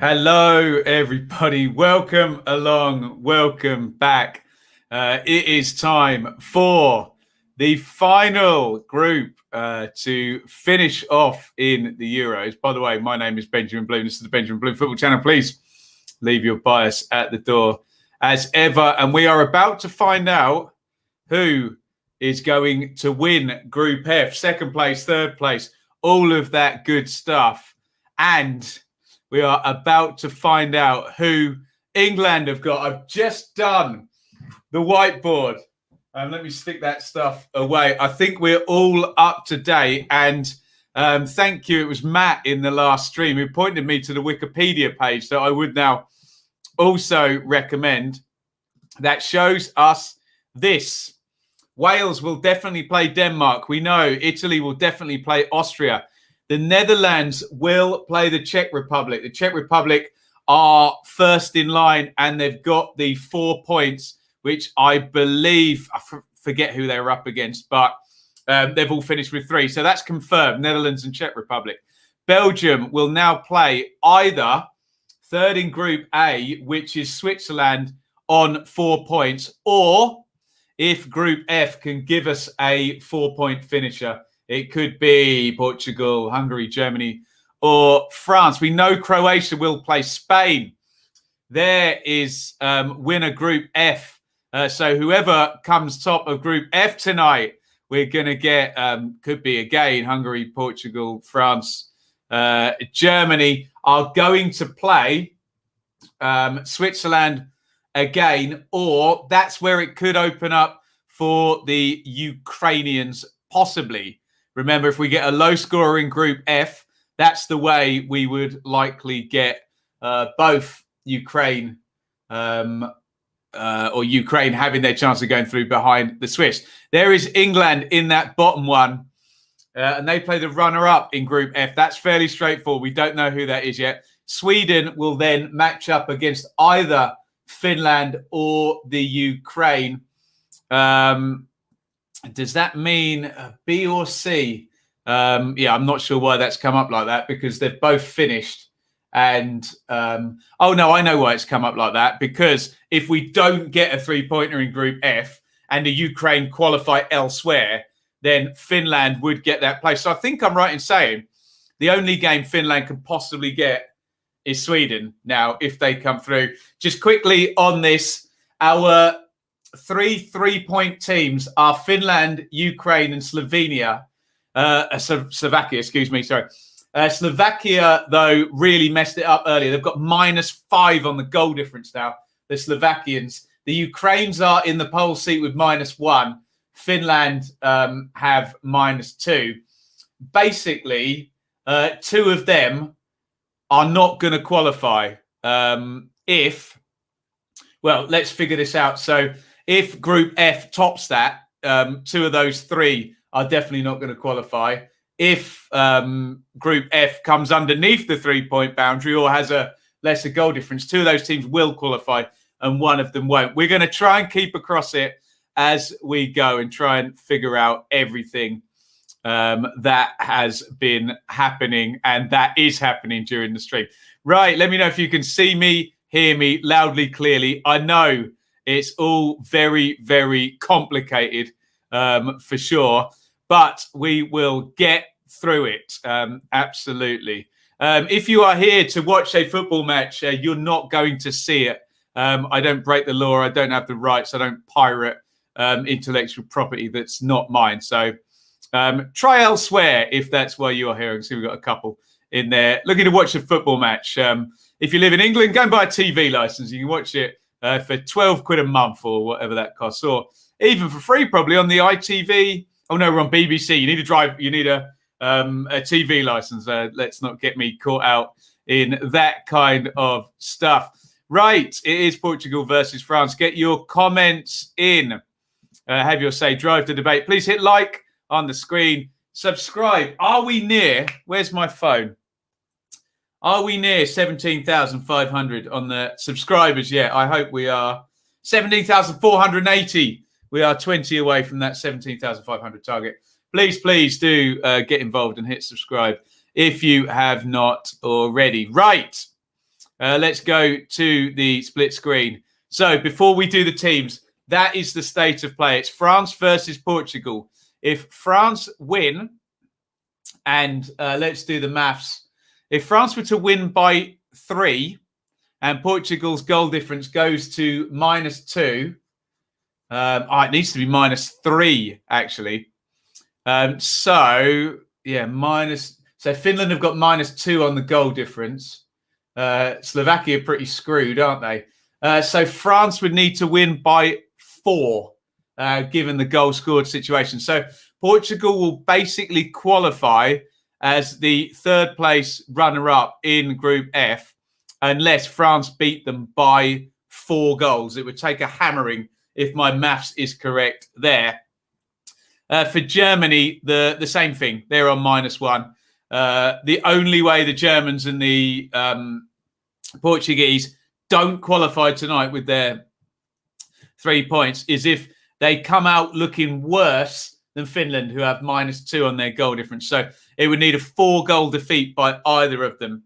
Hello, everybody. Welcome along. Welcome back. It is time for the final group to finish off in the Euros. By the way, my name is Benjamin Bloom. This is the Benjamin Bloom Football Channel. Please leave your bias at the door as ever. And we are about to find out who is going to win Group F, second place, third place, all of that good stuff. And we are about to find out who England have got. I've just done the whiteboard. Let me stick that stuff away. I think we're all up to date. And thank you. It was Matt in the last stream who pointed me to the Wikipedia page that I would now also recommend that shows us this. Wales will definitely play Denmark. We know Italy will definitely play Austria. The Netherlands will play the Czech Republic. The Czech Republic are first in line and they've got the 4 points, which I believe, I forget who they were up against, but they've all finished with 3. So that's confirmed, Netherlands and Czech Republic. Belgium will now play either third in Group A, which is Switzerland on 4 points, or if Group F can give us a 4-point finisher, it could be Portugal, Hungary, Germany, or France. We know Croatia will play Spain. There is winner Group F. So whoever comes top of Group F tonight, we're going to get, could be again, Hungary, Portugal, France, Germany are going to play Switzerland again, or that's where it could open up for the Ukrainians, possibly. Remember, if we get a low scorer in Group F, that's the way we would likely get both Ukraine or Ukraine having their chance of going through behind the Swiss. There is England in that bottom one, and they play the runner-up in Group F. That's fairly straightforward. We don't know who that is yet. Sweden will then match up against either Finland or the Ukraine. Does that mean B or C? Yeah, I'm not sure why that's come up like that because they've both finished. And, oh, no, I know why it's come up like that. Because if we don't get a 3-pointer in Group F and the Ukraine qualify elsewhere, then Finland would get that place. So I think I'm right in saying the only game Finland can possibly get is Sweden now if they come through. Just quickly on this, our 3-point teams are Finland, Ukraine, and Slovakia. Excuse me. Sorry. Slovakia, though, really messed it up earlier. They've got -5 on the goal difference now, the Slovakians. The Ukrainians are in the pole seat with -1. Finland have -2. Basically, 2 of them are not going to qualify well, let's figure this out. So if Group F tops that, 2 of those 3 are definitely not going to qualify. If Group F comes underneath the 3-point boundary or has a lesser goal difference, 2 of those teams will qualify and 1 of them won't. We're going to try and keep across it as we go and try and figure out everything that has been happening and that is happening during the stream. Right, let me know if you can see me, hear me loudly, clearly. I know it's all very, very complicated for sure, but we will get through it. Absolutely. If you are here to watch a football match, you're not going to see it. I don't break the law. I don't have the rights. I don't pirate intellectual property that's not mine. So try elsewhere if that's why you are here. I see we've got a couple in there looking to watch a football match. If you live in England, go and buy a TV license. You can watch it for 12 quid a month or whatever that costs, or even for free probably on the ITV. Oh no, we're on BBC. You need a TV license. Let's not get me caught out in that kind of stuff. Right, it is Portugal versus France. Get your comments in. Have your say. Drive the debate. Please hit like on the screen. Subscribe. Are we near? Where's my phone? Are we near 17,500 on the subscribers yet? I hope we are. 17,480. We are 20 away from that 17,500 target. Please do get involved and hit subscribe if you have not already. Right. let's go to the split screen. So before we do the teams, that is the state of play. It's France versus Portugal. If France win, and let's do the maths. If France were to win by 3 and Portugal's goal difference goes to -2, it needs to be -3, actually. So Finland have got -2 on the goal difference. Slovakia are pretty screwed, aren't they? So France would need to win by 4, given the goal scored situation. So Portugal will basically qualify as the 3rd place runner-up in Group F, unless France beat them by 4 goals. It would take a hammering if my maths is correct there. For Germany, the same thing. They're on -1. The only way the Germans and the Portuguese don't qualify tonight with their 3 points is if they come out looking worse than Finland, who have -2 on their goal difference. So it would need a 4-goal defeat by either of them,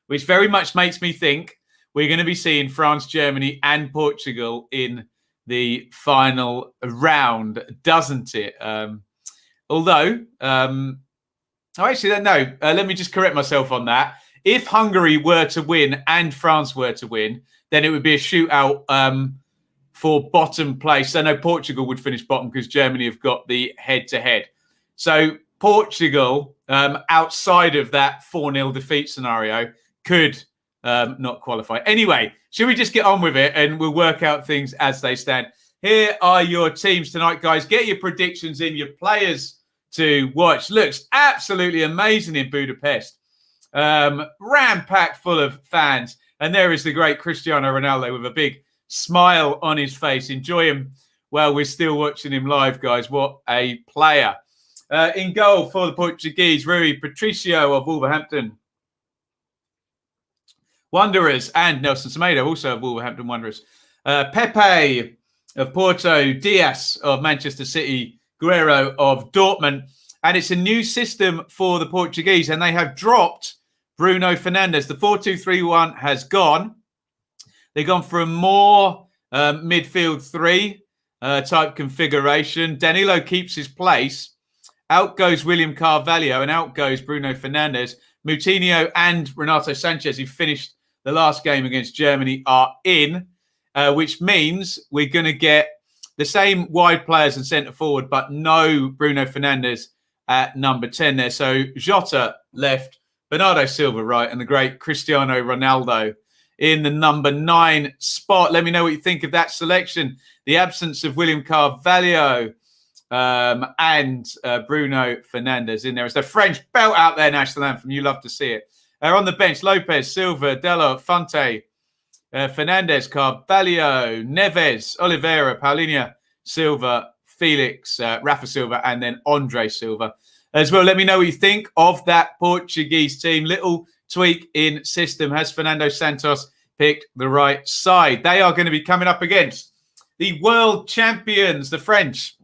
which very much makes me think we're going to be seeing France, Germany and Portugal in the final round, doesn't it? Let me just correct myself on that. If Hungary were to win and France were to win, then it would be a shootout for bottom place. I know Portugal would finish bottom because Germany have got the head-to-head. So Portugal, outside of that 4-0 defeat scenario, could not qualify. Anyway, should we just get on with it and we'll work out things as they stand? Here are your teams tonight, guys. Get your predictions in, your players to watch. Looks absolutely amazing in Budapest. Ram-packed full of fans. And there is the great Cristiano Ronaldo with a big smile on his face. Enjoy him while we're still watching him live, guys. What a player. In goal for the Portuguese, Rui Patricio of Wolverhampton Wanderers and Nelson Semedo, also of Wolverhampton Wanderers. Pepe of Porto, Diaz of Manchester City, Guerrero of Dortmund. And it's a new system for the Portuguese, and they have dropped Bruno Fernandes. The 4-2-3-1 has gone. They've gone for a more midfield 3 type configuration. Danilo keeps his place. Out goes William Carvalho and out goes Bruno Fernandes. Moutinho and Renato Sanchez, who finished the last game against Germany, are in, which means we're going to get the same wide players and centre forward, but no Bruno Fernandes at number 10 there. So Jota left, Bernardo Silva right, and the great Cristiano Ronaldo in the number 9 spot. Let me know what you think of that selection. The absence of William Carvalho and Bruno Fernandes in there. It's the French belt out there, national anthem. You love to see it. On the bench, Lopez, Silva, Dello, Fonte, Fernandes, Carvalho, Neves, Oliveira, Paulinho, Silva, Felix, Rafa Silva, and then Andre Silva as well. Let me know what you think of that Portuguese team. Little tweak in system. Has Fernando Santos picked the right side? They are going to be coming up against the world champions, the French,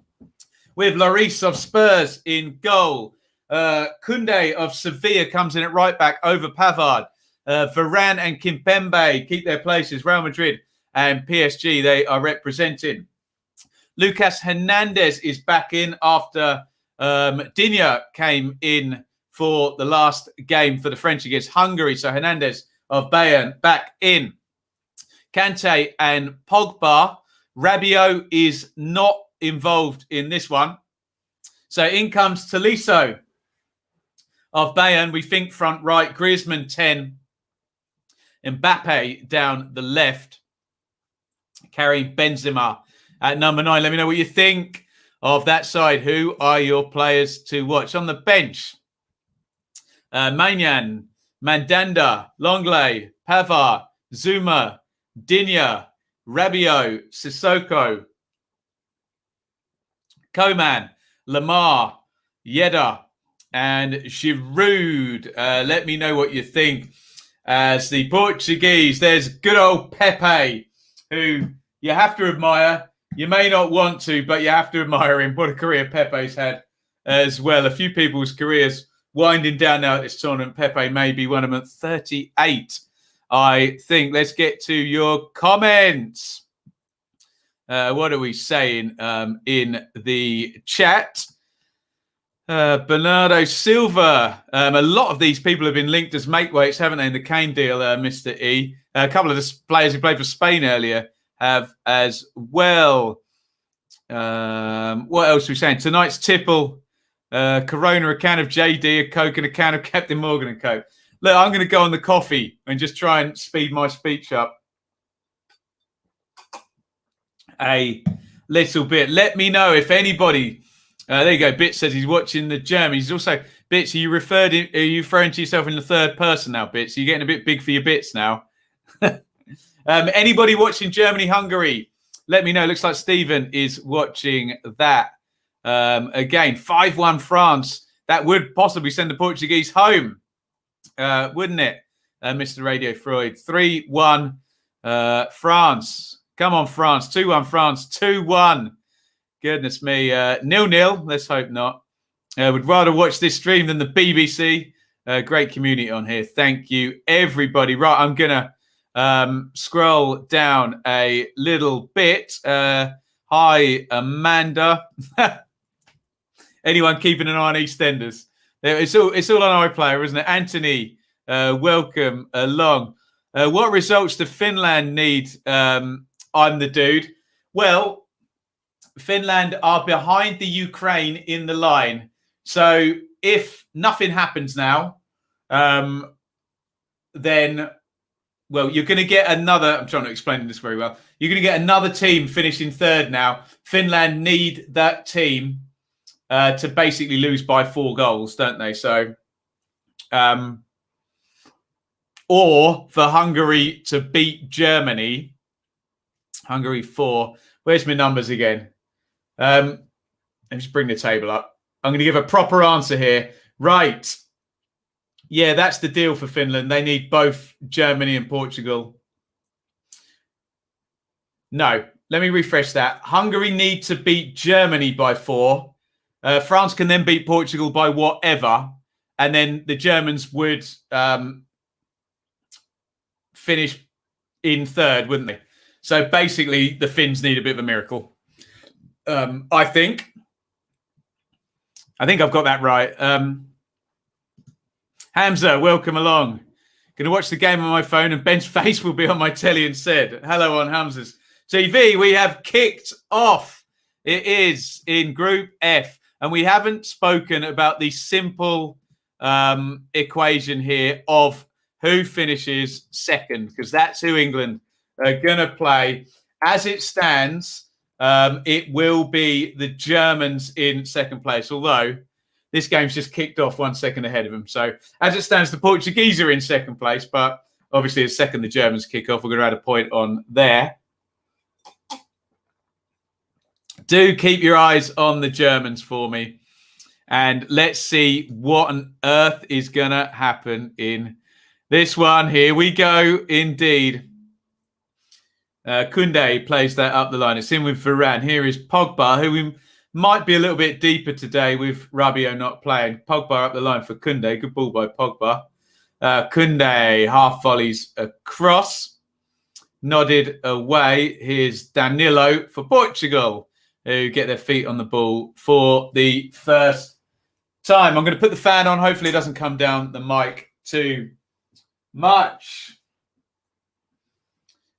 with Lloris of Spurs in goal. Koundé of Sevilla comes in at right back over Pavard. Varane and Kimpembe keep their places. Real Madrid and PSG, they are representing. Lucas Hernandez is back in after Digne came in for the last game for the French against Hungary. So Hernandez of Bayern back in. Kante and Pogba. Rabiot is not involved in this one. So in comes Tolisso of Bayern. We think front right. Griezmann 10. Mbappe down the left. Carrying Benzema at number 9. Let me know what you think of that side. Who are your players to watch? On the bench, Maignan, Mandanda, Longley, Pavard, Zuma, Digne, Rabiot, Sissoko, Coman, Lamar, Yedda, and Giroud. Let me know what you think. As the Portuguese, there's good old Pepe, who you have to admire. You may not want to, but you have to admire him. What a career Pepe's had as well. A few people's careers winding down now at this tournament. Pepe may be one of them. 38 I think. Let's get to your comments. What are we saying in the chat? Bernardo Silva. A lot of these people have been linked as make-weights, haven't they, in the Kane deal, Mr. E? A couple of the players who played for Spain earlier have as well. What else are we saying? Tonight's tipple, Corona, a can of JD, a Coke, and a can of Captain Morgan and Coke. Look, I'm going to go on the coffee and just try and speed my speech up a little bit. Let me know if anybody... there you go. Bits says he's watching the Germans. He's also... Bits, are you referring to yourself in the third person now, Bits? Are you getting a bit big for your bits now? Anybody watching Germany-Hungary? Let me know. Looks like Stephen is watching that. Again, 5-1 France. That would possibly send the Portuguese home, wouldn't it, Mr. Radio Freud? 3-1 France. Come on, France. 2-1 France. 2-1. Goodness me. 0-0. Let's hope not. Would rather watch this stream than the BBC. Great community on here. Thank you, everybody. Right, I'm going to scroll down a little bit. Hi, Amanda. Anyone keeping an eye on EastEnders? It's all on iPlayer, isn't it? Anthony, welcome along. What results do Finland need? I'm the dude. Well, Finland are behind the Ukraine in the line. So if nothing happens now, then, well, you're going to get another... I'm trying to explain this very well. You're going to get another team finishing third now. Finland need that team to basically lose by 4 goals, don't they? So, or for Hungary to beat Germany... Hungary 4. Where's my numbers again? Let me just bring the table up. I'm going to give a proper answer here. Right. Yeah, that's the deal for Finland. They need both Germany and Portugal. No, let me refresh that. Hungary need to beat Germany by 4. France can then beat Portugal by whatever. And then the Germans would finish in third, wouldn't they? So basically, the Finns need a bit of a miracle. I think I've got that right. Hamza, welcome along. Going to watch the game on my phone and Ben's face will be on my telly instead. Hello on Hamza's TV. We have kicked off. It is in Group F. And we haven't spoken about the simple equation here of who finishes second, because that's who England are going to play. As it stands, it will be the Germans in second place, although this game's just kicked off 1 second ahead of them. So as it stands, the Portuguese are in second place, but obviously the second the Germans kick off, we're going to add a point on there. Do keep your eyes on the Germans for me. And let's see what on earth is going to happen in this one. Here we go, indeed. Koundé plays that up the line. It's in with Varane. Here is Pogba, who we might be a little bit deeper today with Rabiot not playing. Pogba up the line for Koundé. Good ball by Pogba. Koundé, half volleys across. Nodded away. Here's Danilo for Portugal, who get their feet on the ball for the first time. I'm going to put the fan on. Hopefully it doesn't come down the mic too much.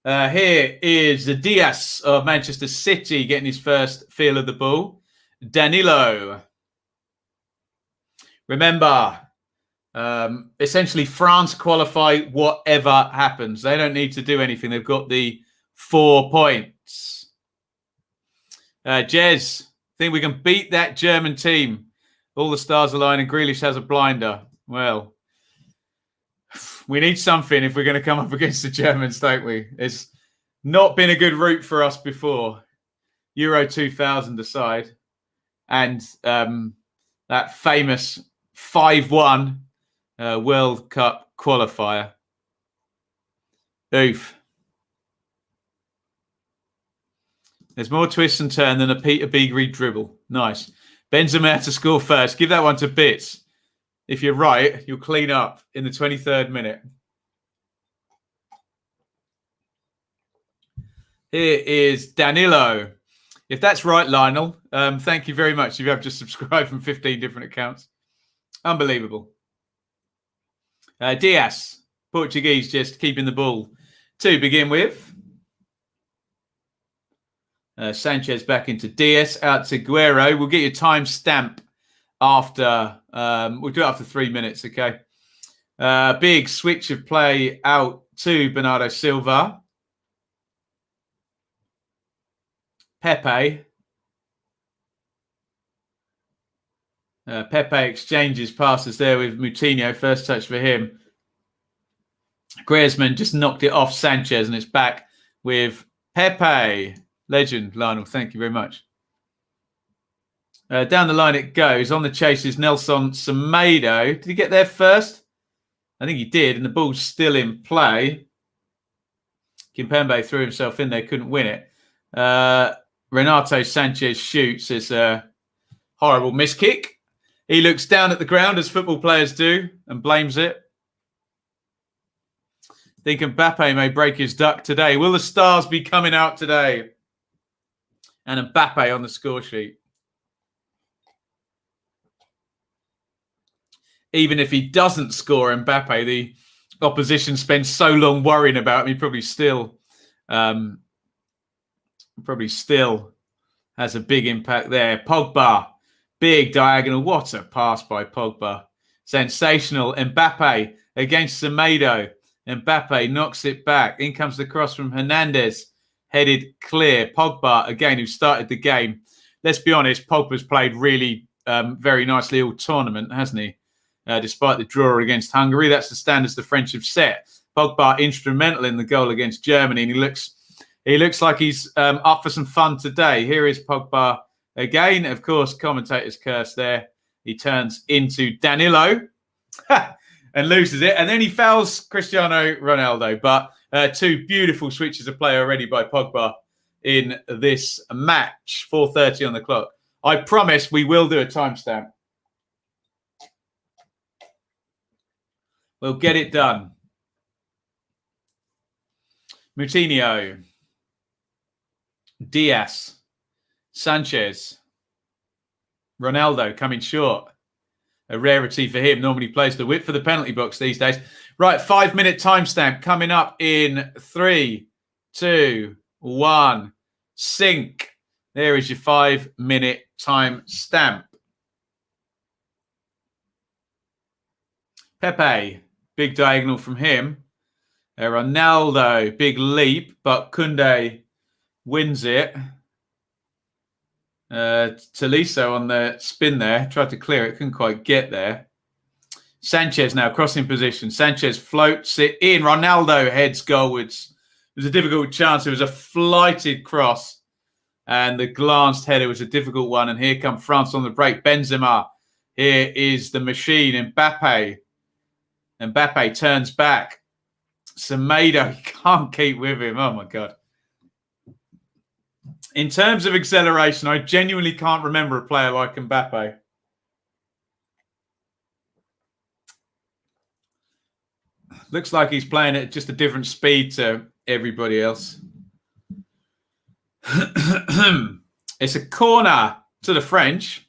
Here is the Diaz of Manchester City getting his first feel of the ball. Danilo. Remember, essentially France qualify whatever happens. They don't need to do anything. They've got the 4 points. Jez, think we can beat that German team. All the stars align and Grealish has a blinder. Well, we need something if we're going to come up against the Germans, don't we? It's not been a good route for us before. Euro 2000 aside. And that famous 5-1 World Cup qualifier. Oof. There's more twist and turn than a Peter Beagrie dribble. Nice. Benzema to score first. Give that one to Bits. If you're right, you'll clean up in the 23rd minute. Here is Danilo. If that's right, Lionel, thank you very much. You have just subscribed from 15 different accounts. Unbelievable. Diaz, Portuguese, just keeping the ball to begin with. Sanchez back into Diaz, out to Guerrero. We'll get your time stamp after. We'll do it after 3 minutes, okay? Big switch of play out to Bernardo Silva. Pepe. Pepe exchanges passes there with Moutinho. First touch for him. Griezmann just knocked it off Sanchez, and it's back with Pepe. Legend, Lionel. Thank you very much. Down the line it goes. On the chase is Nelson Semedo. Did he get there first? I think he did, and the ball's still in play. Kimpembe threw himself in there, couldn't win it. Renato Sanchez shoots. It's a horrible miss kick. He looks down at the ground, as football players do, and blames it. I think Mbappe may break his duck today. Will the stars be coming out today? And Mbappe on the score sheet. Even if he doesn't score, Mbappe, the opposition spends so long worrying about him, he probably still has a big impact there. Pogba, big diagonal. What a pass by Pogba. Sensational. Mbappe against Semedo. Mbappe knocks it back. In comes the cross from Hernandez. Headed clear. Pogba, again, who started the game. Let's be honest, Pogba's played really very nicely all tournament, hasn't he? Despite the draw against Hungary. That's the standards the French have set. Pogba instrumental in the goal against Germany, and he looks like he's up for some fun today. Here is Pogba again. Of course, commentator's curse there. He turns into Danilo and loses it. And then he fouls Cristiano Ronaldo. But two beautiful switches of play already by Pogba in this match. 4:30 on the clock. I promise we will do a timestamp. We'll get it done. Moutinho. Diaz. Sanchez. Ronaldo coming short. A rarity for him. Normally plays the width for the penalty box these days. Right, 5-minute timestamp coming up in 3, 2, 1. Sync. There is your 5-minute timestamp. Pepe. Big diagonal from him. Ronaldo, big leap, but Koundé wins it. Tolisso on the spin there. Tried to clear it, couldn't quite get there. Sanchez now crossing position. Sanchez floats it in. Ronaldo heads goalwards. It was a difficult chance. It was a flighted cross. And the glanced header was a difficult one. And here come France on the break. Benzema. Here is the machine. Mbappe. Mbappe turns back. Semedo can't keep with him. Oh, my God. In terms of acceleration, I genuinely can't remember a player like Mbappe. Looks like he's playing at just a different speed to everybody else. It's a corner to the French,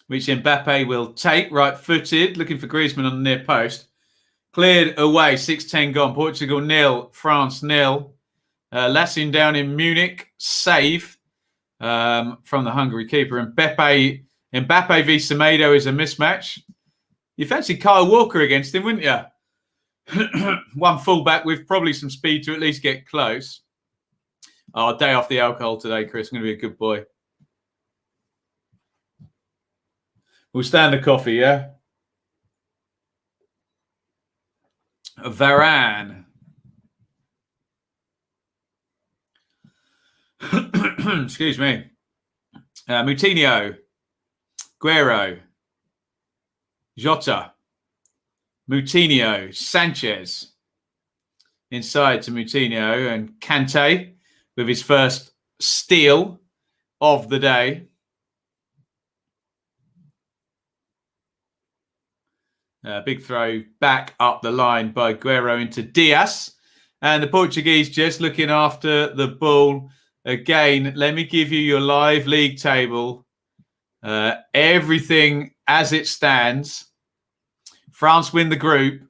which Mbappe will take, right-footed, looking for Griezmann on the near post. Cleared away, 6-10 gone. Portugal 0, France 0. Lassing down in Munich, save from the Hungary keeper. Mbappe v Semedo is a mismatch. You fancy Kyle Walker against him, wouldn't you? One fullback with probably some speed to at least get close. Oh, day off the alcohol today, Chris. I'm going to be a good boy. We'll stand the coffee, yeah? Varane. Excuse me. Moutinho. Guerrero. Jota. Moutinho. Sanchez. Inside to Moutinho and Kante with his first steal of the day. Big throw back up the line by Guerrero into Diaz. And the Portuguese just looking after the ball. Again, let me give you your live league table. Everything as it stands. France win the group.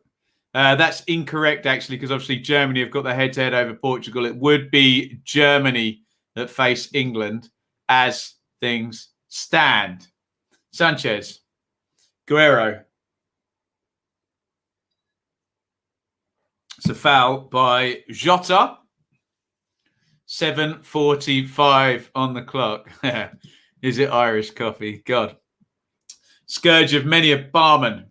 That's incorrect, actually, because obviously Germany have got the head-to-head over Portugal. It would be Germany that face England as things stand. Sanchez. Guerrero. It's a foul by Jota. 7:45 on the clock. Is it Irish coffee? God. Scourge of many a barman,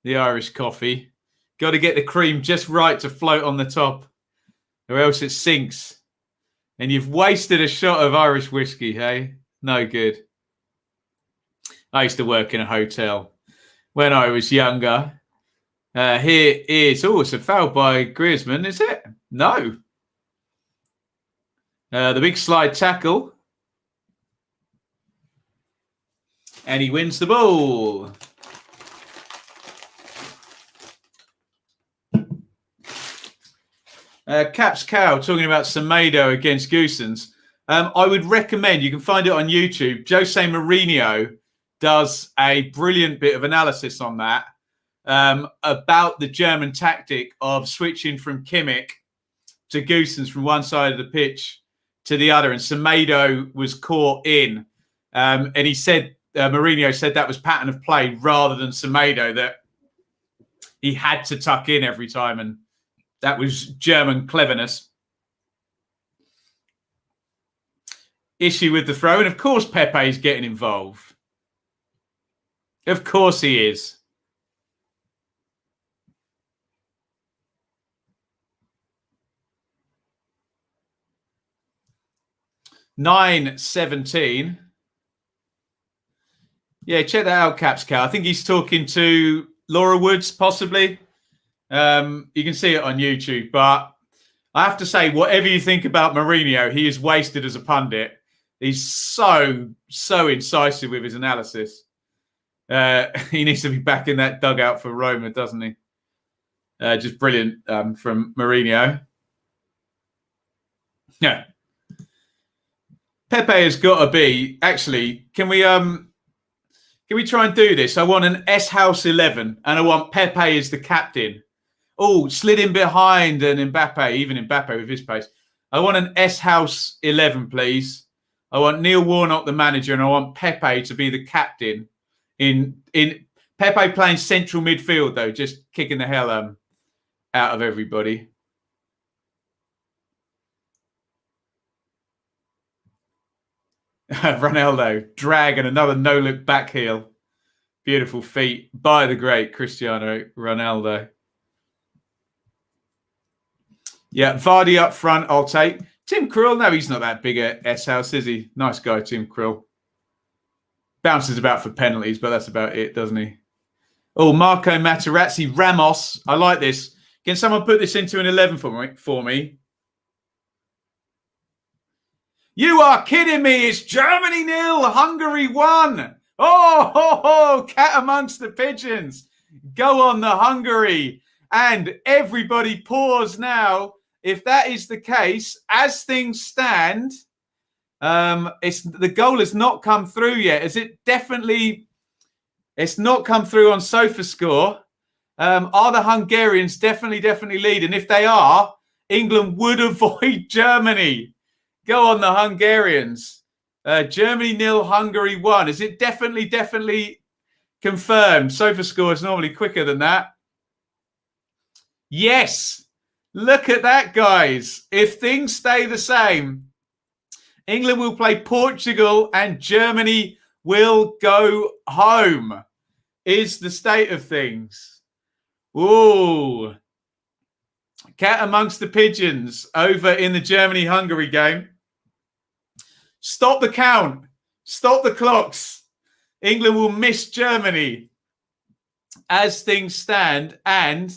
the Irish coffee. Got to get the cream just right to float on the top, or else it sinks. And you've wasted a shot of Irish whiskey, hey? No good. I used to work in a hotel when I was younger. Here is, it's a foul by Griezmann, is it? No. The big slide tackle. And he wins the ball. Caps Cow talking about Semedo against Goossens. I would recommend, you can find it on YouTube, Jose Mourinho does a brilliant bit of analysis on that about the German tactic of switching from Kimmich to Goossens from one side of the pitch to the other. And Semedo was caught in. And he said, Mourinho said that was pattern of play rather than Semedo, that he had to tuck in every time. And that was German cleverness. Issue with the throw. And of course, Pepe is getting involved. Of course he is. (9:17). Yeah, check that out, Caps Cow. I think he's talking to Laura Woods, possibly. You can see it on YouTube. But I have to say, whatever you think about Mourinho, he is wasted as a pundit. He's so incisive with his analysis. He needs to be back in that dugout for Roma, doesn't he? Just brilliant from Mourinho. Yeah. Pepe has got to be, actually, can we try and do this? I want an S-House 11 and I want Pepe as the captain. Oh, slid in behind and Mbappe, even Mbappe with his pace. I want an S-House 11, please. I want Neil Warnock, the manager, and I want Pepe to be the captain. In Pepe playing central midfield, though, just kicking the hell out of everybody. Ronaldo, drag and another no-look back heel. Beautiful feet by the great Cristiano Ronaldo. Yeah, Vardy up front, I'll take. Tim Krul, no, he's not that big at S-House, is he? Nice guy, Tim Krul. Bounces about for penalties, but that's about it, doesn't he? Oh, Marco Materazzi, Ramos. I like this. Can someone put this into an 11 for me? You are kidding me. It's Germany 0, Hungary 1. Oh, cat amongst the pigeons. Go on, the Hungary. And everybody pause now. If that is the case, as things stand, the goal has not come through yet. Is it definitely? It's not come through on SofaScore. Are the Hungarians definitely lead? And if they are, England would avoid Germany. Go on, the Hungarians. Germany 0, Hungary 1. Is it definitely confirmed? SofaScore is normally quicker than that. Yes. Look at that, guys. If things stay the same, England will play Portugal and Germany will go home, is the state of things. Ooh. Cat amongst the pigeons over in the Germany-Hungary game. Stop the count. Stop the clocks. England will miss Germany as things stand, and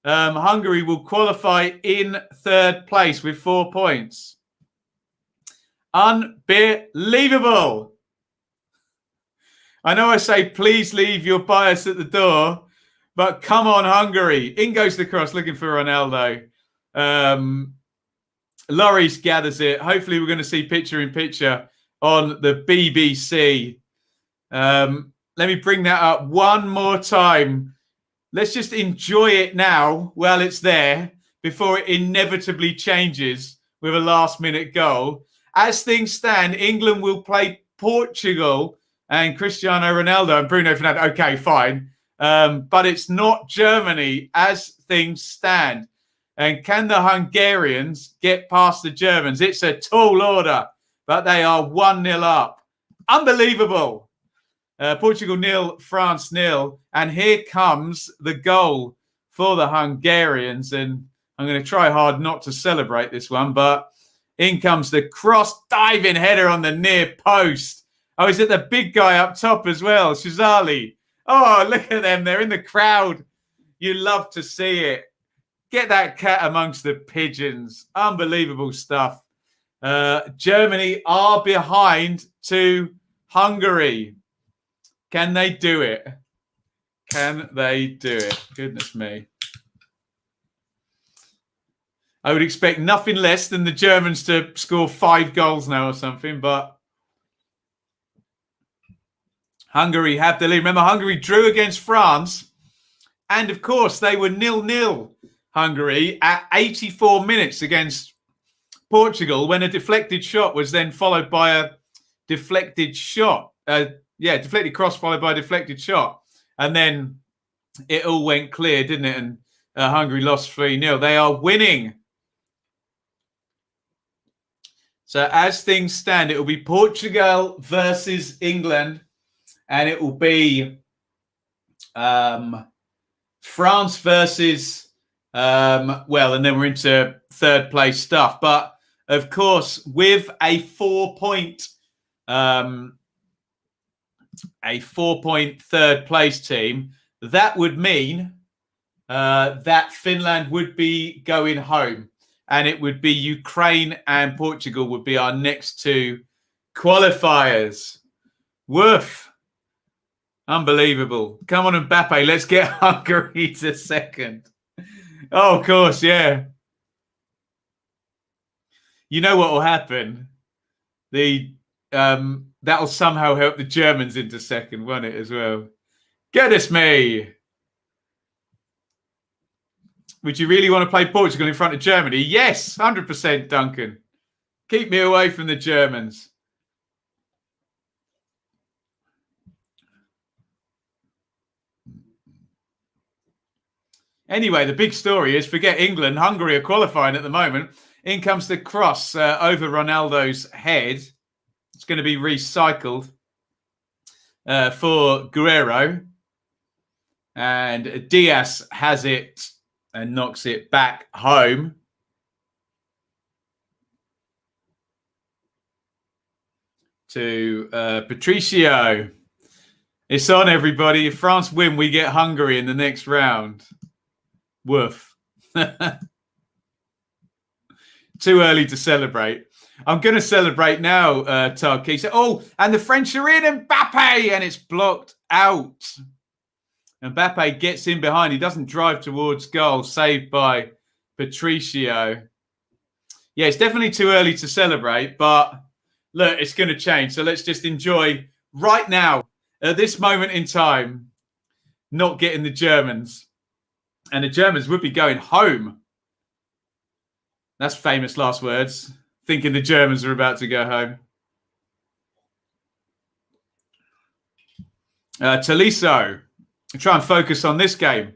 Hungary will qualify in third place with 4 points. Unbelievable. I know I say, please leave your bias at the door, but come on, Hungary. In goes the cross, looking for Ronaldo. Lloris gathers it. Hopefully, we're going to see picture-in-picture on the BBC. Let me bring that up one more time. Let's just enjoy it now while it's there before it inevitably changes with a last-minute goal. As things stand, England will play Portugal and Cristiano Ronaldo and Bruno Fernandes. Okay, fine. But it's not Germany as things stand. And can the Hungarians get past the Germans? It's a tall order, but they are 1-0 up. Unbelievable. Portugal 0, France 0. And here comes the goal for the Hungarians. And I'm going to try hard not to celebrate this one, but in comes the cross-diving header on the near post. Oh, is it the big guy up top as well? Shazali. Oh, look at them. They're in the crowd. You love to see it. Get that cat amongst the pigeons. Unbelievable stuff. Germany are behind to Hungary. Can they do it? Can they do it? Goodness me. I would expect nothing less than the Germans to score 5 goals now or something, but Hungary have the lead. Remember, Hungary drew against France, and of course, they were 0-0, Hungary, at 84 minutes against Portugal, when a deflected shot was then followed by a deflected shot. Deflected cross followed by a deflected shot. And then it all went clear, didn't it? And Hungary lost 3-0. They are winning. So as things stand, it will be Portugal versus England. And it will be France versus, and then we're into third place stuff. But of course, with a 4-point third place team, that would mean that Finland would be going home, and it would be Ukraine and Portugal would be our next 2 qualifiers. Woof. Unbelievable. Come on, Mbappe. Let's get Hungary to second. Oh, of course, yeah. You know what will happen? That'll somehow help the Germans into second, won't it, as well? Goodness me. Would you really want to play Portugal in front of Germany? Yes, 100%, Duncan. Keep me away from the Germans. Anyway, the big story is, forget England. Hungary are qualifying at the moment. In comes the cross over Ronaldo's head. It's going to be recycled for Guerrero. And Diaz has it and knocks it back home. To Patricio. It's on, everybody. If France win, we get Hungary in the next round. Woof. Too early to celebrate. I'm going to celebrate now, Tarki. So, and the French are in, Mbappe, and it's blocked out. Mbappe gets in behind. He doesn't drive towards goal, saved by Patricio. Yeah, it's definitely too early to celebrate, but look, it's going to change. So let's just enjoy right now, at this moment in time, not getting the Germans. And the Germans would be going home. That's famous last words. Thinking the Germans are about to go home. Tolisso. Try and focus on this game.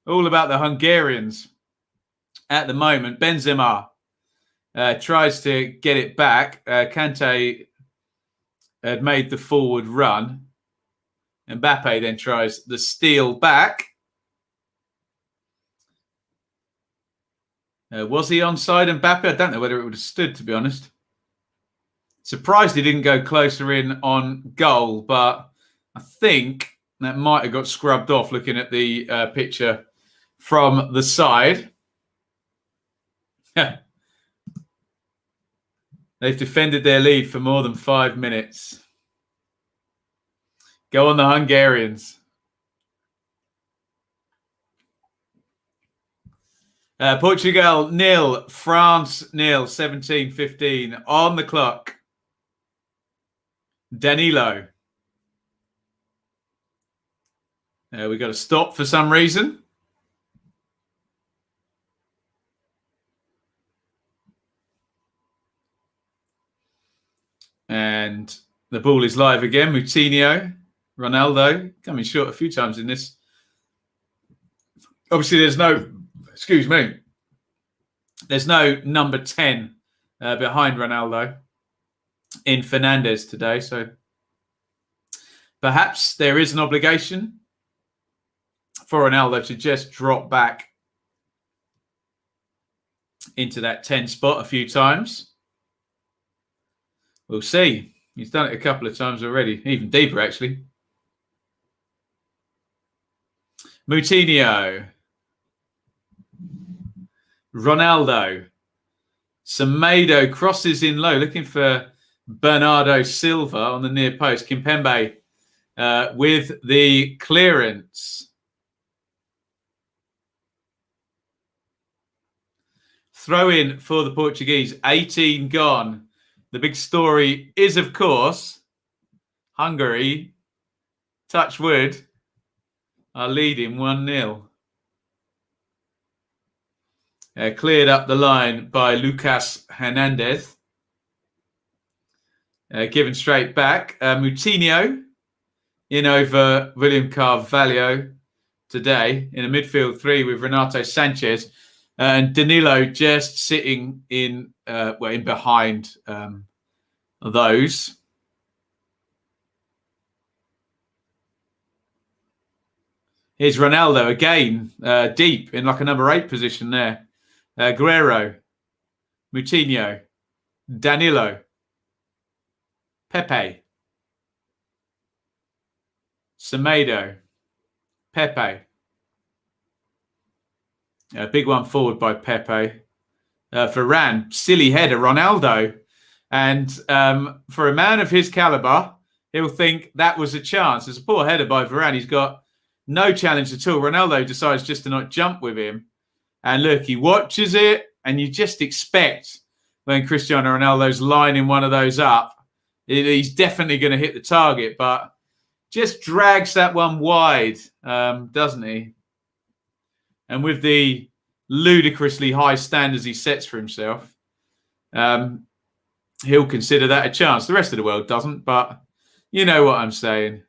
All about the Hungarians at the moment. Benzema tries to get it back. Kante had made the forward run. Mbappe then tries the steal back. Was he onside, Mbappe? I don't know whether it would have stood, to be honest. Surprised he didn't go closer in on goal, but I think that might have got scrubbed off looking at the picture from the side. They've defended their lead for more than 5 minutes. Go on, the Hungarians. Portugal 0, France 0, 17:15 on the clock. Danilo. We got to stop for some reason. And the ball is live again. Moutinho, Ronaldo, coming short a few times in this. Obviously, there's no number 10 behind Ronaldo in Fernandes today. So perhaps there is an obligation for Ronaldo to just drop back into that 10 spot a few times. We'll see. He's done it a couple of times already, even deeper actually. Moutinho. Ronaldo. Semedo crosses in low, looking for Bernardo Silva on the near post. Kimpembe with the clearance. Throw in for the Portuguese. 18 gone. The big story is, of course, Hungary, touch wood, are leading 1-0. Cleared up the line by Lucas Hernandez. Given straight back. Moutinho in over William Carvalho today in a midfield three with Renato Sanchez. And Danilo just sitting in behind those. Here's Ronaldo again, deep in like a number 8 position there. Guerrero, Moutinho, Danilo, Pepe, Semedo, Pepe. A big one forward by Pepe. Varane, silly header, Ronaldo. And for a man of his calibre, he'll think that was a chance. It's a poor header by Varane. He's got no challenge at all. Ronaldo decides just to not jump with him. And look, he watches it, and you just expect when Cristiano Ronaldo's lining one of those up, he's definitely going to hit the target, but just drags that one wide, doesn't he? And with the ludicrously high standards he sets for himself, he'll consider that a chance. The rest of the world doesn't, but you know what I'm saying.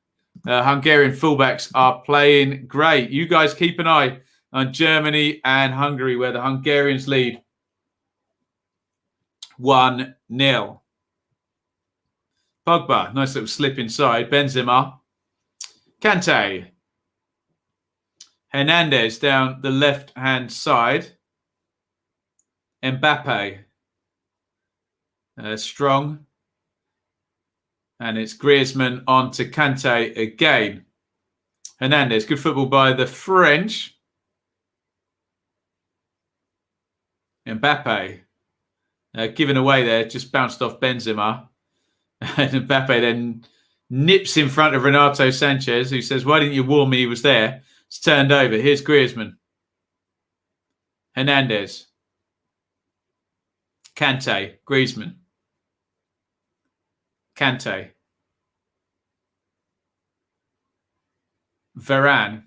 Hungarian fullbacks are playing great. You guys keep an eye on Germany and Hungary, where the Hungarians lead 1-0. Pogba, nice little slip inside. Benzema. Kante. Hernandez down the left-hand side. Mbappe. Strong. And it's Griezmann on to Kante again. Hernandez, good football by the French. Mbappe. Given away there, just bounced off Benzema. And Mbappe then nips in front of Renato Sanchez, who says, "Why didn't you warn me he was there?" It's turned over. Here's Griezmann. Hernandez. Kante. Griezmann. Kante. Varane.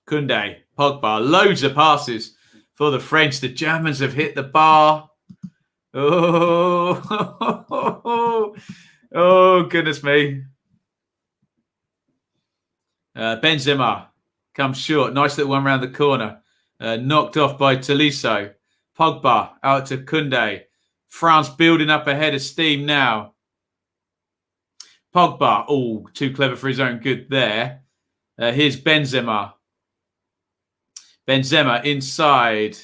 Koundé. Pogba. Loads of passes for the French. The Germans have hit the bar. Oh, oh goodness me. Benzema comes short. Nice little one around the corner. Knocked off by Tolisso. Pogba out to Koundé. France building up a head of steam now. Pogba. Oh, too clever for his own good there. Here's Benzema. Benzema inside.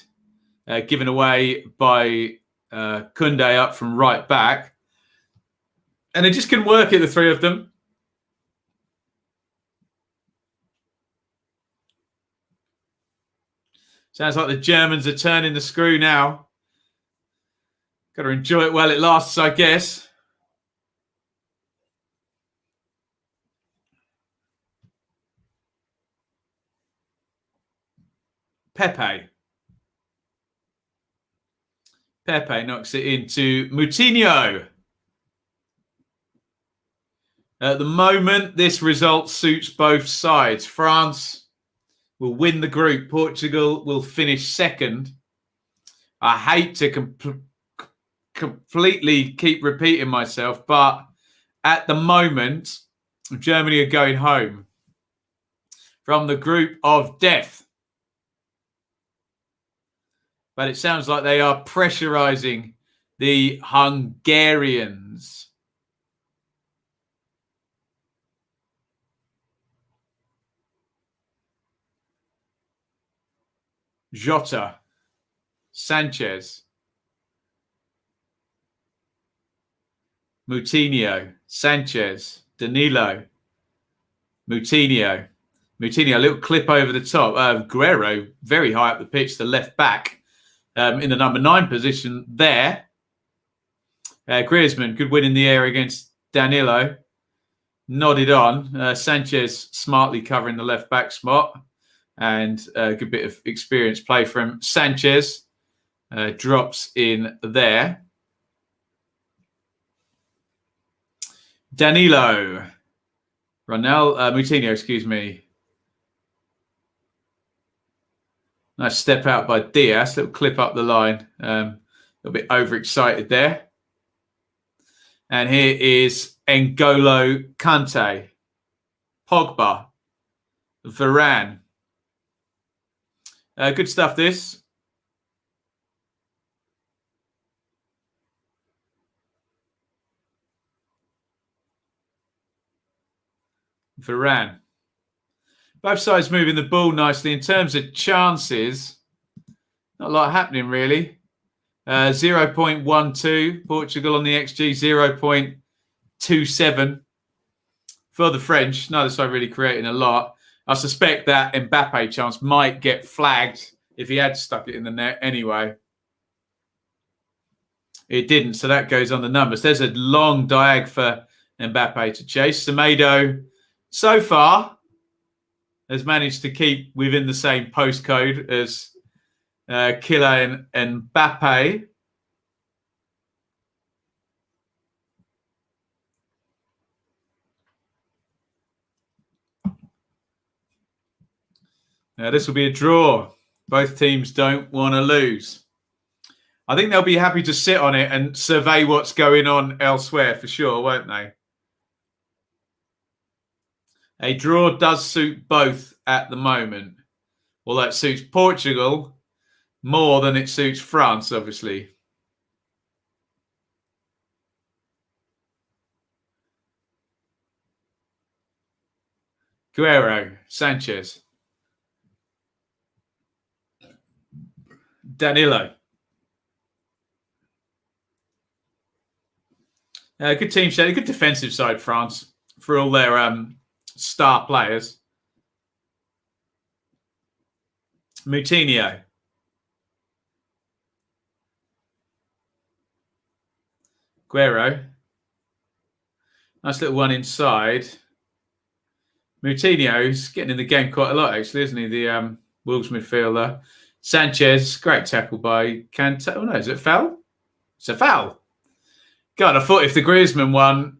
Given away by Koundé up from right back. And they just couldn't work it, the three of them. Sounds like the Germans are turning the screw now. Got to enjoy it while it lasts, I guess. Pepe. Pepe knocks it into Moutinho. At the moment, this result suits both sides. France will win the group. Portugal will finish second. I hate to completely keep repeating myself, but at the moment, Germany are going home from the group of death. But it sounds like they are pressurizing the Hungarians. Jota, Sanchez, Moutinho, Sanchez, Danilo, Moutinho, a little clip over the top. Guerrero, very high up the pitch, the left back, in the number 9 position there. Griezmann, good win in the air against Danilo. Nodded on. Sanchez smartly covering the left back spot. And a good bit of experience play from Sanchez. Drops in there. Danilo. Moutinho, excuse me. Nice step out by Diaz. Little clip up the line. A little bit overexcited there. And here is N'Golo Kante. Pogba. Varane. Good stuff, this. Varane. Both sides moving the ball nicely. In terms of chances, not a lot happening, really. 0.12. Portugal on the XG, 0.27. For the French, neither side really creating a lot. I suspect that Mbappe chance might get flagged if he had stuck it in the net anyway. It didn't, so that goes on the numbers. There's a long diag for Mbappe to chase. Semedo, so far, has managed to keep within the same postcode as Kylian Mbappe. Now, this will be a draw. Both teams don't want to lose. I think they'll be happy to sit on it and survey what's going on elsewhere for sure, won't they? A draw does suit both at the moment. Well, that suits Portugal more than it suits France, obviously. Guerrero, Sanchez. Danilo. Good team shed, a good defensive side, France, for all their star players. Moutinho. Guerrero. Nice little one inside. Moutinho's getting in the game quite a lot, actually, isn't he? The Wolves midfielder. Sanchez, great tackle by Kante. Oh, no, is it foul? It's a foul. God, I thought if the Griezmann one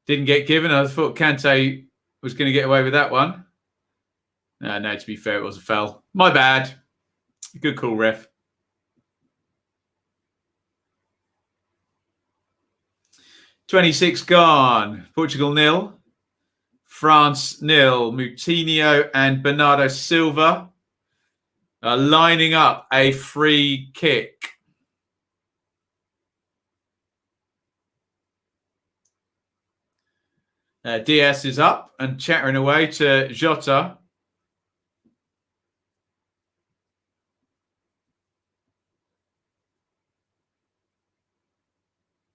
didn't get given, I thought Kante was going to get away with that one. No, to be fair, it was a foul. My bad. Good call, ref. .26 gone. Portugal 0. France 0. Moutinho and Bernardo Silva are lining up a free kick. Diaz is up and chattering away to Jota.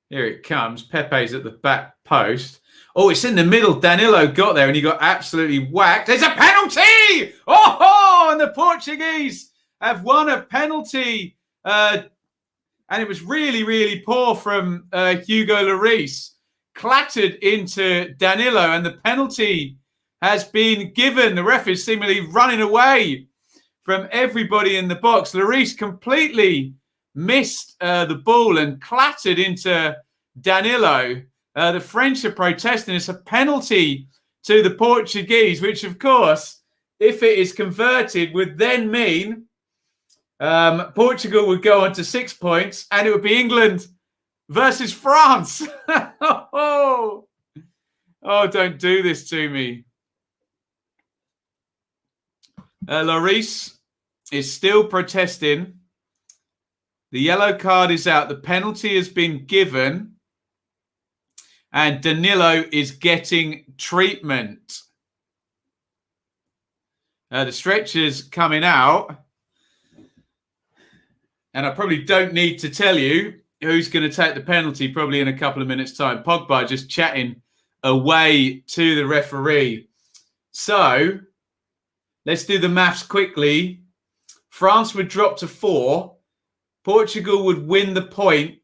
Here it comes. Pepe's at the back post. Oh, it's in the middle. Danilo got there and he got absolutely whacked. There's a penalty! Oh, and the Portuguese have won a penalty. And it was really, really poor from Hugo Lloris. Clattered into Danilo and the penalty has been given. The ref is seemingly running away from everybody in the box. Lloris completely missed the ball and clattered into Danilo. The French are protesting. It's a penalty to the Portuguese, which, of course, if it is converted, would then mean Portugal would go on to 6 points, and it would be England versus France. Oh, don't do this to me. Lloris is still protesting. The yellow card is out. The penalty has been given. And Danilo is getting treatment. The stretcher's coming out. And I probably don't need to tell you who's going to take the penalty probably in a couple of minutes' time. Pogba just chatting away to the referee. So let's do the maths quickly. France would drop to 4. Portugal would win the point.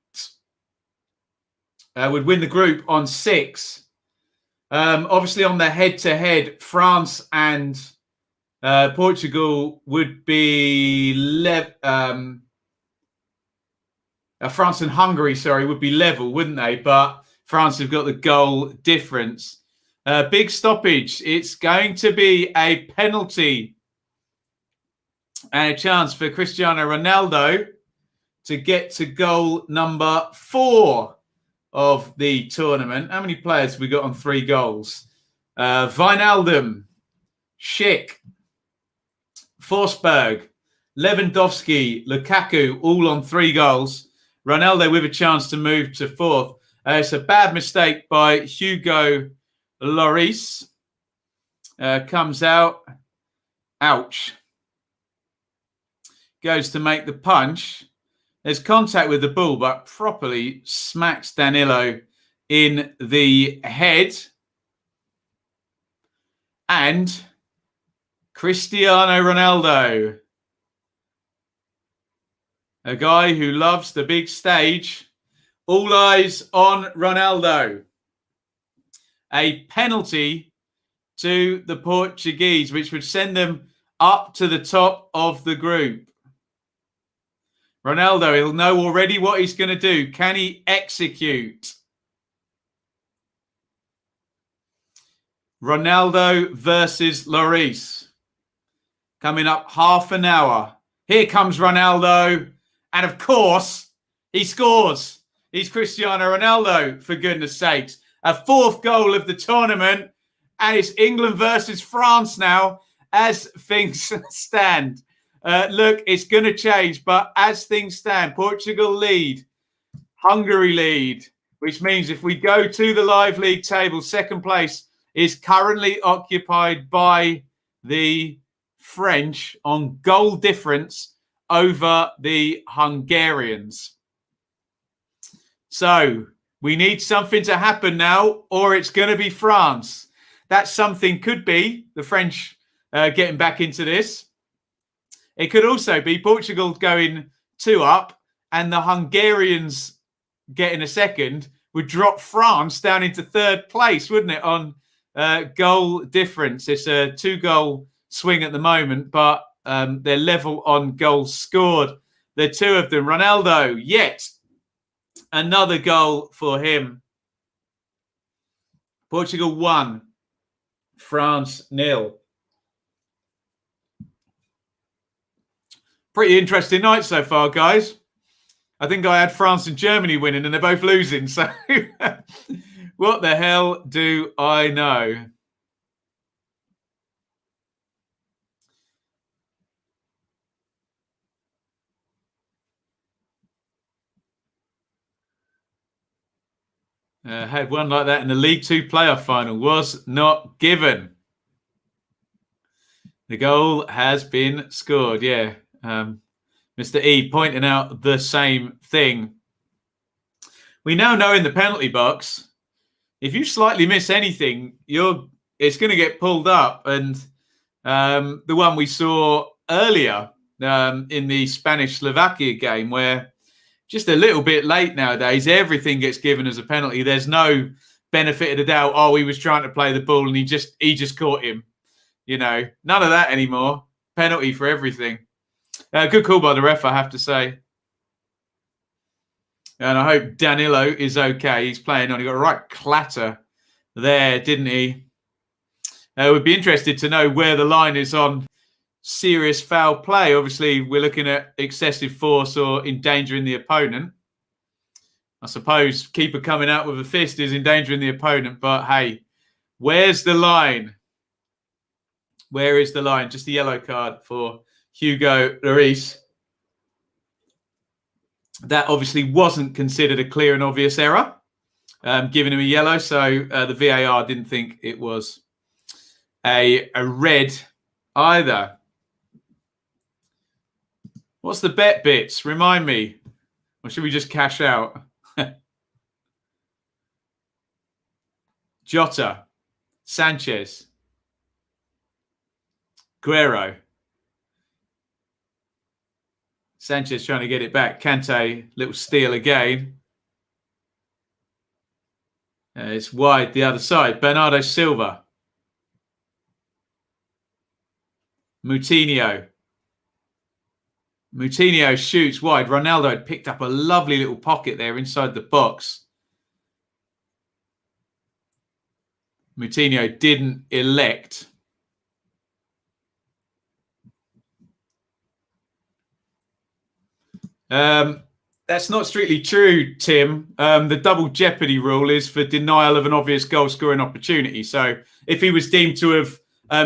Would win the group on 6. Obviously, on the head-to-head, France and Portugal would be France and Hungary, would be level, wouldn't they? But France have got the goal difference. Big stoppage. It's going to be a penalty and a chance for Cristiano Ronaldo to get to goal number 4 of the tournament. How many players have we got on 3 goals? Wijnaldum, Schick, Forsberg, Lewandowski, Lukaku, all on 3 goals. Ronaldo with a chance to move to 4th. It's a bad mistake by Hugo Lloris. Comes out. Ouch. Goes to make the punch. There's contact with the ball, but properly smacks Danilo in the head. And Cristiano Ronaldo, a guy who loves the big stage. All eyes on Ronaldo. A penalty to the Portuguese, which would send them up to the top of the group. Ronaldo, he'll know already what he's going to do. Can he execute? Ronaldo versus Lloris. Coming up half an hour. Here comes Ronaldo. And of course, he scores. He's Cristiano Ronaldo, for goodness sakes. A 4th goal of the tournament. And it's England versus France now as things stand. Look, it's going to change, but as things stand, Portugal lead, Hungary lead, which means if we go to the live league table, 2nd place is currently occupied by the French on goal difference over the Hungarians. So we need something to happen now, or it's going to be France. That something could be the French getting back into this. It could also be Portugal going 2 up and the Hungarians getting a 2nd would drop France down into 3rd place, wouldn't it, on goal difference. It's a 2-goal swing at the moment, but they're level on goals scored. The 2 of them. Ronaldo, yet another goal for him. Portugal 1, France 0. Pretty interesting night so far, guys. I think I had France and Germany winning and they're both losing. So what the hell do I know? Had one like that in the League 2 playoff final. Was not given. The goal has been scored, yeah. Mr. E pointing out the same thing. We now know in the penalty box, if you slightly miss anything, it's going to get pulled up. And the one we saw earlier in the Spanish-Slovakia game, where just a little bit late nowadays, everything gets given as a penalty. There's no benefit of the doubt. Oh, he was trying to play the ball and he just caught him. None of that anymore. Penalty for everything. Good call by the ref, I have to say. And I hope Danilo is okay. He's playing on. He got a right clatter there, didn't he? We'd be interested to know where the line is on serious foul play. Obviously, we're looking at excessive force or endangering the opponent. I suppose keeper coming out with a fist is endangering the opponent. But hey, where's the line? Where is the line? Just a yellow card for Hugo Lloris. That obviously wasn't considered a clear and obvious error, giving him a yellow. So the VAR didn't think it was a red either. What's the bet bits? Remind me. Or should we just cash out? Jota, Sanchez, Guerrero. Sanchez trying to get it back. Kante, little steal again. It's wide the other side. Bernardo Silva. Moutinho. Moutinho shoots wide. Ronaldo had picked up a lovely little pocket there inside the box. Moutinho didn't elect. That's not strictly true, Tim. The double jeopardy rule is for denial of an obvious goal scoring opportunity. So if he was deemed to have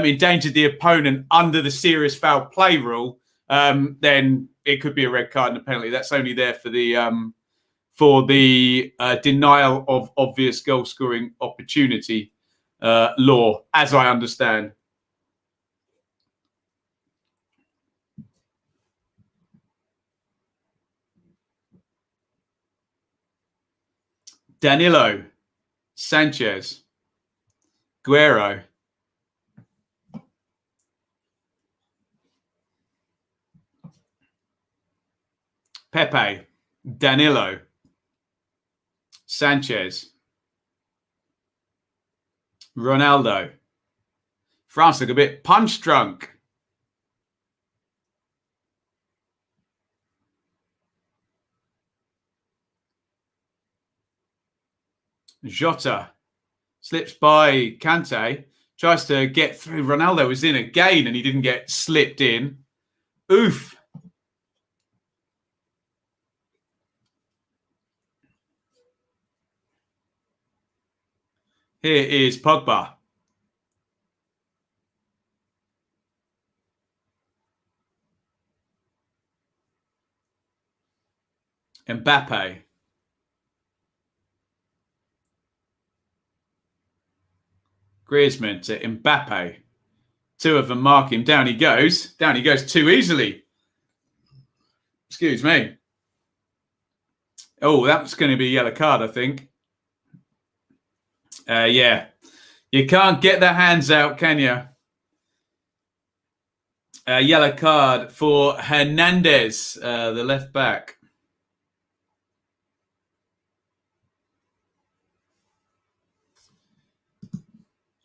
endangered the opponent under the serious foul play rule, then it could be a red card and a penalty. That's only there for the denial of obvious goal scoring opportunity law, as I understand. Danilo, Sanchez, Guerrero, Pepe, Danilo, Sanchez, Ronaldo. France look a bit punch drunk. Jota slips by Kante, tries to get through. Ronaldo was in again and he didn't get slipped in. Oof. Here is Pogba. Mbappe. Griezmann to Mbappe. Two of them mark him. Down he goes. Down he goes too easily. Excuse me. Oh, that's going to be a yellow card, I think. Yeah. You can't get the hands out, can you? Yellow card for Hernandez, the left back.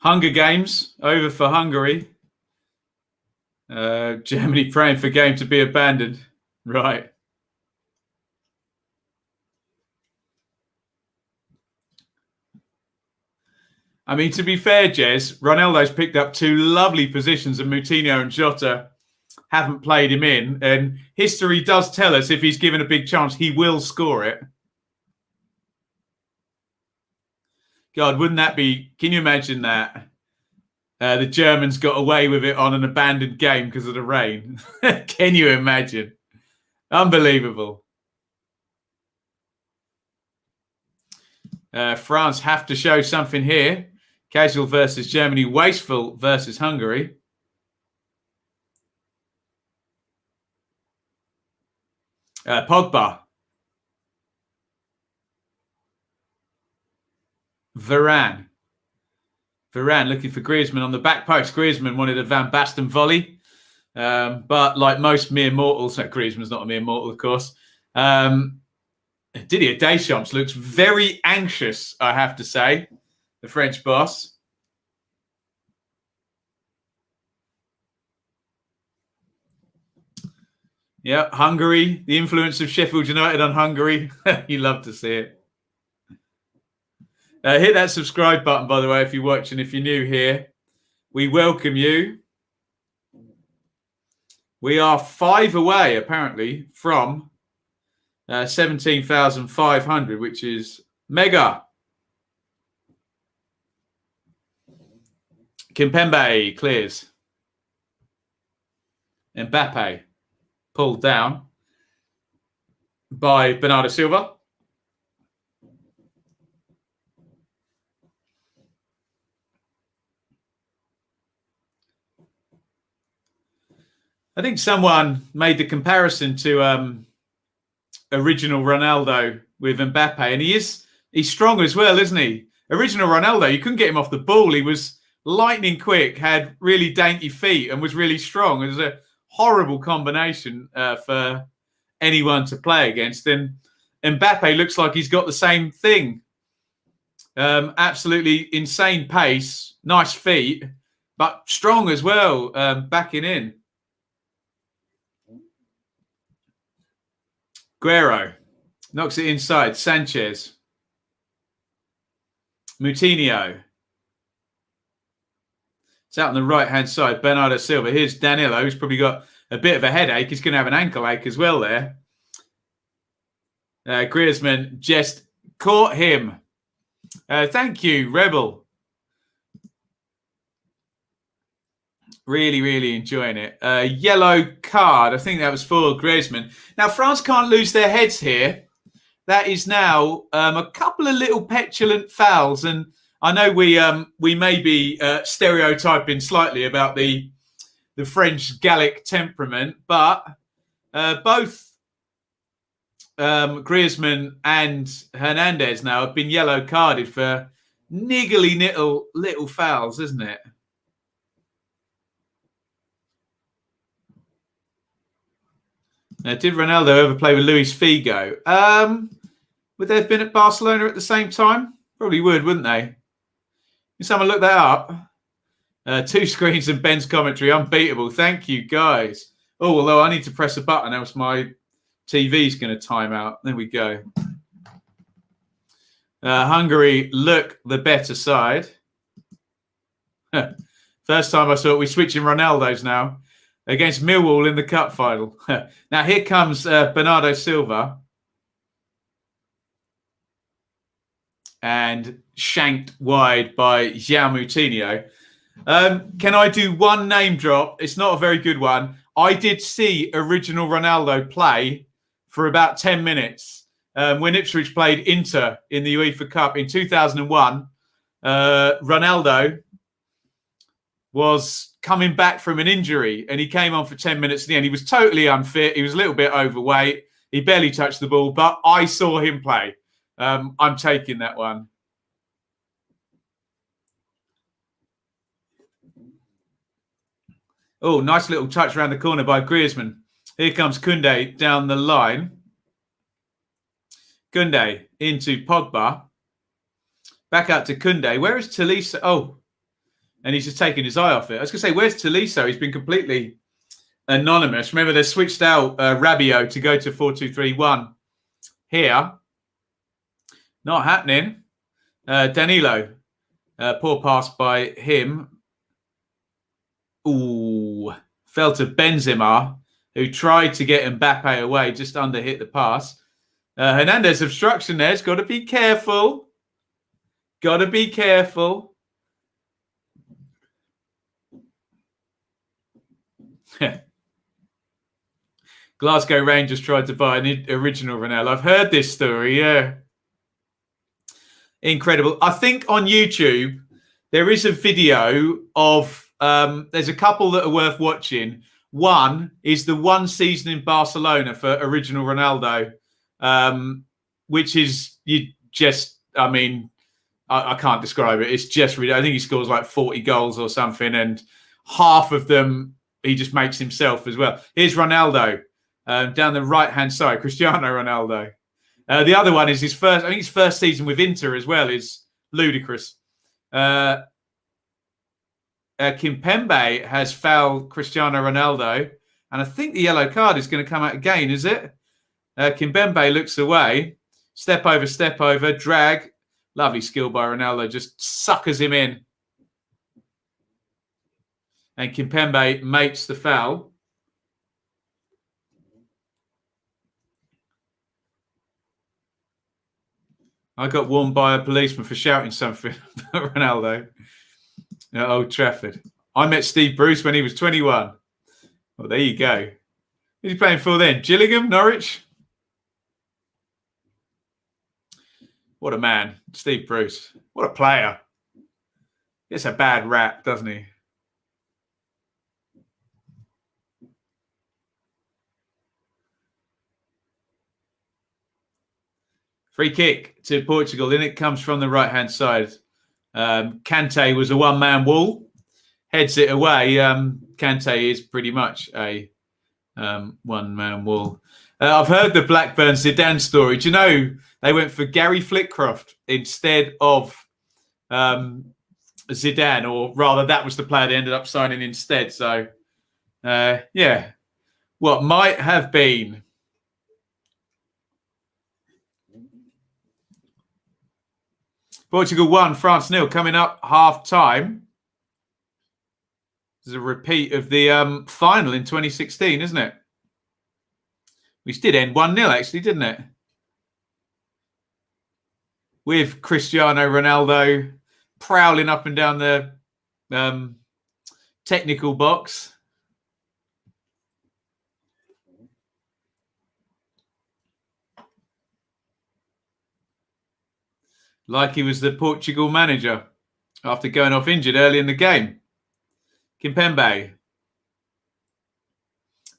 Hunger Games over for Hungary. Germany praying for game to be abandoned. Right. I mean, to be fair, Jez, Ronaldo's picked up two lovely positions and Moutinho and Jota haven't played him in. And history does tell us if he's given a big chance, he will score it. God, wouldn't that be... Can you imagine that? The Germans got away with it on an abandoned game because of the rain. Can you imagine? Unbelievable. France have to show something here. Casual versus Germany. Wasteful versus Hungary. Pogba. Varane looking for Griezmann on the back post. Griezmann wanted a Van Basten volley. But like most mere mortals, Griezmann's not a mere mortal, of course. Didier Deschamps looks very anxious, I have to say. the French boss. Yeah, Hungary, the influence of Sheffield United on Hungary. You love to see it. Hit that subscribe button, by the way, if you're watching. If you're new here, we welcome you. We are 5 away, apparently, from 17,500, which is mega. Kimpembe clears. Mbappe pulled down by Bernardo Silva. I think someone made the comparison to original Ronaldo with Mbappe, and he's strong as well, isn't he? Original Ronaldo, you couldn't get him off the ball. He was lightning quick, had really dainty feet, and was really strong. It was a horrible combination for anyone to play against. And Mbappe looks like he's got the same thing. Absolutely insane pace, nice feet, but strong as well, backing in. Guerrero knocks it inside. Sanchez. Moutinho. It's out on the right-hand side. Bernardo Silva. Here's Danilo, who's probably got a bit of a headache. He's going to have an ankle ache as well there. Griezmann just caught him. Thank you, Rebel. Really, really enjoying it. Yellow card. I think that was for Griezmann. Now, France can't lose their heads here. That is now a couple of little petulant fouls. And I know we may be stereotyping slightly about the French Gallic temperament, but both Griezmann and Hernandez now have been yellow carded for niggly little fouls, isn't it? Did Ronaldo ever play with Luis Figo? Would they have been at Barcelona at the same time? Probably would, wouldn't they? Can someone look that up? 2 screens and Ben's commentary. Unbeatable. Thank you, guys. Oh, although I need to press a button, else my TV's going to time out. There we go. Hungary look the better side. First time I saw it. We're switching Ronaldo's now. Against Millwall in the cup final. Now here comes Bernardo Silva. And shanked wide by João Moutinho. Can I do one name drop? It's not a very good one. I did see original Ronaldo play for about 10 minutes when Ipswich played Inter in the UEFA Cup in 2001. Ronaldo was coming back from an injury and he came on for 10 minutes at the end. He was totally unfit. He was a little bit overweight. He barely touched the ball, but I saw him play. I'm taking that one. Oh, nice little touch around the corner by Griezmann. Here comes Koundé down the line. Koundé into Pogba. Back out to Koundé. Where is Tolisso? Oh, and he's just taking his eye off it. I was going to say, where's Tolisso? He's been completely anonymous. Remember, they switched out Rabiot to go to 4-2-3-1 here. Not happening. Danilo. Poor pass by him. Ooh. Fell to Benzema, who tried to get Mbappe away, just under hit the pass. Hernandez obstruction there. It's got to be careful. Got to be careful. Glasgow Rangers tried to buy an original Ronaldo. I've heard this story, yeah. Incredible. I think on YouTube, there is a video of, there's a couple that are worth watching. One is the one season in Barcelona for original Ronaldo, which is, I can't describe it. It's just really, I think he scores like 40 goals or something, and half of them he just makes himself as well. Here's Ronaldo down the right-hand side, Cristiano Ronaldo. The other one is his first season with Inter as well is ludicrous. Kimpembe has fouled Cristiano Ronaldo, and I think the yellow card is going to come out again, is it? Kimpembe looks away. Step over, drag. Lovely skill by Ronaldo, just suckers him in. And Kimpembe makes the foul. I got warned by a policeman for shouting something about Ronaldo at Old Trafford. I met Steve Bruce when he was 21. Well, there you go. Who's he playing for then? Gillingham, Norwich? What a man, Steve Bruce. What a player. Gets a bad rap, doesn't he? Free kick to Portugal. In it comes from the right-hand side. Kante was a one-man wall. Heads it away. Kante is pretty much a one-man wall. I've heard the Blackburn Zidane story. Do you know they went for Gary Flitcroft instead of Zidane, or rather, that was the player they ended up signing instead. So, yeah, what might have been. Portugal 1, France 0, coming up half-time. This is a repeat of the final in 2016, isn't it? Which did end 1-0, actually, didn't it? With Cristiano Ronaldo prowling up and down the technical box. Like he was the Portugal manager after going off injured early in the game. Kimpembe.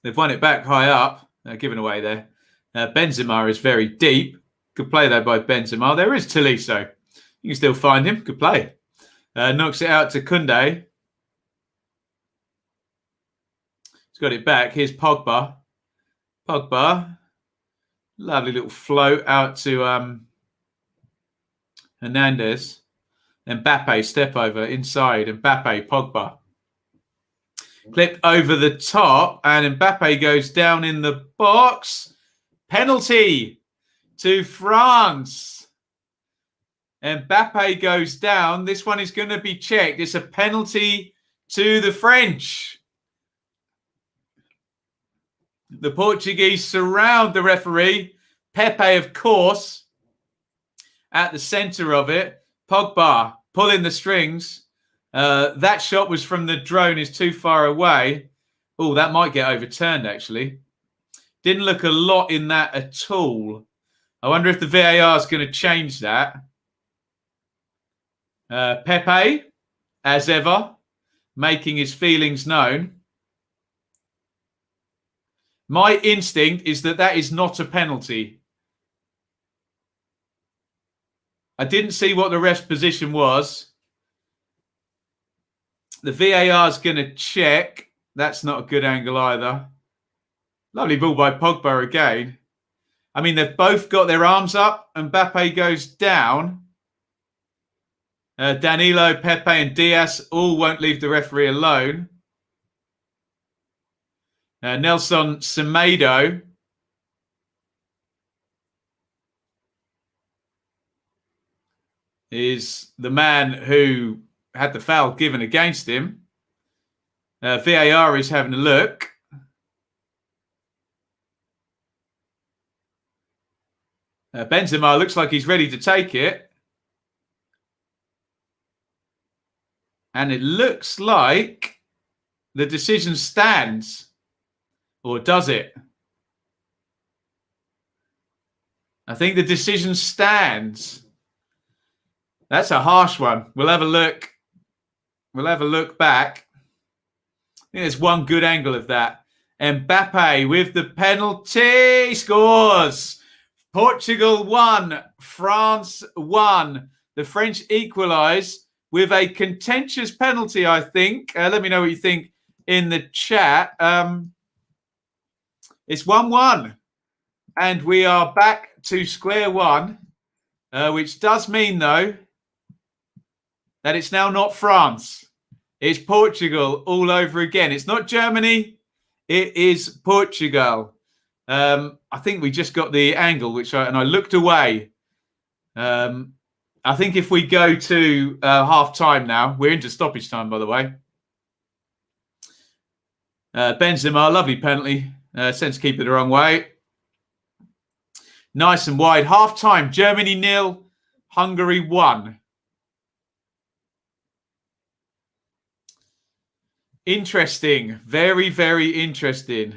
They've won it back high up. Given away there. Benzema is very deep. Good play, though, by Benzema. There is Tolisso. You can still find him. Good play. Knocks it out to Koundé. He's got it back. Here's Pogba. Pogba. Lovely little float out to Hernandez. Then Mbappe, step over inside. Mbappe, Pogba. Clipped over the top. And Mbappe goes down in the box. Penalty to France. Mbappe goes down. This one is going to be checked. It's a penalty to the French. The Portuguese surround the referee. Pepe, of course, at the centre of it. Pogba pulling the strings. That shot was from the drone, is too far away. Oh, that might get overturned, actually. Didn't look a lot in that at all. I wonder if the VAR is going to change that. Pepe, as ever, making his feelings known. My instinct is that that is not a penalty. I didn't see what the ref's position was. The VAR is going to check. That's not a good angle either. Lovely ball by Pogba again. I mean, they've both got their arms up. Mbappe goes down. Danilo, Pepe and Diaz all won't leave the referee alone. Nelson Semedo is the man who had the foul given against him. VAR is having a look. Benzema looks like he's ready to take it. And it looks like the decision stands. Or does it? I think the decision stands. That's a harsh one. We'll have a look. We'll have a look back. I think there's one good angle of that. Mbappe with the penalty scores. Portugal 1, France 1. The French equalise with a contentious penalty, I think. Let me know what you think in the chat. It's 1-1. And we are back to square one, which does mean, though, that it's now not France. It's Portugal all over again. It's not Germany. It is Portugal. I think we just got the angle, and I looked away. I think if we go to half time now, we're into stoppage time, by the way. Benzema, lovely penalty. Sends keeper the wrong way. Nice and wide. Half time, Germany 0, Hungary 1. Interesting. Very, very interesting.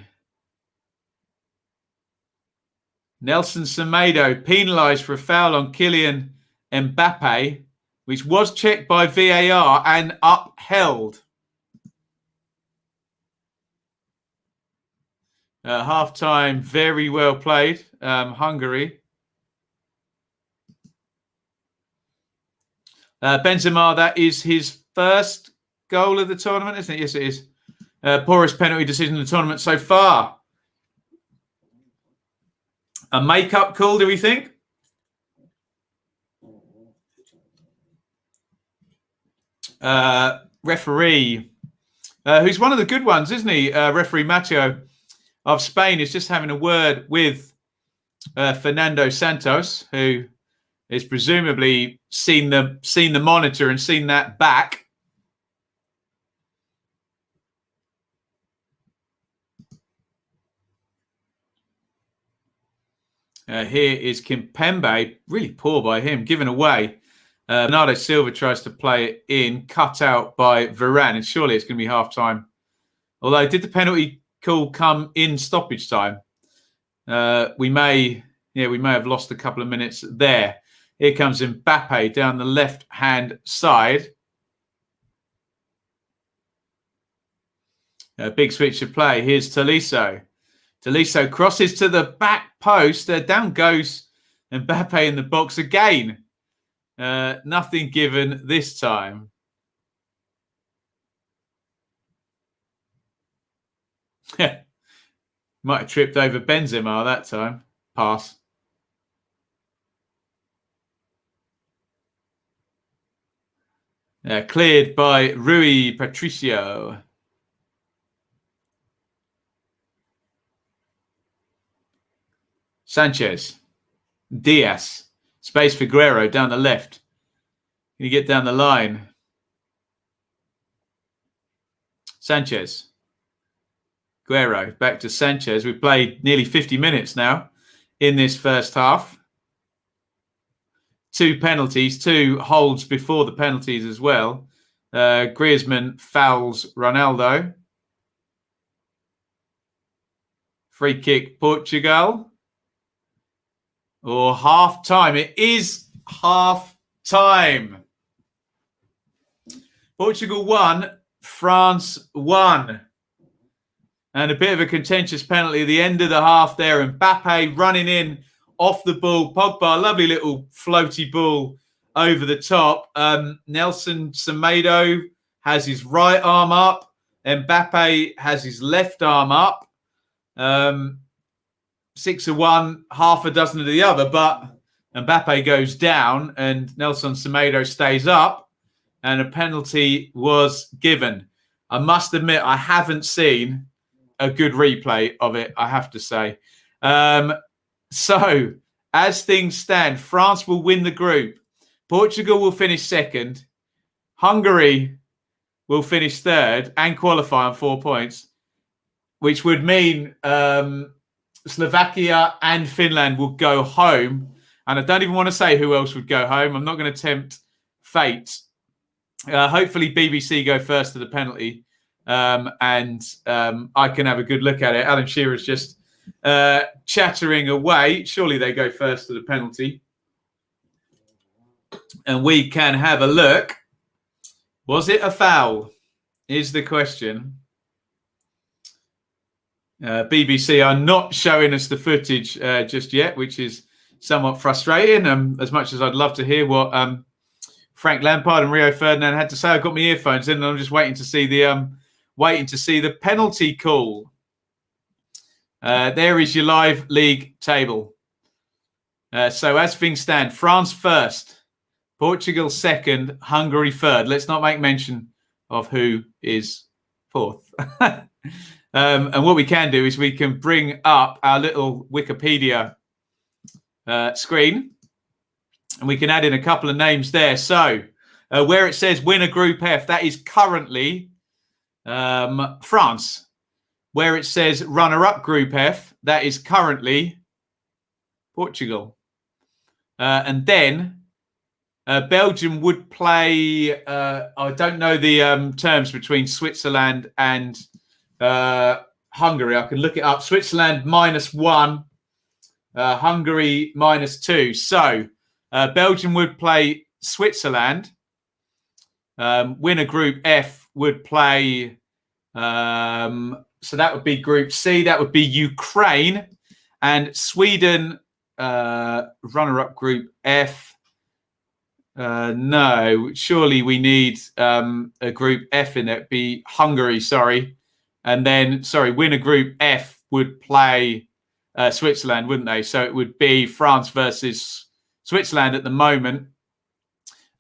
Nelson Semedo penalised for a foul on Kylian Mbappe, which was checked by VAR and upheld. Half-time, very well played, Hungary. Benzema, that is his first goal of the tournament, isn't it? Yes, it is. Poorest penalty decision in the tournament so far. A make-up call, do we think? Referee, who's one of the good ones, isn't he? Referee Mateo of Spain is just having a word with Fernando Santos, who is presumably seen the monitor and seen that back. Here is Kimpembe, really poor by him, given away. Bernardo Silva tries to play it in, cut out by Varane, and surely it's going to be half-time. Although, did the penalty call come in stoppage time? We may have lost a couple of minutes there. Here comes Mbappe down the left-hand side. A big switch of play. Here's Tolisso. Tolisso crosses to the back post. Down goes Mbappe in the box again. Nothing given this time. Might have tripped over Benzema that time. Pass. Cleared by Rui Patricio. Sanchez. Diaz. Space for Guerrero down the left. Can you get down the line? Sanchez. Guerrero. Back to Sanchez. We've played nearly 50 minutes now in this first half. 2 penalties, 2 holds before the penalties as well. Griezmann fouls Ronaldo. Free kick, Portugal. Or half time. It is half time. Portugal 1, France 1. And a bit of a contentious penalty at the end of the half there. Mbappe running in off the ball. Pogba, lovely little floaty ball over the top. Nelson Semedo has his right arm up. Mbappe has his left arm up. 6 of one, half a dozen of the other, but Mbappe goes down and Nelson Semedo stays up, and a penalty was given. I must admit, I haven't seen a good replay of it, I have to say. So, as things stand, France will win the group. Portugal will finish second. Hungary will finish third and qualify on 4 points, which would mean Slovakia and Finland will go home. And I don't even want to say who else would go home. I'm not going to tempt fate. Hopefully BBC go first to the penalty. And I can have a good look at it. Alan Shearer's just chattering away. Surely they go first to the penalty. And we can have a look. Was it a foul? Is the question. BBC are not showing us the footage just yet, which is somewhat frustrating. As much as I'd love to hear what Frank Lampard and Rio Ferdinand had to say, I've got my earphones in and I'm just waiting to see the penalty call. There is your live league table. So as things stand, France first, Portugal second, Hungary third. Let's not make mention of who is fourth. And what we can do is we can bring up our little Wikipedia screen, and we can add in a couple of names there. So where it says winner Group F, that is currently France. Where it says runner-up Group F, that is currently Portugal. And then Belgium would play, I don't know the terms between Switzerland and Hungary. I can look it up. Switzerland -1, Hungary -2. So Belgium would play Switzerland. Winner Group F would play, so that would be Group C. That would be Ukraine. And Sweden, runner-up Group F. No, surely we need a Group F in it. Be Hungary, sorry. And then, winner Group F would play Switzerland, wouldn't they? So it would be France versus Switzerland at the moment.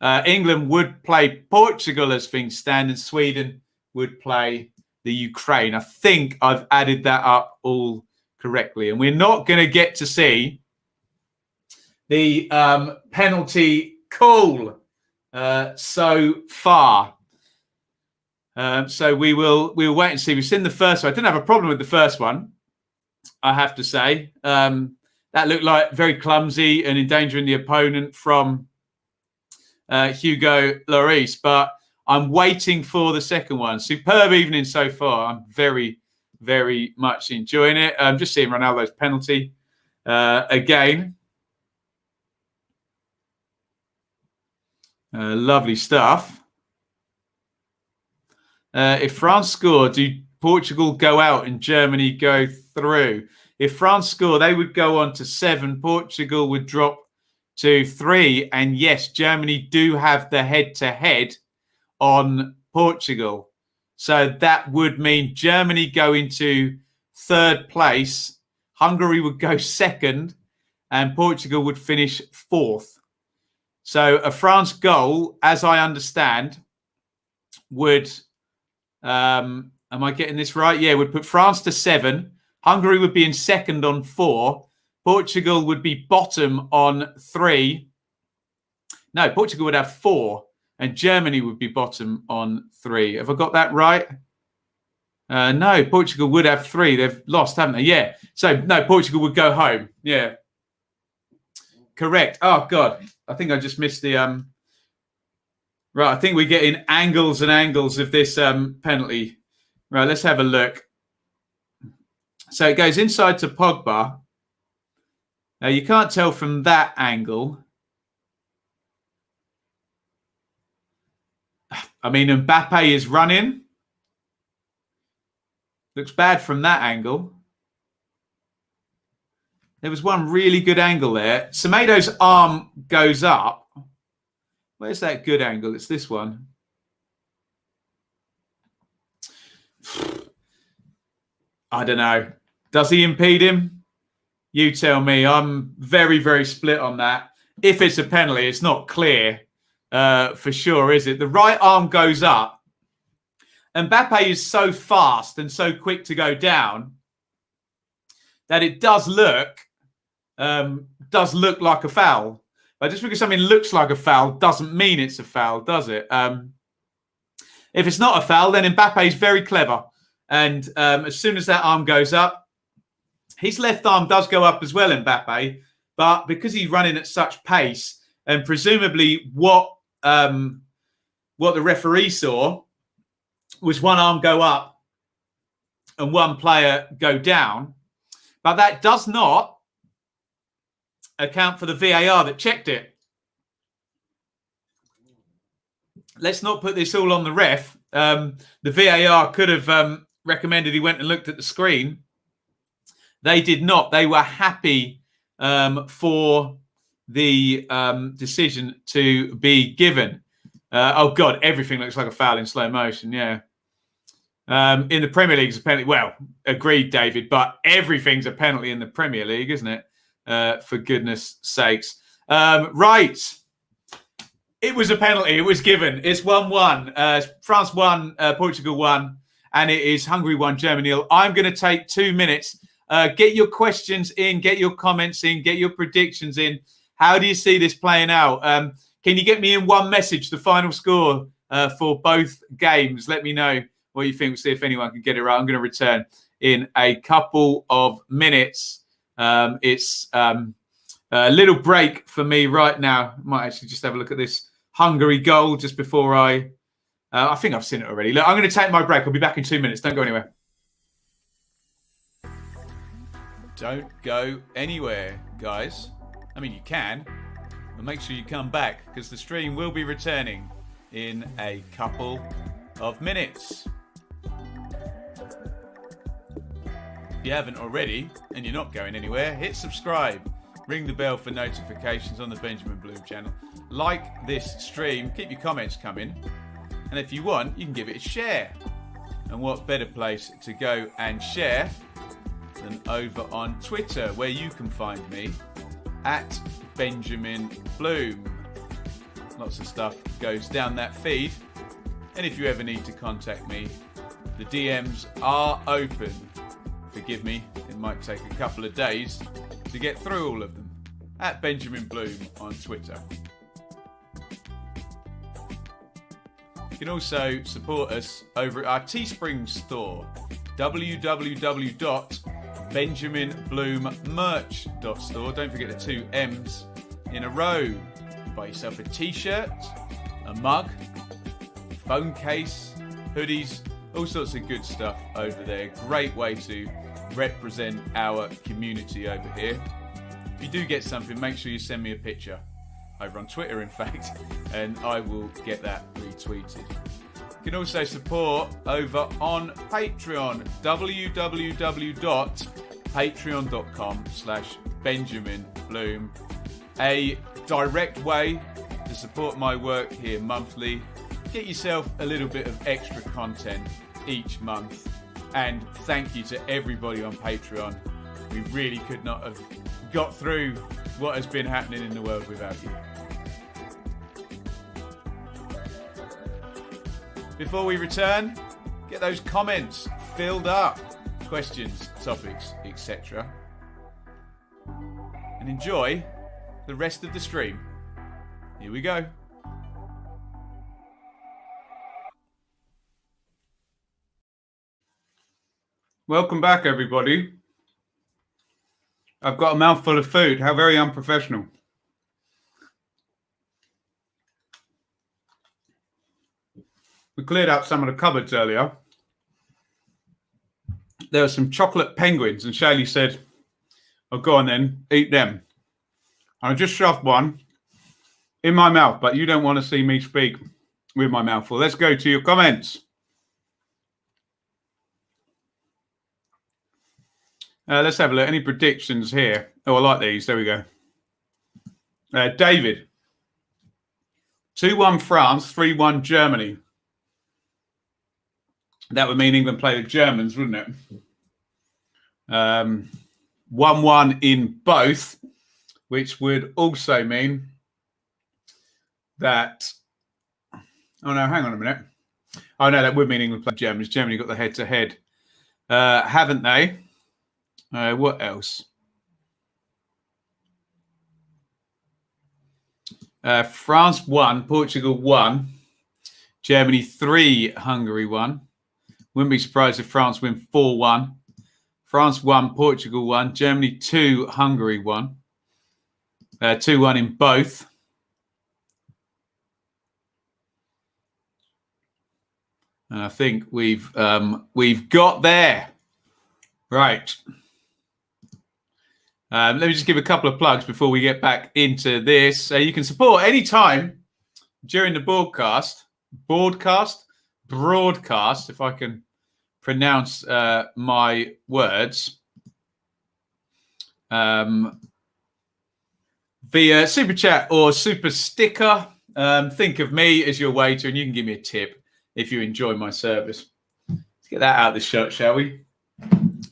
England would play Portugal as things stand, and Sweden would play the Ukraine. I think I've added that up all correctly. And we're not going to get to see the penalty call so far. So we'll wait and see. We've seen the first one. I didn't have a problem with the first one, I have to say. That looked like very clumsy and endangering the opponent from Hugo Lloris, but I'm waiting for the second one. Superb evening so far. I'm very, very much enjoying it. I'm just seeing Ronaldo's penalty again. Lovely stuff. If France score, do Portugal go out and Germany go through? If France score, they would go on to 7. Portugal would drop to 3. And yes, Germany do have the head-to-head on Portugal. So that would mean Germany go into 3rd place, Hungary would go 2nd, and Portugal would finish 4th. So a France goal, as I understand, would, am I getting this right? Yeah, would put France to 7. Hungary would be in 2nd on 4. Portugal would be bottom on 3. No, Portugal would have 4. And Germany would be bottom on 3. Have I got that right? No, Portugal would have 3. They've lost, haven't they? Yeah. So, no, Portugal would go home. Yeah. Correct. Oh, God. I think I just missed the... Right, I think we're getting angles and angles of this penalty. Right, let's have a look. So it goes inside to Pogba. Now, you can't tell from that angle. I mean, Mbappe is running. Looks bad from that angle. There was one really good angle there. Semedo's arm goes up. Where's that good angle? It's this one. I don't know. Does he impede him? You tell me. I'm very, very split on that. If it's a penalty, it's not clear for sure, is it? The right arm goes up. Mbappe is so fast and so quick to go down that it does look like a foul. But just because something looks like a foul doesn't mean it's a foul, does it? If it's not a foul, then Mbappe is very clever. And as soon as that arm goes up, his left arm does go up as well, Mbappe. But because he's running at such pace, and presumably what the referee saw was one arm go up and one player go down. But that does not account for the VAR that checked it. Let's not put this all on the ref. The VAR could have recommended he went and looked at the screen. They did not. They were happy for the decision to be given. Oh, God, everything looks like a foul in slow motion, yeah. In the Premier League, it's a penalty. Well, agreed, David, but everything's a penalty in the Premier League, isn't it? For goodness sakes. Right. It was a penalty. It was given. It's 1-1. France 1, Portugal 1, and it is Hungary 1, Germany 0. I'm going to take 2 minutes. Get your questions in, get your comments in, get your predictions in. How do you see this playing out? Can you get me in one message, the final score for both games? Let me know what you think. We'll see if anyone can get it right. I'm going to return in a couple of minutes. It's a little break for me right now. Might actually just have a look at this Hungary goal just before I think I've seen it already. Look, I'm going to take my break. I'll be back in 2 minutes. Don't go anywhere. Don't go anywhere, guys. I mean, you can, but make sure you come back because the stream will be returning in a couple of minutes. If you haven't already and you're not going anywhere, hit subscribe. Ring the bell for notifications on the Benjamin Bloom channel. Like this stream. Keep your comments coming. And if you want, you can give it a share. And what better place to go and share than over on Twitter, where you can find me at Benjamin Bloom. Lots of stuff goes down that feed. And if you ever need to contact me, the DMs are open. Forgive me, it might take a couple of days to get through all of them. At Benjamin Bloom on Twitter. You can also support us over at our Teespring store, www.benjaminbloommerch.store. Don't forget the 2 M's in a row. Buy yourself a t-shirt, a mug, phone case, hoodies, all sorts of good stuff over there. Great way to represent our community over here. If you do get something, make sure you send me a picture over on Twitter, in fact, and I will get that retweeted. You can also support over on Patreon, www.patreon.com/BenjaminBloom. A direct way to support my work here monthly. Get yourself a little bit of extra content each month. And thank you to everybody on Patreon. We really could not have got through what has been happening in the world without you. Before we return, get those comments filled up. Questions, topics, etc. And enjoy the rest of the stream. Here we go. Welcome back, everybody. I've got a mouthful of food. How very unprofessional. We cleared out some of the cupboards earlier. There were some chocolate penguins, and Shaylee said, "Oh, go on then, eat them." And I just shoved one in my mouth, but you don't want to see me speak with my mouth full. Let's go to your comments. Let's have a look. Any predictions here? Oh, I like these. There we go. David. 2-1 France, 3-1 Germany. That would mean England play the Germans, wouldn't it? 1-1 in both, which would also mean that... Oh, no, hang on a minute. Oh, no, that would mean England play Germans. Germany got the head-to-head, haven't they? What else? France 1, Portugal 1, Germany 3, Hungary 1. Wouldn't be surprised if France win 4-1. France 1, Portugal 1, Germany 2, Hungary 1. 2-1 in both. And I think we've got there. Right. Let me just give a couple of plugs before we get back into this. You can support anytime during the broadcast, if I can pronounce my words, via Super Chat or Super Sticker. Think of me as your waiter and you can give me a tip if you enjoy my service. Let's get that out of the shot, shall we?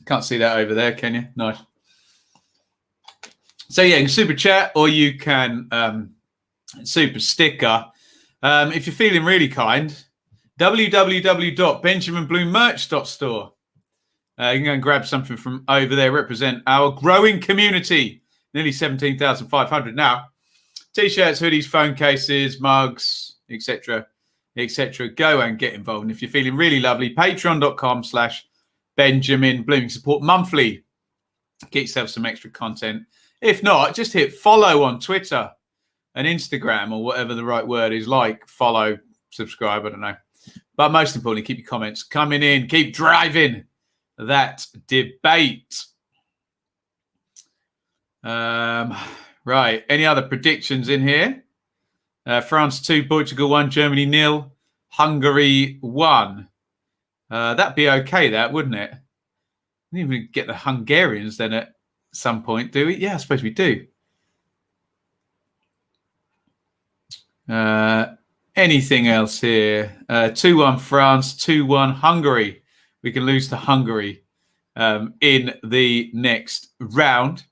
Can't see that over there, can you? Nice. So yeah, you can Super Chat or you can Super Sticker. If you're feeling really kind, www.benjaminbloommerch.store. You can go and grab something from over there, represent our growing community. Nearly 17,500 now. T-shirts, hoodies, phone cases, mugs, etc., etc. Go and get involved. And if you're feeling really lovely, patreon.com/Benjamin Bloom. Support monthly. Get yourself some extra content. If not, just hit follow on Twitter and Instagram or whatever the right word is, like, follow, subscribe, I don't know. But most importantly, keep your comments coming in. Keep driving that debate. Right. Any other predictions in here? France 2, Portugal 1, Germany 0, Hungary 1. That'd be okay, that, wouldn't it? We didn't even get the Hungarians then at some point, do we? Yeah, I suppose we do. Anything else here? 2-1 France, 2-1 Hungary. We can lose to Hungary in the next round.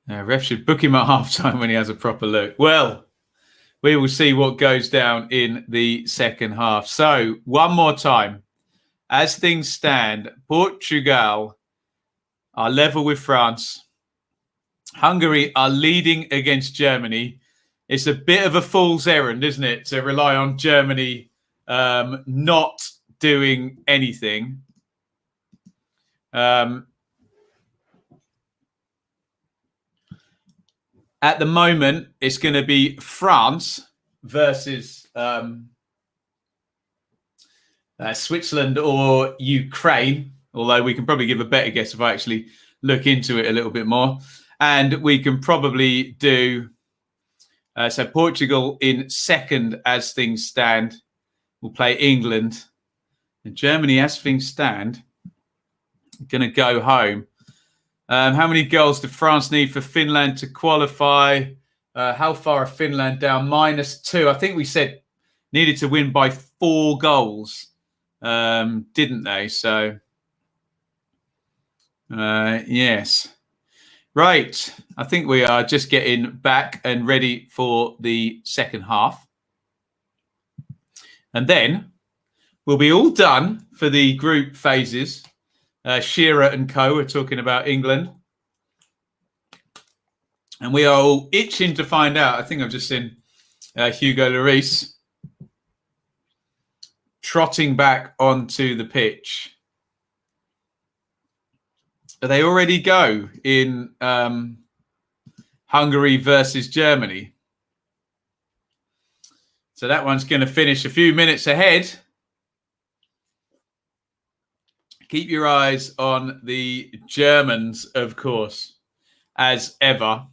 Ref should book him at halftime when he has a proper look. Well, we will see what goes down in the second half. So, one more time. As things stand, Portugal are level with France. Hungary are leading against Germany. It's a bit of a fool's errand, isn't it, to rely on Germany not doing anything. At the moment, it's going to be France versus Switzerland or Ukraine, although we can probably give a better guess if I actually look into it a little bit more. And we can probably do, so Portugal in second as things stand will play England. And Germany, as things stand, going to go home. How many goals did France need for Finland to qualify? How far are Finland down? -2. I think we said needed to win by 4 goals, didn't they? So, yes. Right. I think we are just getting back and ready for the second half. And then we'll be all done for the group phases. Shearer and co are talking about England. And we are all itching to find out. I think I've just seen Hugo Lloris trotting back onto the pitch. They already go in Hungary versus Germany. So that one's going to finish a few minutes ahead. Keep your eyes on the Germans, of course, as ever.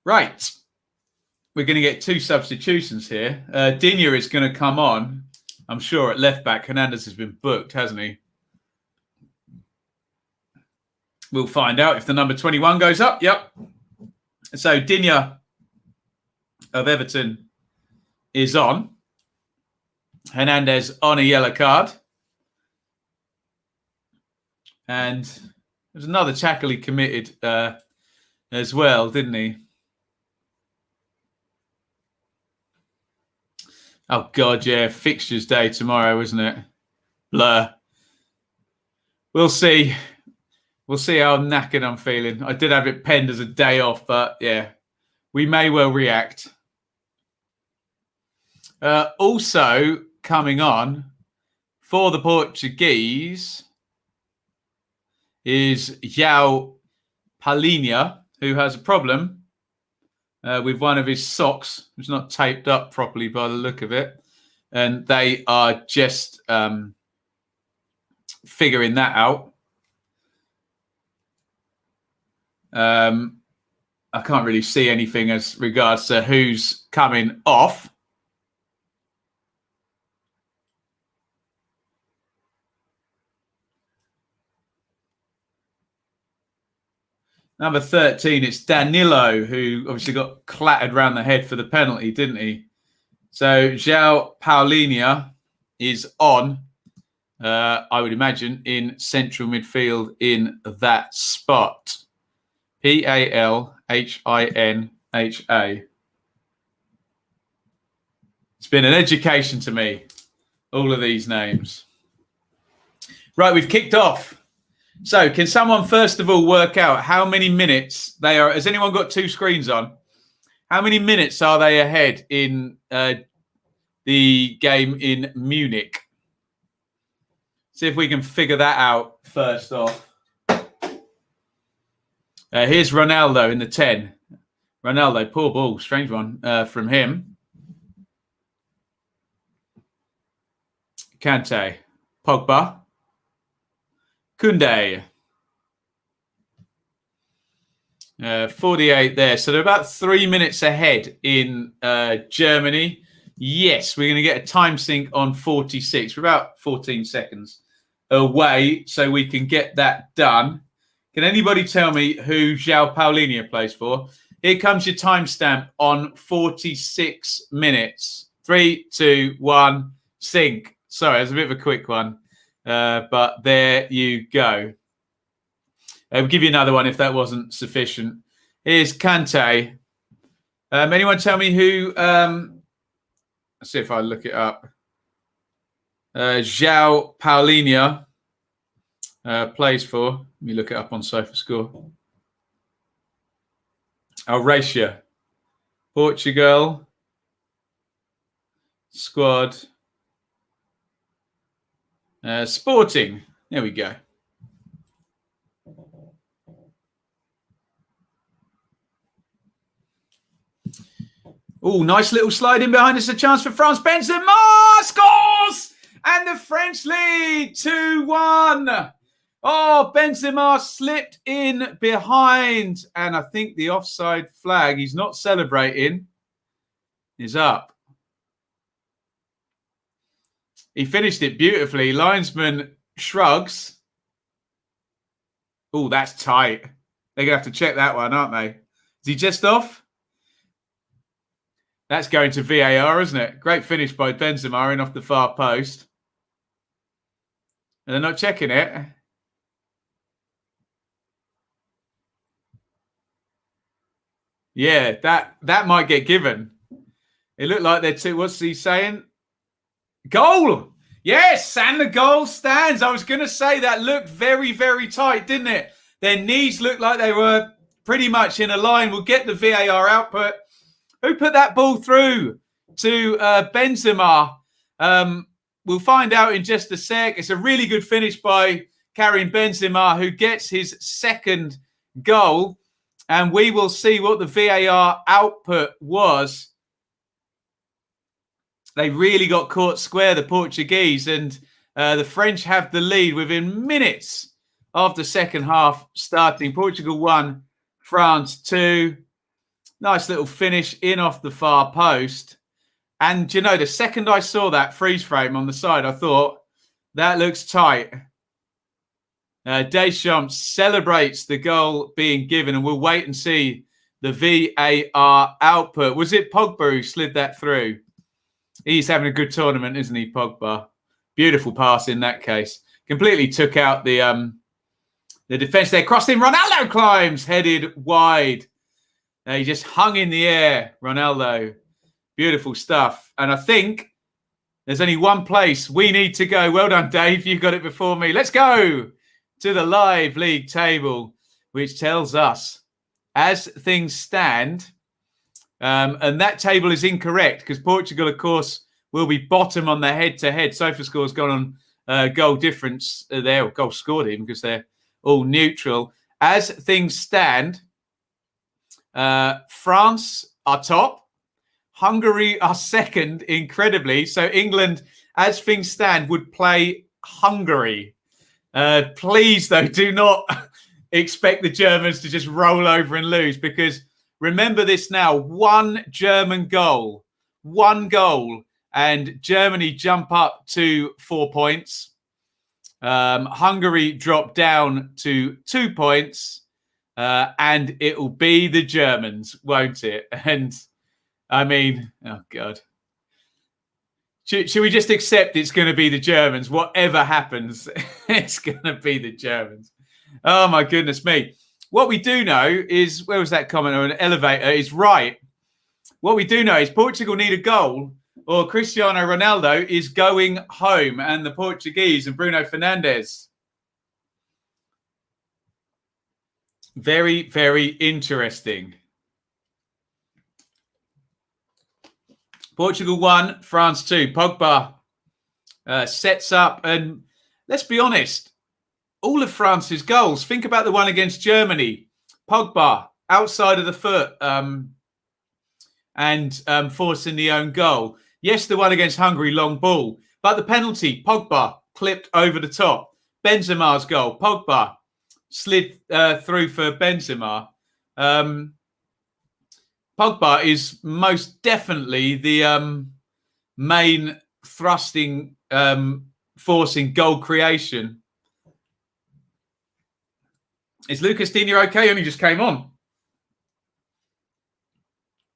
Right. We're going to get 2 substitutions here. Digne is going to come on, I'm sure, at left back. Hernandez has been booked, hasn't he? We'll find out if the number 21 goes up. Yep. So Digne of Everton is on. Hernandez on a yellow card. And there's another tackle he committed as well, didn't he? Oh, God, yeah. Fixtures day tomorrow, isn't it? Blur. We'll see. We'll see how knackered I'm feeling. I did have it penned as a day off, but, yeah, we may well react. Also coming on for the Portuguese is João Palhinha, who has a problem with one of his socks. It's not taped up properly by the look of it. And they are just figuring that out. I can't really see anything as regards to who's coming off. Number 13, it's Danilo, who obviously got clattered around the head for the penalty, didn't he? So João Palhinha is on. I would imagine, in central midfield in that spot. Palhinha. It's been an education to me, all of these names. Right, we've kicked off. So can someone first of all work out how many minutes they are? Has anyone got two screens on? How many minutes are they ahead in the game in Munich? See if we can figure that out first off. Here's Ronaldo in the 10. Ronaldo, poor ball, strange one from him. Kante, Pogba, Koundé. 48 there. So they're about 3 minutes ahead in Germany. Yes, we're going to get a time sync on 46. We're about 14 seconds away, so we can get that done. Can anybody tell me who João Palhinha plays for? Here comes your timestamp on 46 minutes. 3, 2, 1, sync. Sorry, it's a bit of a quick one, but there you go. We'll give you another one if that wasn't sufficient. Here's Kante. Anyone tell me who... let's see if I look it up. João Palhinha plays for. Let me look it up on SofaScore. Ratio. Portugal. Squad. Sporting. There we go. Oh, nice little slide in behind us. A chance for France. Benzema scores! And the French lead 2-1. Oh, Benzema slipped in behind. And I think the offside flag, he's not celebrating, is up. He finished it beautifully. Linesman shrugs. Oh, that's tight. They're going to have to check that one, aren't they? Is he just off? That's going to VAR, isn't it? Great finish by Benzema in off the far post. And they're not checking it. Yeah, that might get given. It looked like they're two. What's he saying? Goal! Yes, and the goal stands. I was going to say that looked very, very tight, didn't it? Their knees looked like they were pretty much in a line. We'll get the VAR output. Who put that ball through to Benzema? We'll find out in just a sec. It's a really good finish by Karim Benzema, who gets his second goal. And we will see what the VAR output was. They really got caught square, the Portuguese, and the French have the lead within minutes of the second half starting. Portugal 1, France 2. Nice little finish in off the far post. And, you know, the second I saw that freeze frame on the side, I thought, that looks tight. Deschamps celebrates the goal being given, and we'll wait and see the VAR output. Was it Pogba who slid that through? He's having a good tournament, isn't he, Pogba? Beautiful pass in that case. Completely took out the defence there. Crossing, Ronaldo climbs, headed wide. He just hung in the air, Ronaldo. Beautiful stuff. And I think there's only one place we need to go. Well done, Dave. You got it before me. Let's go to the live league table, which tells us, as things stand, and that table is incorrect because Portugal, of course, will be bottom on the head-to-head. SofaScore's gone on goal difference there, or goal scored even, because they're all neutral. As things stand, France are top. Hungary are second, incredibly. So England, as things stand, would play Hungary. Please, though, do not expect the Germans to just roll over and lose, because remember this now, one German goal, and Germany jump up to 4 points. Hungary drop down to 2 points. And it will be the Germans, won't it? And I mean, oh God. Should we just accept it's going to be the Germans? Whatever happens, it's going to be the Germans. Oh, my goodness me. What we do know is, where was that comment on an elevator? Is right. What we do know is Portugal need a goal or Cristiano Ronaldo is going home and the Portuguese and Bruno Fernandes. Very, very interesting. Portugal 1, France 2. Pogba sets up. And let's be honest, all of France's goals, think about the one against Germany. Pogba, outside of the foot and forcing the own goal. Yes, the one against Hungary, long ball. But the penalty, Pogba clipped over the top. Benzema's goal, Pogba slid through for Benzema. Pogba is most definitely the main thrusting, forcing goal creation. Is Lucas Digne okay? Only just came on.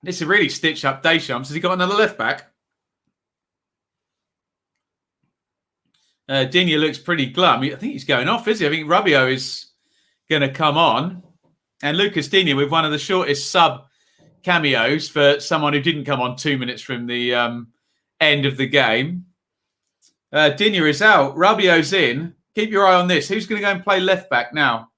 This is a really stitched up Deschamps. Has he got another left back? Digne looks pretty glum. I think he's going off, is he? I think Rabiot is going to come on. And Lucas Digne with one of the shortest sub cameos for someone who didn't come on 2 minutes from the end of the game. Digne is out. Rabiot's in. Keep your eye on this. Who's going to go and play left back now?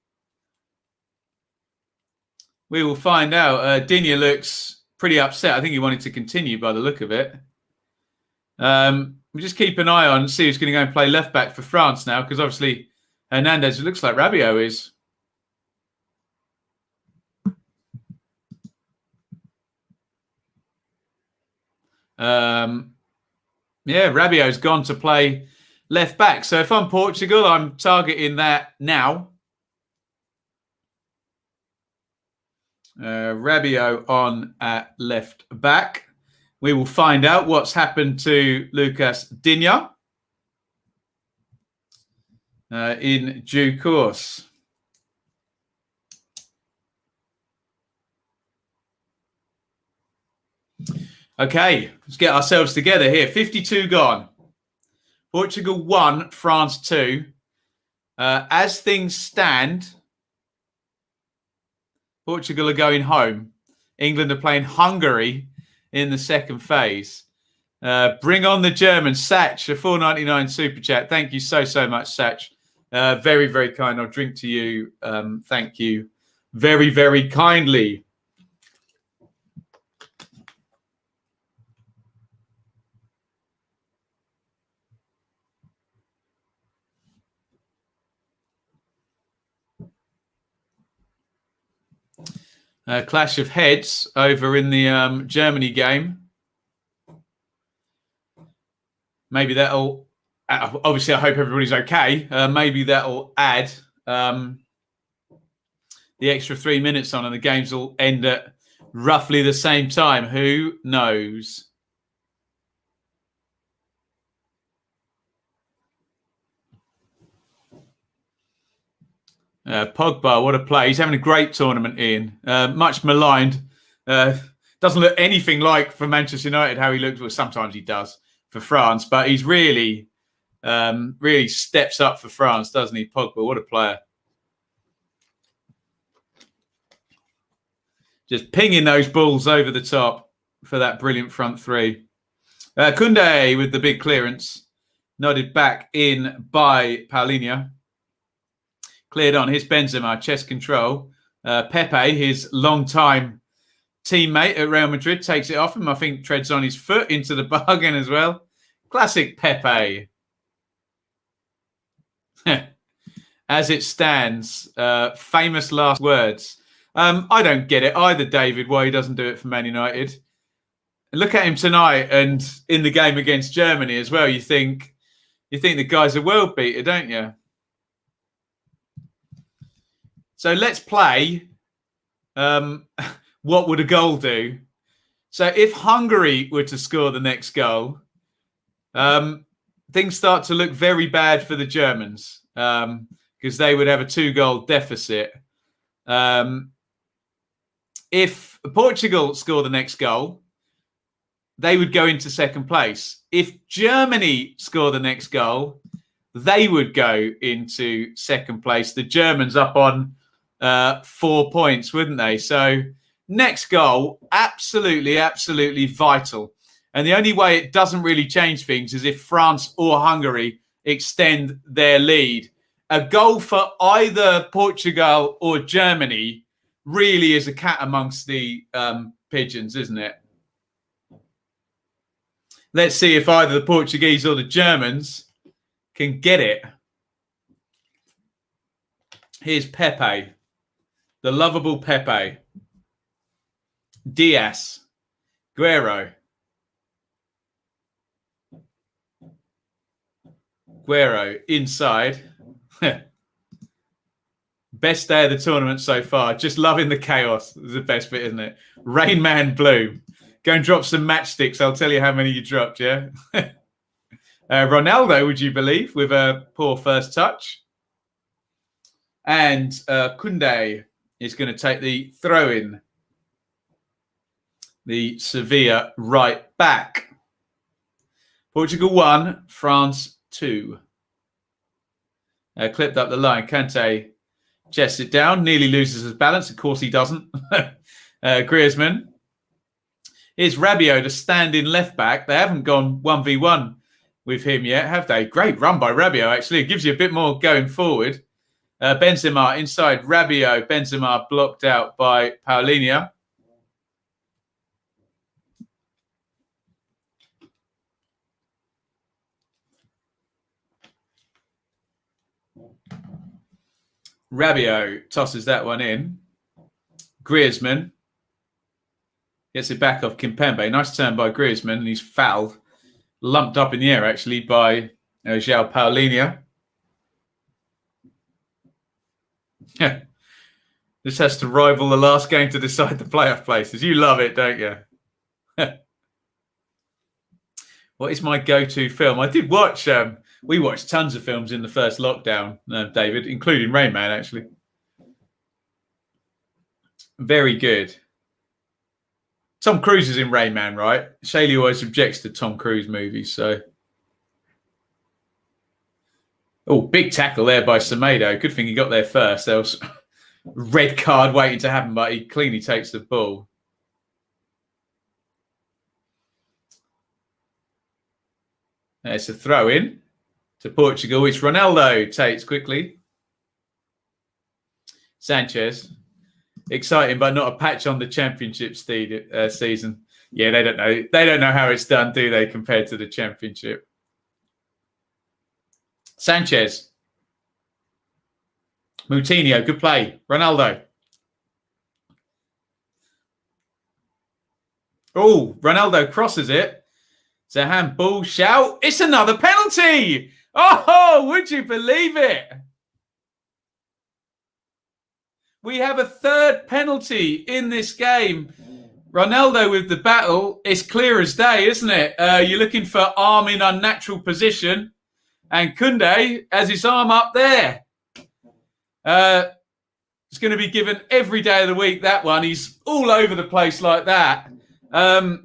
We will find out. Digne looks pretty upset. I think he wanted to continue by the look of it. We'll just keep an eye on and see who's going to go and play left back for France now, because obviously Hernandez, it looks like Rabiot is. Yeah, Rabiot's gone to play left back. So if I'm Portugal, I'm targeting that now. Rabiot on at left back. We will find out what's happened to Lucas Digne in due course. Okay, let's get ourselves together here. 52 gone. Portugal 1, France 2. As things stand, Portugal are going home. England are playing Hungary in the second phase. Bring on the Germans. Satch, a $4.99 super chat. Thank you so much, Satch. Very, very kind. I'll drink to you. Thank you very, very kindly. Clash of heads over in the Germany game. Maybe that'll... obviously, I hope everybody's okay. Maybe that'll add the extra 3 minutes on and the games will end at roughly the same time. Who knows? Pogba, what a play. He's having a great tournament, Iain. Much maligned. Doesn't look anything like for Manchester United how he looks. Well, sometimes he does for France, but he's really, really steps up for France, doesn't he? Pogba, what a player. Just pinging those balls over the top for that brilliant front three. Koundé with the big clearance. Nodded back in by Paulinho. Cleared on. Here's Benzema, chest control. Pepe, his long-time teammate at Real Madrid, takes it off him. I think treads on his foot into the bargain as well. Classic Pepe. As it stands, famous last words. I don't get it either, David, why he doesn't do it for Man United. Look at him tonight and in the game against Germany as well. You think the guy's a world beater, don't you? So let's play what would a goal do? So if Hungary were to score the next goal, things start to look very bad for the Germans because they would have a 2-goal deficit. If Portugal score the next goal, they would go into second place. If Germany score the next goal, they would go into second place. The Germans up on 4 points, wouldn't they? So next goal, absolutely, absolutely vital. And the only way it doesn't really change things is if France or Hungary extend their lead. A goal for either Portugal or Germany really is a cat amongst the pigeons, isn't it? Let's see if either the Portuguese or the Germans can get it. Here's Pepe, the lovable Pepe. Diaz, Guerrero. Guerrero inside. Best day of the tournament so far. Just loving the chaos. It's the best bit, isn't it? Rain Man Blue. Go and drop some matchsticks. I'll tell you how many you dropped, yeah? Ronaldo, would you believe, with a poor first touch. And Koundé is going to take the throw-in. The Sevilla right back. Portugal 1, France 2. Clipped up the line. Kante chests it down, nearly loses his balance. Of course he doesn't. Griezmann. Here's Rabiot, the stand-in left-back. They haven't gone 1v1 with him yet, have they? Great run by Rabiot, actually. It gives you a bit more going forward. Benzema inside Rabiot. Benzema blocked out by Paulinho. Rabiot tosses that one in. Griezmann gets it back off Kimpembe. Nice turn by Griezmann, and he's fouled. Lumped up in the air, actually, by João Paulinho. Yeah. This has to rival the last game to decide the playoff places. You love it, don't you? What is my go-to film? I did watch... we watched tons of films in the first lockdown, David, including Rain Man, actually. Very good. Tom Cruise is in Rain Man, right? Shaylee always objects to Tom Cruise movies, so... Oh, big tackle there by Semedo. Good thing he got there first. There was a red card waiting to happen, but he cleanly takes the ball. There's a throw-in to Portugal, which Ronaldo takes quickly. Sanchez. Exciting, but not a patch on the championship season. Yeah, they don't know. They don't know how it's done, do they, compared to the championship? Sanchez. Moutinho, good play. Ronaldo. Oh, Ronaldo crosses it. It's a handball. Shout. It's another penalty. Oh, would you believe it? We have a third penalty in this game. Ronaldo with the battle. It's clear as day, isn't it? You're looking for arm in unnatural position. And Koundé has his arm up there. It's going to be given every day of the week, that one. He's all over the place like that. And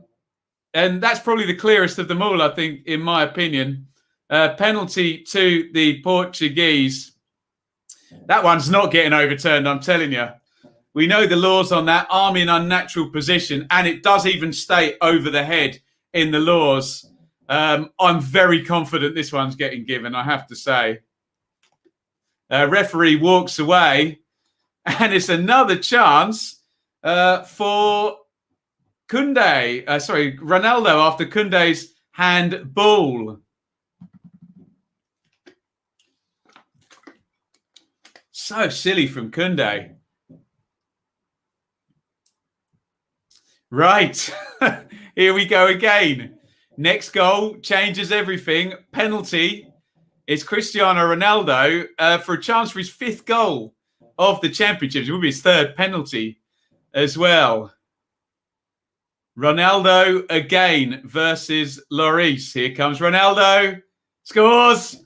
that's probably the clearest of them all, I think, in my opinion. Penalty to the Portuguese. That one's not getting overturned, I'm telling you. We know the laws on that. Arm in unnatural position. And it does even state over the head in the laws. I'm very confident this one's getting given, I have to say. Referee walks away. And it's another chance for Koundé. Ronaldo after Koundé's handball. So silly from Koundé. Right. Here we go again. Next goal changes everything. Penalty. It's Cristiano Ronaldo for a chance for his fifth goal of the championship. It will be his third penalty as well. Ronaldo again versus Lloris. Here comes Ronaldo. Scores.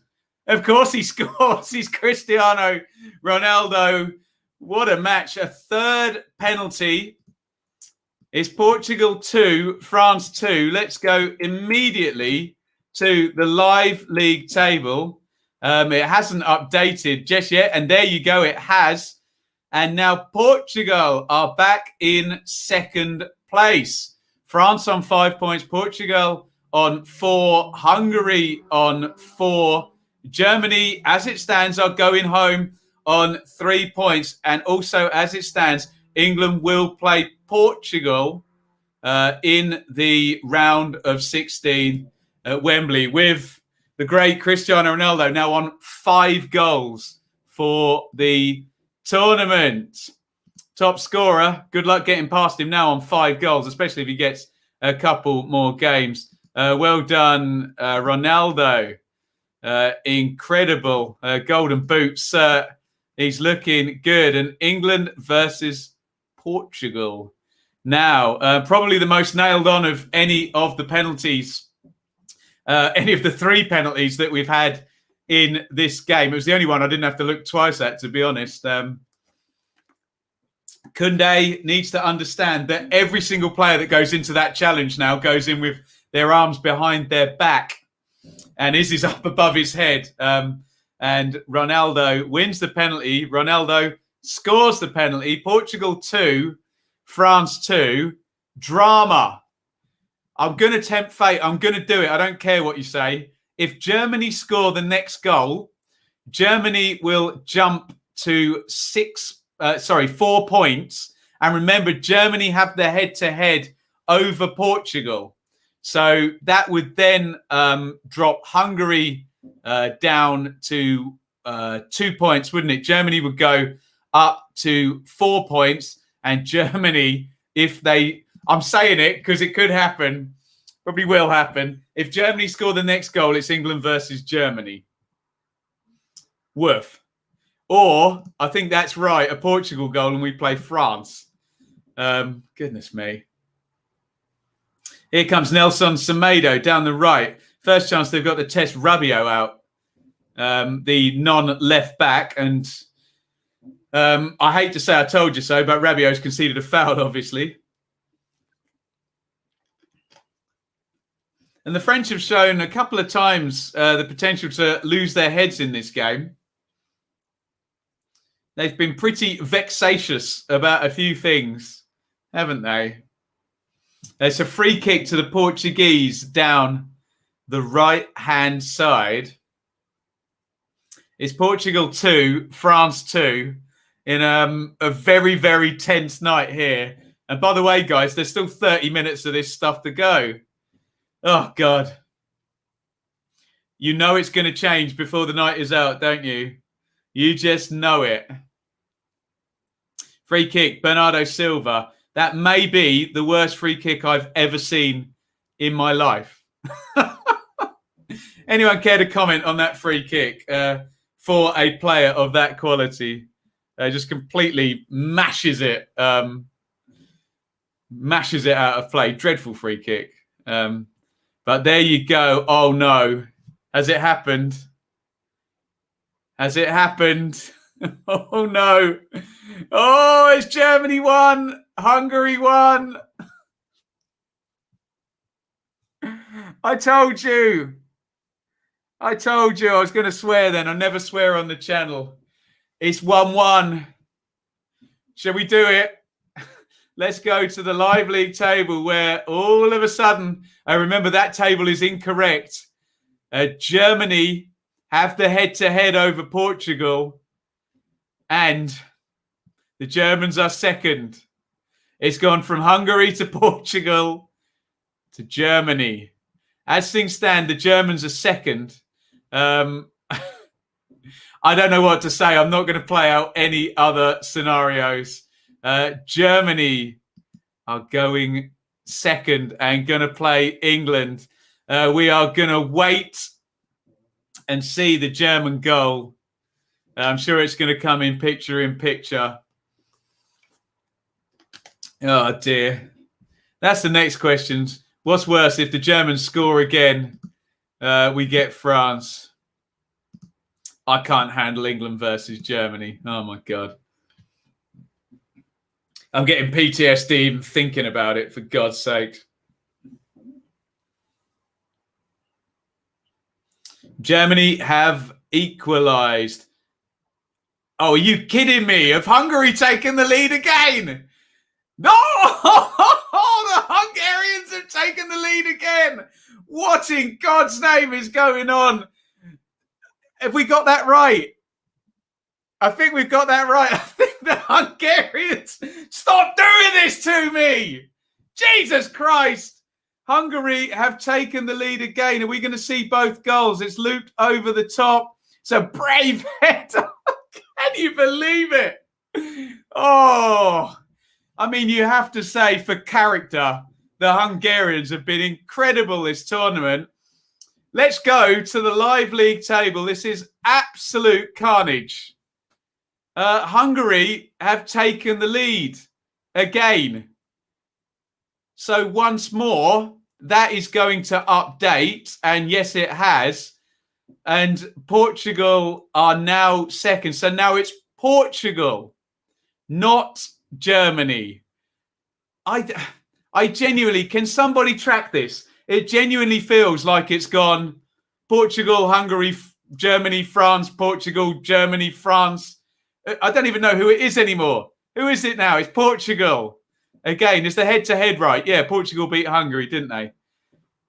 Of course he scores. He's Cristiano Ronaldo. What a match. A third penalty. It's Portugal 2, France 2. Let's go immediately to the live league table. It hasn't updated just yet. And there you go. It has. And now Portugal are back in second place. France on 5 points. Portugal on 4. Hungary on 4. Germany, as it stands, are going home on 3 points. And also, as it stands, England will play Portugal in the round of 16 at Wembley with the great Cristiano Ronaldo now on 5 goals for the tournament. Top scorer. Good luck getting past him now on 5 goals, especially if he gets a couple more games. Well done, Ronaldo. Incredible. Golden boots. He's looking good. And England versus Portugal. Now, probably the most nailed on of any of the penalties, any of the 3 penalties that we've had in this game. It was the only one I didn't have to look twice at, to be honest. Koundé needs to understand that every single player that goes into that challenge now goes in with their arms behind their back and is up above his head. And Ronaldo wins the penalty. Ronaldo scores the penalty. Portugal 2, France 2. Drama. I'm going to tempt fate. I'm going to do it. I don't care what you say. If Germany score the next goal, Germany will jump to 4 points. And remember, Germany have the head-to-head over Portugal. So that would then drop Hungary down to 2 points, wouldn't it? Germany would go up to 4 points. And Germany, if they... I'm saying it because it could happen. Probably will happen. If Germany score the next goal, it's England versus Germany. Woof. Or, I think that's right, a Portugal goal and we play France. Goodness me. Here comes Nelson Semedo down the right. First chance they've got to test Rabiot out. The non-left back. And I hate to say I told you so, but Rabiot's conceded a foul, obviously. And the French have shown a couple of times the potential to lose their heads in this game. They've been pretty vexatious about a few things, haven't they? It's a free kick to the Portuguese down the right-hand side. It's Portugal 2, France 2 in a very, very tense night here. And by the way, guys, there's still 30 minutes of this stuff to go. Oh, God. You know it's going to change before the night is out, don't you? You just know it. Free kick, Bernardo Silva. That may be the worst free kick I've ever seen in my life. Anyone care to comment on that free kick for a player of that quality? Just completely mashes it out of play. Dreadful free kick. But there you go. Oh, no. Has it happened? Has it happened? Oh, no. Oh, it's Germany 1. Hungary 1. I told you. I told you I was going to swear then. I never swear on the channel. It's 1-1. Shall we do it? Let's go to the live league table where all of a sudden, I remember that table is incorrect. Germany have the head-to-head over Portugal and the Germans are second. It's gone from Hungary to Portugal to Germany. As things stand, the Germans are second. I don't know what to say. I'm not going to play out any other scenarios. Germany are going second and going to play England. We are going to wait and see the German goal. I'm sure it's going to come in picture. Oh, dear. That's the next question. What's worse, if the Germans score again, we get France. I can't handle England versus Germany. Oh, my God. I'm getting PTSD even thinking about it, for God's sake. Germany have equalised. Oh, are you kidding me? Have Hungary taken the lead again? No! The Hungarians have taken the lead again. What in God's name is going on? Have we got that right? I think we've got that right. I think the Hungarians... Stop doing this to me! Jesus Christ! Hungary have taken the lead again. Are we going to see both goals? It's looped over the top. It's a brave header. Can you believe it? Oh, I mean, you have to say, for character, the Hungarians have been incredible this tournament. Let's go to the live league table. This is absolute carnage. Hungary have taken the lead again. So once more, that is going to update. And yes, it has. And Portugal are now second. So now it's Portugal, not Germany. I genuinely, can somebody track this? It genuinely feels like it's gone Portugal, Hungary, Germany, France, Portugal, Germany, France. I don't even know who it is anymore. Who is it now? It's Portugal. Again, it's the head-to-head, right? Yeah, Portugal beat Hungary, didn't they?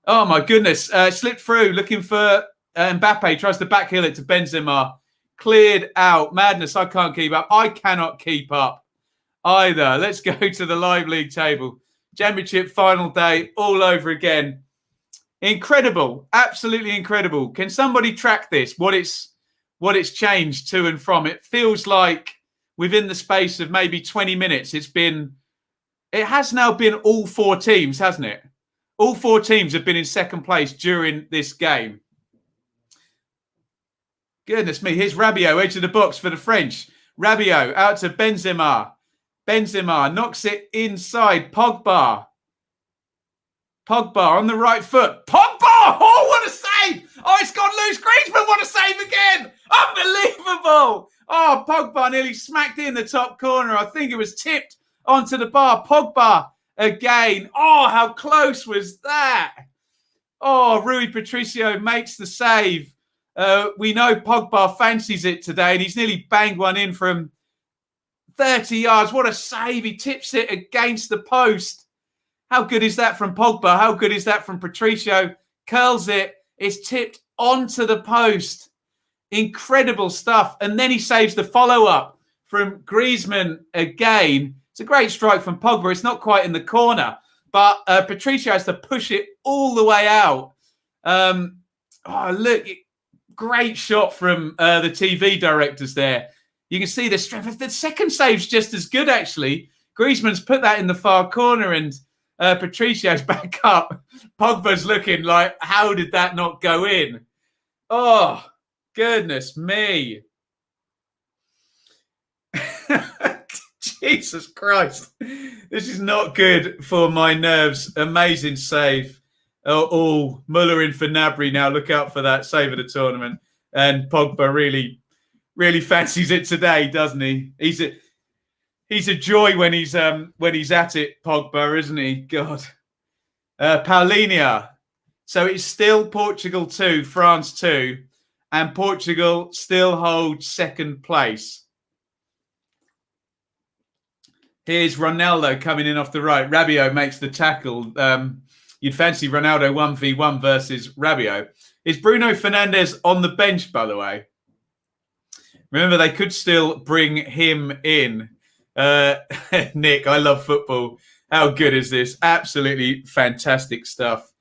Oh, my goodness. Slipped through, looking for Mbappe. Tries to backheel it to Benzema. Cleared out. Madness, I can't keep up. I cannot keep up either. Let's go to the live league table. Championship final day all over again. Incredible. Absolutely incredible. Can somebody track this? What it's changed to and from? It feels like within the space of maybe 20 minutes, it has now been all four teams, hasn't it? All four teams have been in second place during this game. Goodness me. Here's Rabiot, edge of the box for the French. Rabiot out to Benzema. Benzema knocks it inside. Pogba on the right foot. Pogba! Oh, what a save! Oh, it's gone loose. Griezmann, what a save again! Unbelievable! Oh, Pogba nearly smacked in the top corner. I think it was tipped onto the bar. Pogba again. Oh, how close was that? Oh, Rui Patricio makes the save. We know Pogba fancies it today, and he's nearly banged one in from 30 yards. What a save. He tips it against the post. How good is that from Pogba? How good is that from Patricio? Curls it. It's tipped onto the post. Incredible stuff. And then he saves the follow-up from Griezmann again. It's a great strike from Pogba. It's not quite in the corner, but Patricio has to push it all the way out. Oh, look. Great shot from the TV directors there. You can see the strength. The second save's just as good, actually. Griezmann's put that in the far corner, and Patricio's back up. Pogba's looking like, how did that not go in? Oh, goodness me. Jesus Christ. This is not good for my nerves. Amazing save. Oh, Muller in for Gnabry now. Look out for that save of the tournament. And Pogba really fancies it today, doesn't he? He's a joy when he's at it, Pogba, isn't he? God. Paulinho. So it's still Portugal 2, France 2, and Portugal still holds second place. Here's Ronaldo coming in off the right. Rabiot makes the tackle. You'd fancy Ronaldo 1v1 versus Rabiot. Is Bruno Fernandes on the bench, by the way? Remember, they could still bring him in. Nick, I love football. How good is this? Absolutely fantastic stuff.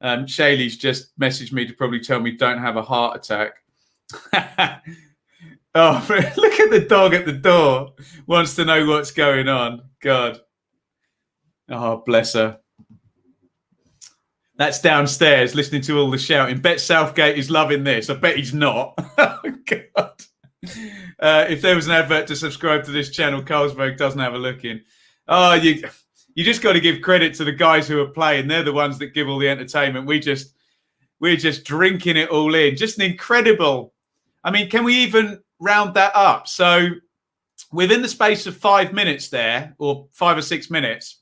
Shaylee's just messaged me to probably tell me don't have a heart attack. Oh, look at the dog at the door. Wants to know what's going on. God. Oh, bless her. That's downstairs, listening to all the shouting. Bet Southgate is loving this. I bet he's not. Oh, God. If there was an advert to subscribe to this channel, Carlsberg doesn't have a look in. Oh, you just got to give credit to the guys who are playing. They're the ones that give all the entertainment. We're just drinking it all in. Just an incredible. I mean, can we even round that up? So within the space of 5 minutes there, or 5 or 6 minutes,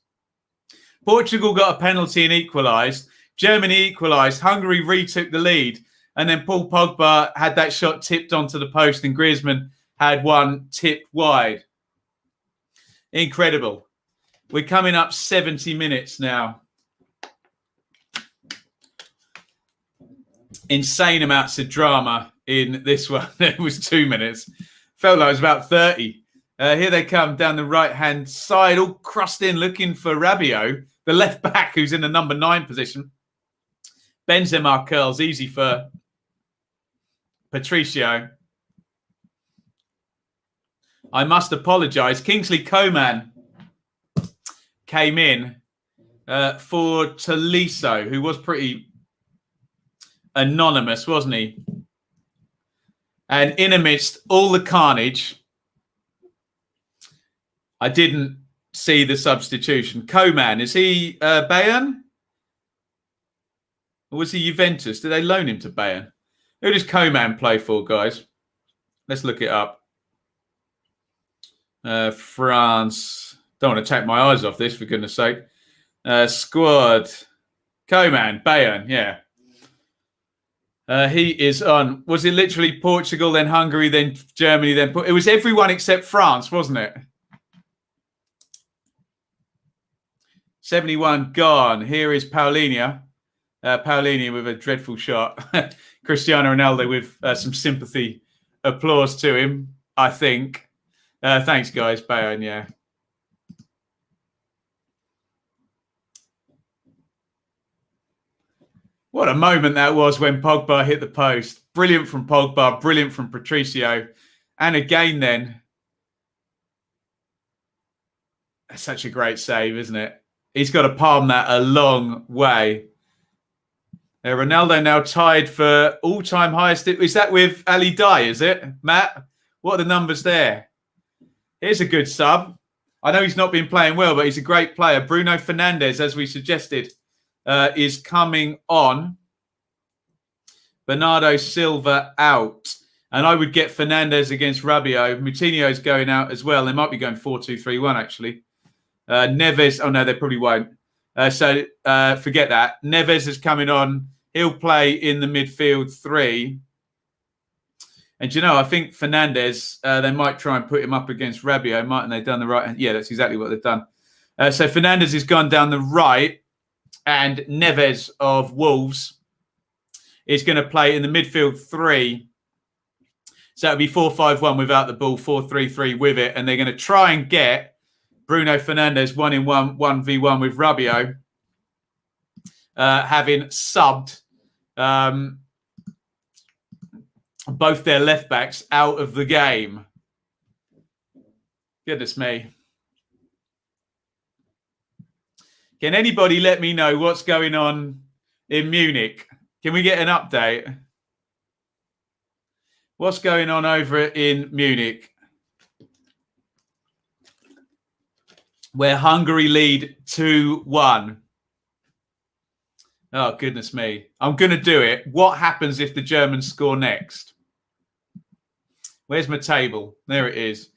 Portugal got a penalty and equalised. Germany equalised. Hungary retook the lead. And then Paul Pogba had that shot tipped onto the post and Griezmann had one tipped wide. Incredible. We're coming up 70 minutes now. Insane amounts of drama in this one. It was 2 minutes. Felt like it was about 30. Here they come down the right-hand side, all crossed in, looking for Rabiot, the left back, who's in the number 9 position. Benzema curls, easy for Patricio. I must apologise. Kingsley Coman came in for Tolisso, who was pretty anonymous, wasn't he? And in amidst all the carnage, I didn't see the substitution. Coman, is he Bayern? Or was he Juventus? Did they loan him to Bayern? Who does Coman play for, guys? Let's look it up. France. Don't want to take my eyes off this, for goodness sake. Squad. Coman, Bayern, yeah. He is on. Was it literally Portugal, then Hungary, then Germany, then... It was everyone except France, wasn't it? 71 gone. Here is Paulinho. Paulinho with a dreadful shot. Cristiano Ronaldo with some sympathy. Applause to him, I think. Thanks, guys. Bayern, yeah. What a moment that was when Pogba hit the post. Brilliant from Pogba, brilliant from Patricio. And again then, that's such a great save, isn't it? He's got to palm that a long way. Ronaldo now tied for all-time highest. Is that with Ali Dye, is it, Matt? What are the numbers there? Here's a good sub. I know he's not been playing well, but he's a great player. Bruno Fernandes, as we suggested, is coming on. Bernardo Silva out. And I would get Fernandes against Rabiot. Moutinho's going out as well. They might be going 4-2-3-1, actually. Neves, oh no, they probably won't. So forget that. Neves is coming on. He'll play in the midfield 3. And you know, I think Fernandes, they might try and put him up against Rabiot, mightn't they? Down the right. Yeah, that's exactly what they've done. So Fernandes has gone down the right, and Neves of Wolves is going to play in the midfield 3. So it'll be 4-5-1 without the ball, 4-3-3 with it, and they're going to try and get Bruno Fernandes 1-in-1, 1v1 with Rabiot, having subbed both their left backs out of the game. Goodness me. Can anybody let me know what's going on in Munich? Can we get an update? What's going on over in Munich? Where Hungary lead 2-1. Oh, goodness me. I'm going to do it. What happens if the Germans score next? Where's my table? There it is.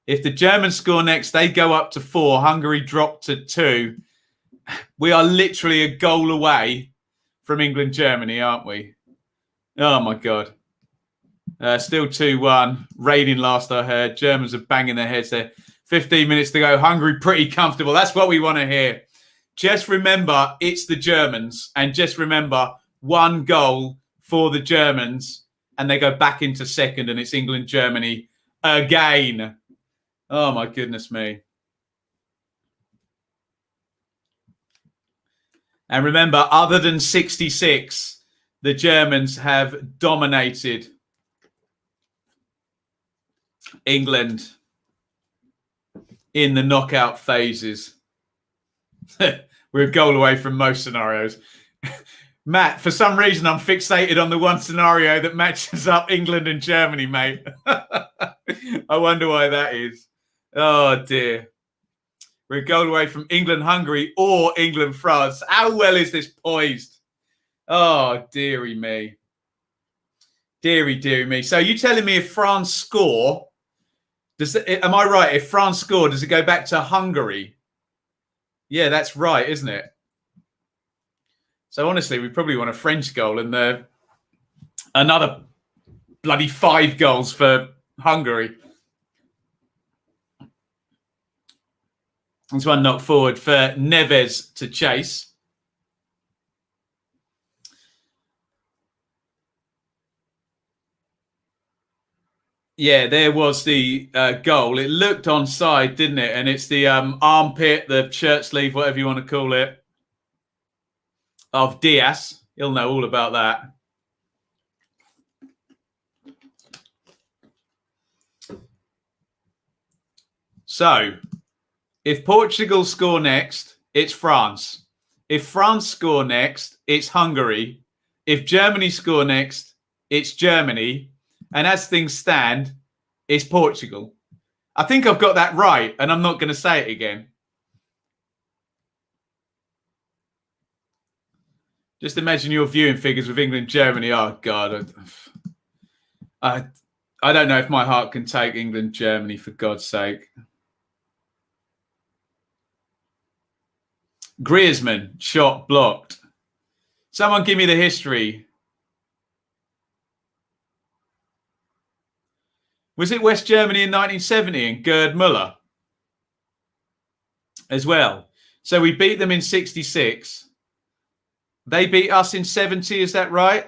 If the Germans score next, they go up to 4. Hungary drop to 2. We are literally a goal away from England-Germany, aren't we? Oh, my God. Still 2-1. Raining last I heard. Germans are banging their heads there. 15 minutes to go. Hungary pretty comfortable. That's what we want to hear. Just remember, it's the Germans. And just remember, 1 goal for the Germans. And they go back into second. And it's England-Germany again. Oh, my goodness me. And remember, other than 66, the Germans have dominated England in the knockout phases. We're a goal away from most scenarios. Matt, for some reason, I'm fixated on the one scenario that matches up England and Germany, mate. I wonder why that is. Oh, dear. We're a goal away from England-Hungary or England-France. How well is this poised? Oh, dearie me. Dearie me. So you telling me if France score, Am I right? If France scored, does it go back to Hungary? Yeah, that's right, isn't it? So honestly, we probably want a French goal and another bloody 5 goals for Hungary. There's one knocked forward for Neves to chase. Yeah, there was the goal. It looked onside, didn't it? And it's the armpit, the shirt sleeve, whatever you want to call it, of Diaz. He'll know all about that. So, if Portugal score next, it's France. If France score next, it's Hungary. If Germany score next, it's Germany. And as things stand, it's Portugal. I think I've got that right, and I'm not going to say it again. Just imagine your viewing figures with England, Germany. Oh, God. I don't know if my heart can take England, Germany, for God's sake. Griezmann, shot blocked. Someone give me the history. Was it West Germany in 1970 and Gerd Müller as well? So we beat them in 66. They beat us in 70, is that right?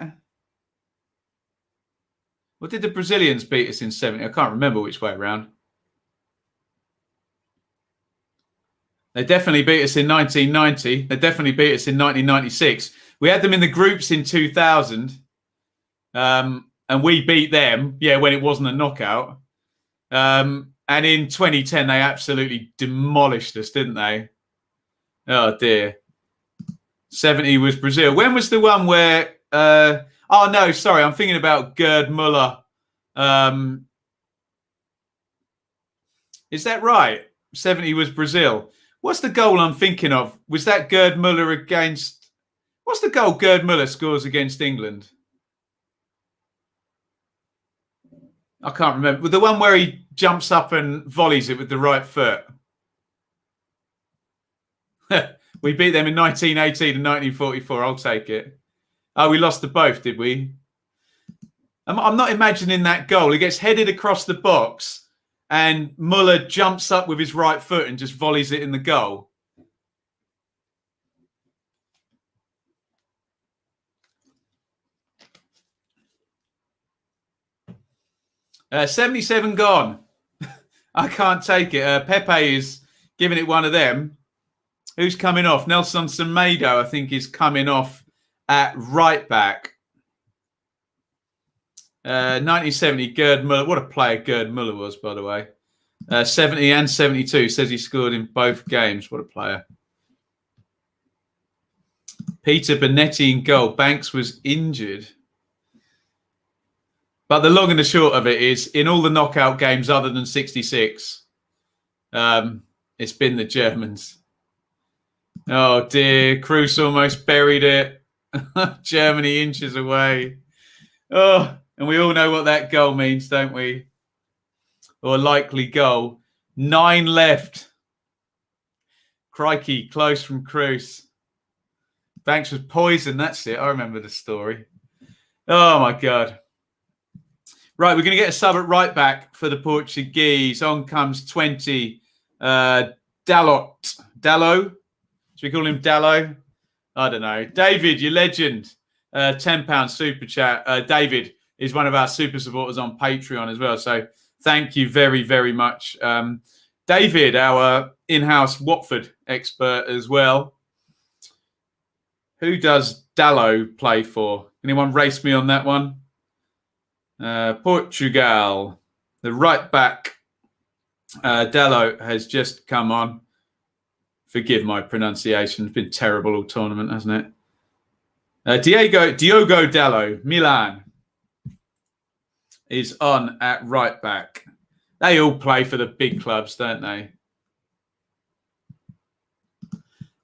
Or did the Brazilians beat us in 70? I can't remember which way around. They definitely beat us in 1990. They definitely beat us in 1996. We had them in the groups in 2000. And we beat them, when it wasn't a knockout. And in 2010, they absolutely demolished us, didn't they? Oh, dear. 70 was Brazil. When was the one where... oh, no, sorry. I'm thinking about Gerd Müller. Is that right? 70 was Brazil. What's the goal I'm thinking of? Was that Gerd Müller against... What's the goal Gerd Müller scores against England? I can't remember. The one where he jumps up and volleys it with the right foot. We beat them in 1918 and 1944. I'll take it. Oh, we lost to both, did we? I'm not imagining that goal. He gets headed across the box and Müller jumps up with his right foot and just volleys it in the goal. $77 gone. I can't take it. Pepe is giving it one of them. Who's coming off? Nelson Semedo, I think, is coming off at right back. 1970, Gerd Müller. What a player Gerd Müller was, by the way. 70 and 72. Says he scored in both games. What a player. Peter Bonetti in goal. Banks was injured. But the long and the short of it is, in all the knockout games other than 66, it's been the Germans. Oh, dear. Kroos almost buried it. Germany inches away. Oh, and we all know what that goal means, don't we? Or a likely goal. 9 left. Crikey, close from Kroos. Banks was poisoned. That's it. I remember the story. Oh, my God. Right, we're going to get a sub at right back for the Portuguese. On comes 20. Dalot. Dallo? Should we call him Dallo? I don't know. David, your legend. £10 super chat. David is one of our super supporters on Patreon as well. So thank you very, very much. David, our in-house Watford expert as well. Who does Dallo play for? Anyone race me on that one? Portugal, the right back, Dallo has just come on. Forgive my pronunciation. It's been terrible all tournament, hasn't it? Diogo Dallo, Milan, is on at right back. They all play for the big clubs, don't they?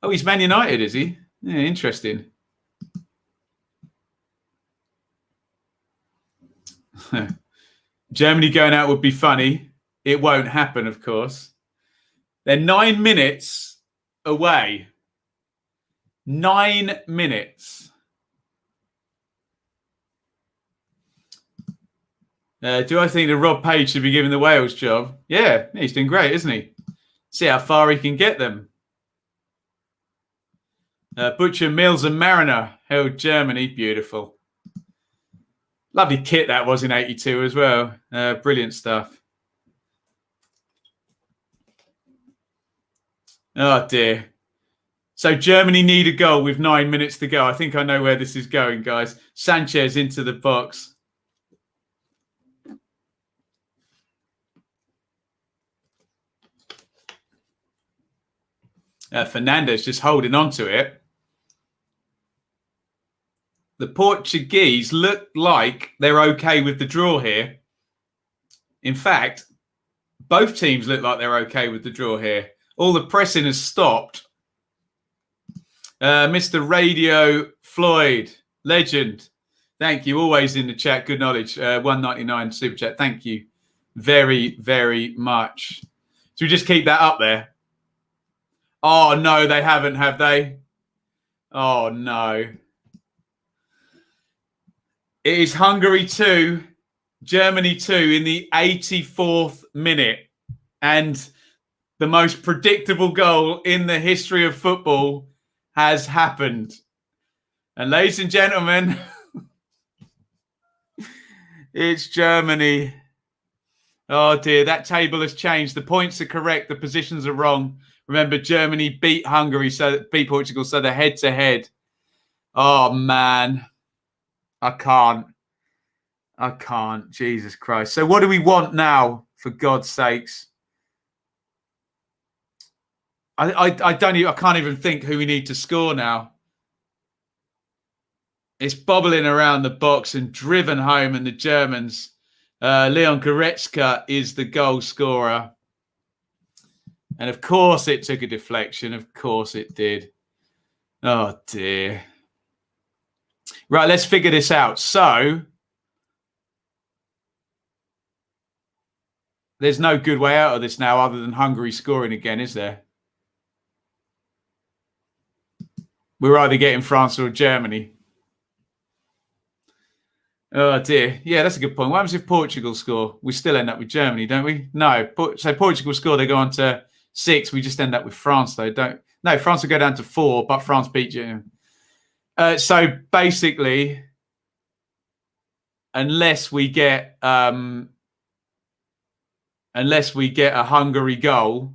Oh, he's Man United, is he? Yeah, interesting. Germany going out would be funny. it won't happen, of course. They're 9 minutes away. 9 minutes. Do I think that Rob Page should be given the Wales job? Yeah, he's doing great, isn't he? See how far he can get them. Butcher, Mills and Mariner held Germany. Beautiful. Lovely kit that was in 82 as well. Brilliant stuff. Oh, dear. So Germany need a goal with 9 minutes to go. I think I know where this is going, guys. Sanchez into the box. Fernandes just holding on to it. The Portuguese look like they're okay with the draw here. In fact, both teams look like they're okay with the draw here. All the pressing has stopped. Mr. Radio Floyd, legend. Thank you. Always in the chat. Good knowledge. 199 super chat. Thank you very, very much. Should we just keep that up there? Oh, no, they haven't, have they? Oh, no. It is Hungary 2, Germany 2 in the 84th minute. And the most predictable goal in the history of football has happened. And ladies and gentlemen, it's Germany. Oh, dear, that table has changed. The points are correct. The positions are wrong. Remember, Germany beat Hungary, beat Portugal, so they're head-to-head. Oh, man. I can't. Jesus Christ. So what do we want now, for God's sakes? I can't even think who we need to score now. It's bobbling around the box and driven home, and the Germans. Leon Goretzka is the goal scorer. And of course it took a deflection. Of course it did. Oh, dear. Right, let's figure this out. So, there's no good way out of this now other than Hungary scoring again, is there? We're either getting France or Germany. Oh, dear. Yeah, that's a good point. What happens if Portugal score? We still end up with Germany, don't we? No. So Portugal score, they go on to 6. We just end up with France, though. No, France will go down to 4, but France beat Germany. So basically, unless we get a Hungary goal,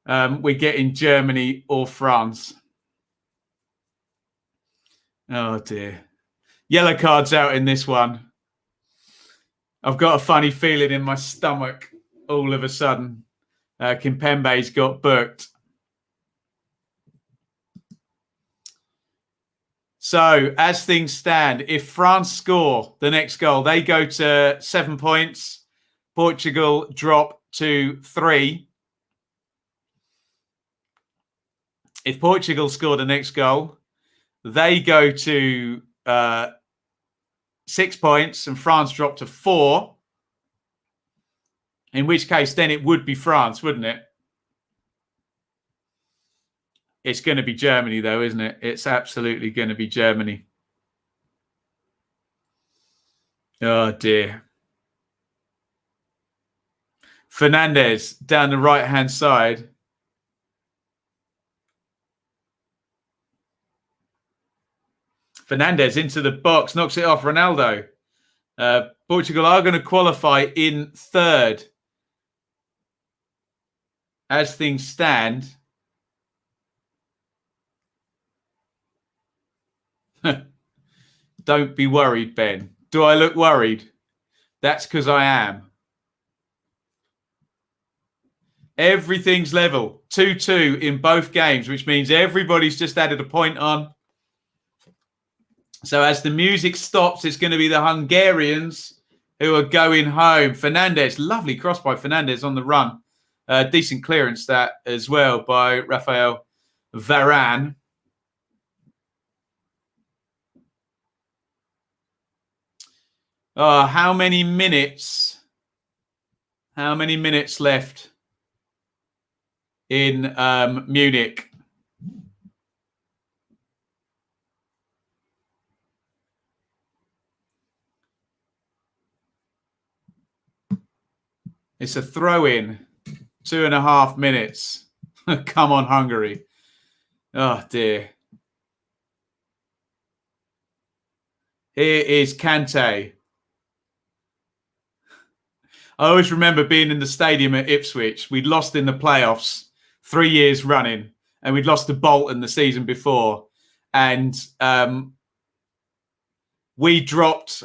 we're getting Germany or France. Oh, dear. Yellow cards out in this one. I've got a funny feeling in my stomach all of a sudden. Kimpembe's got booked. So, as things stand, if France score the next goal, they go to 7 points. Portugal drop to 3. If Portugal score the next goal, they go to 6 points and France drop to 4. In which case, then it would be France, wouldn't it? It's going to be Germany, though, isn't it? It's absolutely going to be Germany. Oh, dear. Fernandes down the right-hand side. Fernandes into the box, knocks it off Ronaldo. Portugal are going to qualify in 3rd. As things stand. Don't be worried, Ben. Do I look worried? That's because I am. Everything's level. 2-2 in both games, which means everybody's just added a point on. So as the music stops, it's going to be the Hungarians who are going home. Fernandes, lovely cross by Fernandes on the run. Decent clearance that as well by Rafael Varane. How many minutes How many minutes left in Munich? It's a throw-in. 2.5 minutes. Come on, Hungary. Oh, dear. Here is Kante. I always remember being in the stadium at Ipswich. We'd lost in the playoffs 3 years running, and we'd lost to Bolton the season before. And we dropped,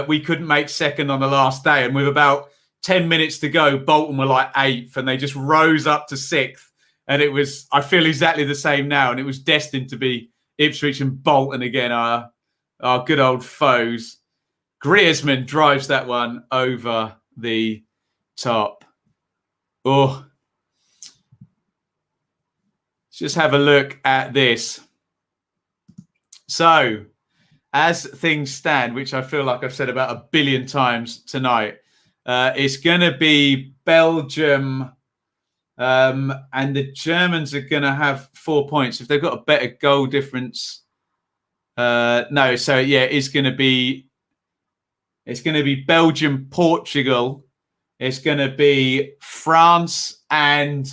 we couldn't make second on the last day. And with about 10 minutes to go, Bolton were like 8th, and they just rose up to 6th. And it was, I feel exactly the same now. And it was destined to be Ipswich and Bolton again, our good old foes. Griezmann drives that one over the top. Oh, let's just have a look at this. So, as things stand, which I feel like I've said about 1 billion times tonight, it's going to be Belgium, and the Germans are going to have 4 points if they've got a better goal difference. No, so yeah, it's going to be Belgium, Portugal. It's going to be France and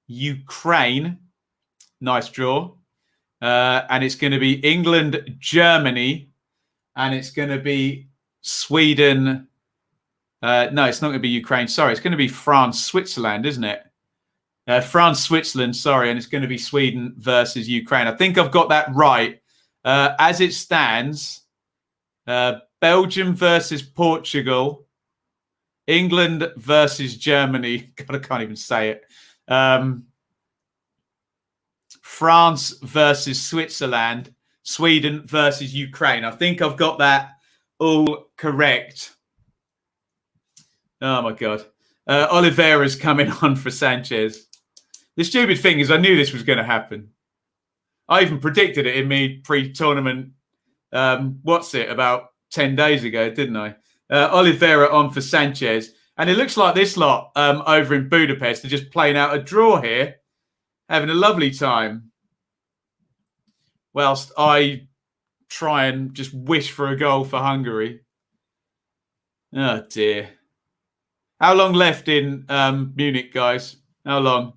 Ukraine. Nice draw. And it's going to be England, Germany, and it's going to be Sweden. No, it's not going to be Ukraine. Sorry, it's going to be France, Switzerland, isn't it? France, Switzerland, sorry, and it's going to be Sweden versus Ukraine. I think I've got that right. As it stands, Belgium versus Portugal, England versus Germany. God, I can't even say it. France versus Switzerland, Sweden versus Ukraine. I think I've got that all correct. Oh, my God. Oliveira's coming on for Sanchez. The stupid thing is I knew this was going to happen. I even predicted it in me pre-tournament, about 10 days ago, didn't I? Oliveira on for Sanchez. And it looks like this lot over in Budapest are just playing out a draw here, having a lovely time, whilst I try and just wish for a goal for Hungary. Oh, dear. How long left in Munich, guys? How long?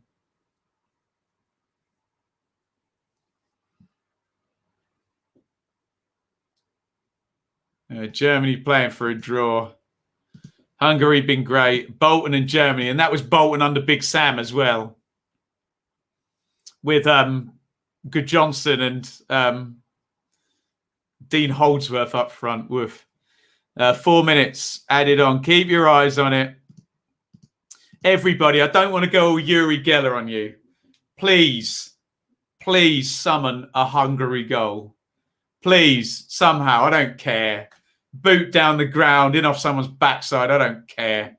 Germany playing for a draw. Hungary been great. Bolton and Germany. And that was Bolton under Big Sam as well. With Good Johnson and Dean Holdsworth up front. Woof. 4 minutes added on. Keep your eyes on it. Everybody, I don't want to go all Yuri Geller on you. Please summon a Hungary goal. Please, somehow, I don't care. Boot down the ground, in off someone's backside, I don't care.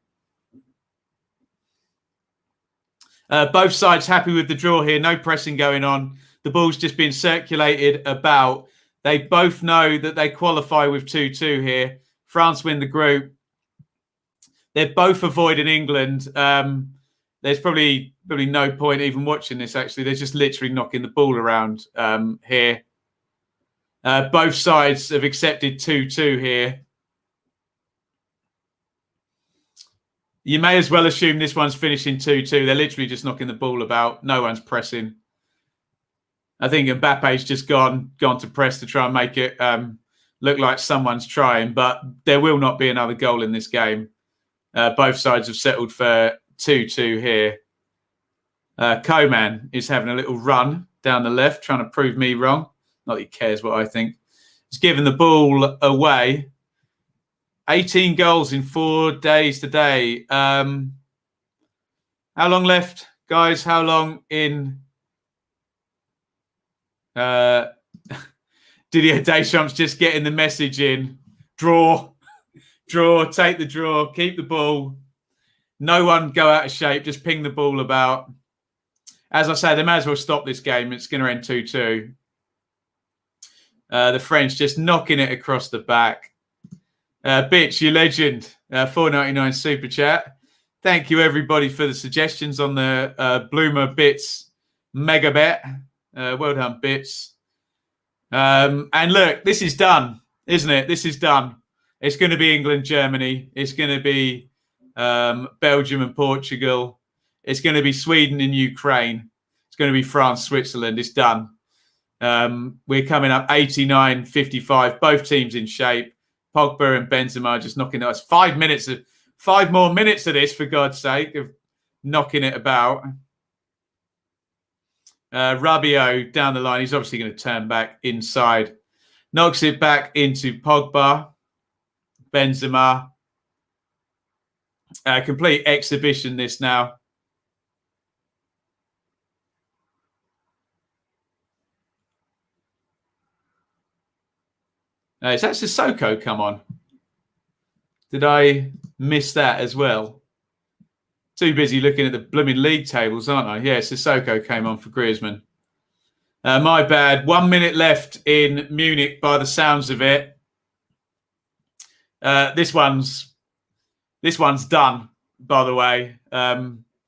Both sides happy with the draw here. No pressing going on. The ball's just been circulated about. They both know that they qualify with 2-2 here. France win the group. They're both avoiding England. There's probably no point even watching this, actually. They're just literally knocking the ball around here. Both sides have accepted 2-2 here. You may as well assume this one's finishing 2-2. They're literally just knocking the ball about. No one's pressing. I think Mbappe's just gone to press to try and make it look like someone's trying, but there will not be another goal in this game. Both sides have settled for 2-2 here. Koeman is having a little run down the left, trying to prove me wrong. Not that he cares what I think. He's given the ball away. 18 goals in 4 days today. How long left, guys? How long in... Didier Deschamps just getting the message in. Draw, take the draw, keep the ball. No one go out of shape, just ping the ball about. As I say, they may as well stop this game. It's going to end 2-2. The French just knocking it across the back. Bitch, you legend. $4.99 super chat. Thank you, everybody, for the suggestions on the Bloomer Bits mega bet. Well done, Bits. And look, this is done, isn't it? This is done. It's going to be England, Germany. It's going to be Belgium and Portugal. It's going to be Sweden and Ukraine. It's going to be France, Switzerland. It's done. We're coming up 89-55. Both teams in shape. Pogba and Benzema just knocking us 5 more minutes of this, for God's sake, of knocking it about. Rabiot down the line. He's obviously going to turn back inside. Knocks it back into Pogba. Benzema. Complete exhibition this now. Is that Sissoko come on? Did I miss that as well? Too busy looking at the blooming league tables, aren't I? Yeah, Sissoko came on for Griezmann. My bad. 1 minute left in Munich by the sounds of it. This one's done, by the way.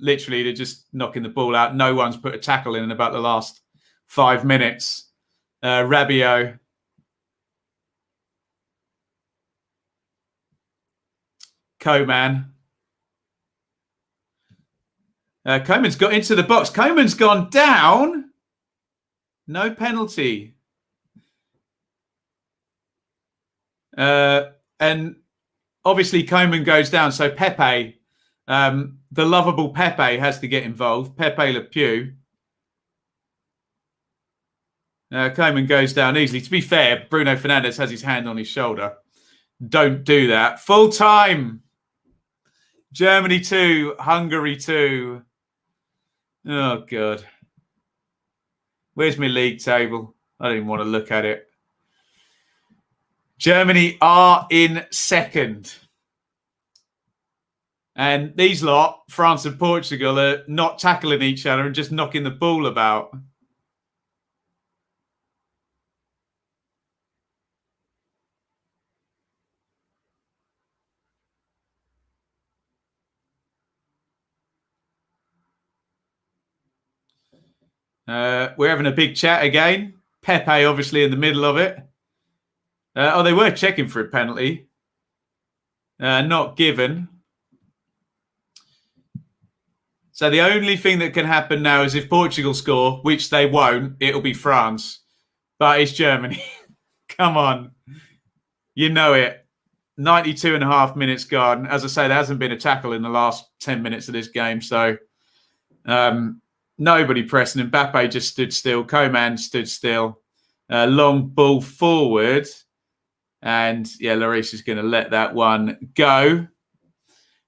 Literally, they're just knocking the ball out. No one's put a tackle in about the last 5 minutes. Rabiot. Coman. Coman's got into the box. Coman's gone down. No penalty. And obviously Coman goes down. So Pepe, the lovable Pepe, has to get involved. Pepe Le Pew. Coman goes down easily. To be fair, Bruno Fernandes has his hand on his shoulder. Don't do that. Full time. Germany 2, Hungary 2. Oh, God. Where's my league table? I don't even want to look at it. Germany are in second. And these lot, France and Portugal, are not tackling each other and just knocking the ball about. We're having a big chat again. Pepe obviously in the middle of it. They were checking for a penalty. Not given. So the only thing that can happen now is if Portugal score, which they won't, it'll be France. But it's Germany. Come on. You know it. 92.5 minutes gone. As I say, there hasn't been a tackle in the last 10 minutes of this game. So nobody pressing. Mbappe just stood still. Coman stood still. Long ball forward. And, yeah, Lloris is going to let that one go.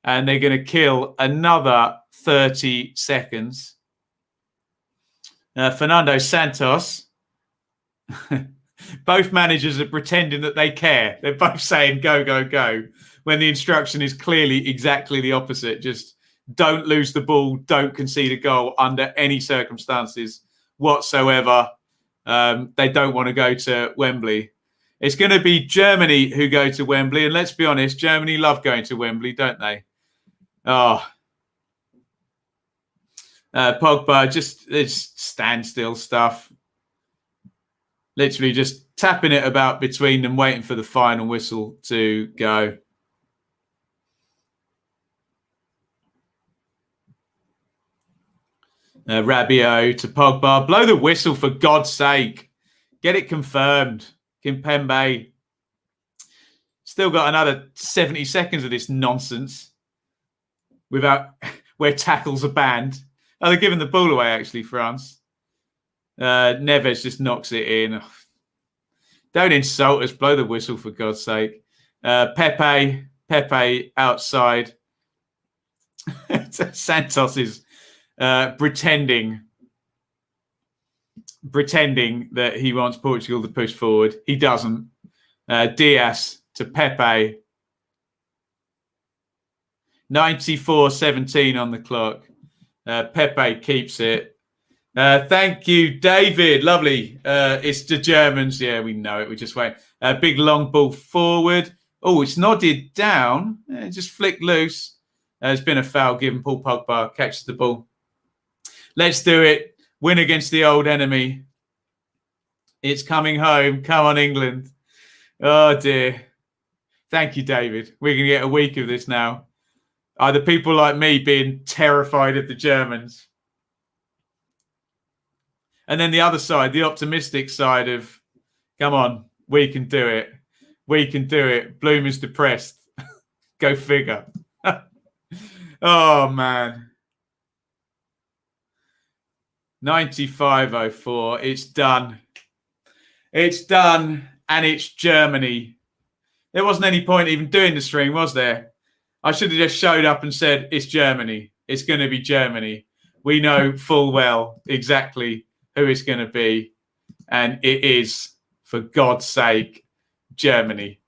And they're going to kill another 30 seconds. Fernando Santos. Both managers are pretending that they care. They're both saying, go, go, go. When the instruction is clearly exactly the opposite. Just don't lose the ball. Don't concede a goal under any circumstances whatsoever. They don't want to go to Wembley. It's going to be Germany who go to Wembley. And let's be honest, Germany love going to Wembley, don't they? Oh. Pogba, it's standstill stuff. Literally just tapping it about between them, waiting for the final whistle to go. Rabiot to Pogba. Blow the whistle, for God's sake. Get it confirmed. Kimpembe. Still got another 70 seconds of this nonsense without where tackles are banned. Oh, they're giving the ball away, actually, France. Neves just knocks it in. Don't insult us. Blow the whistle, for God's sake. Pepe outside. Santos is pretending that he wants Portugal to push forward. He doesn't. Diaz to Pepe. 94-17 on the clock. Pepe keeps it. Thank you, David. Lovely. It's the Germans. Yeah, we know it. We just wait. Big long ball forward. Oh, it's nodded down. Just flicked loose. There's been a foul given. Paul Pogba catches the ball. Let's do it. Win against the old enemy. It's coming home. Come on, England. Oh, dear. Thank you, David. We're going to get a week of this now. Either people like me being terrified of the Germans. And then the other side, the optimistic side of, come on, we can do it. We can do it. Bloom is depressed. Go figure. Oh, man. 95.04. It's done. It's done. And it's Germany. There wasn't any point even doing the stream, was there? I should have just showed up and said, it's Germany. It's going to be Germany. We know full well exactly who it's going to be. And it is, for God's sake, Germany.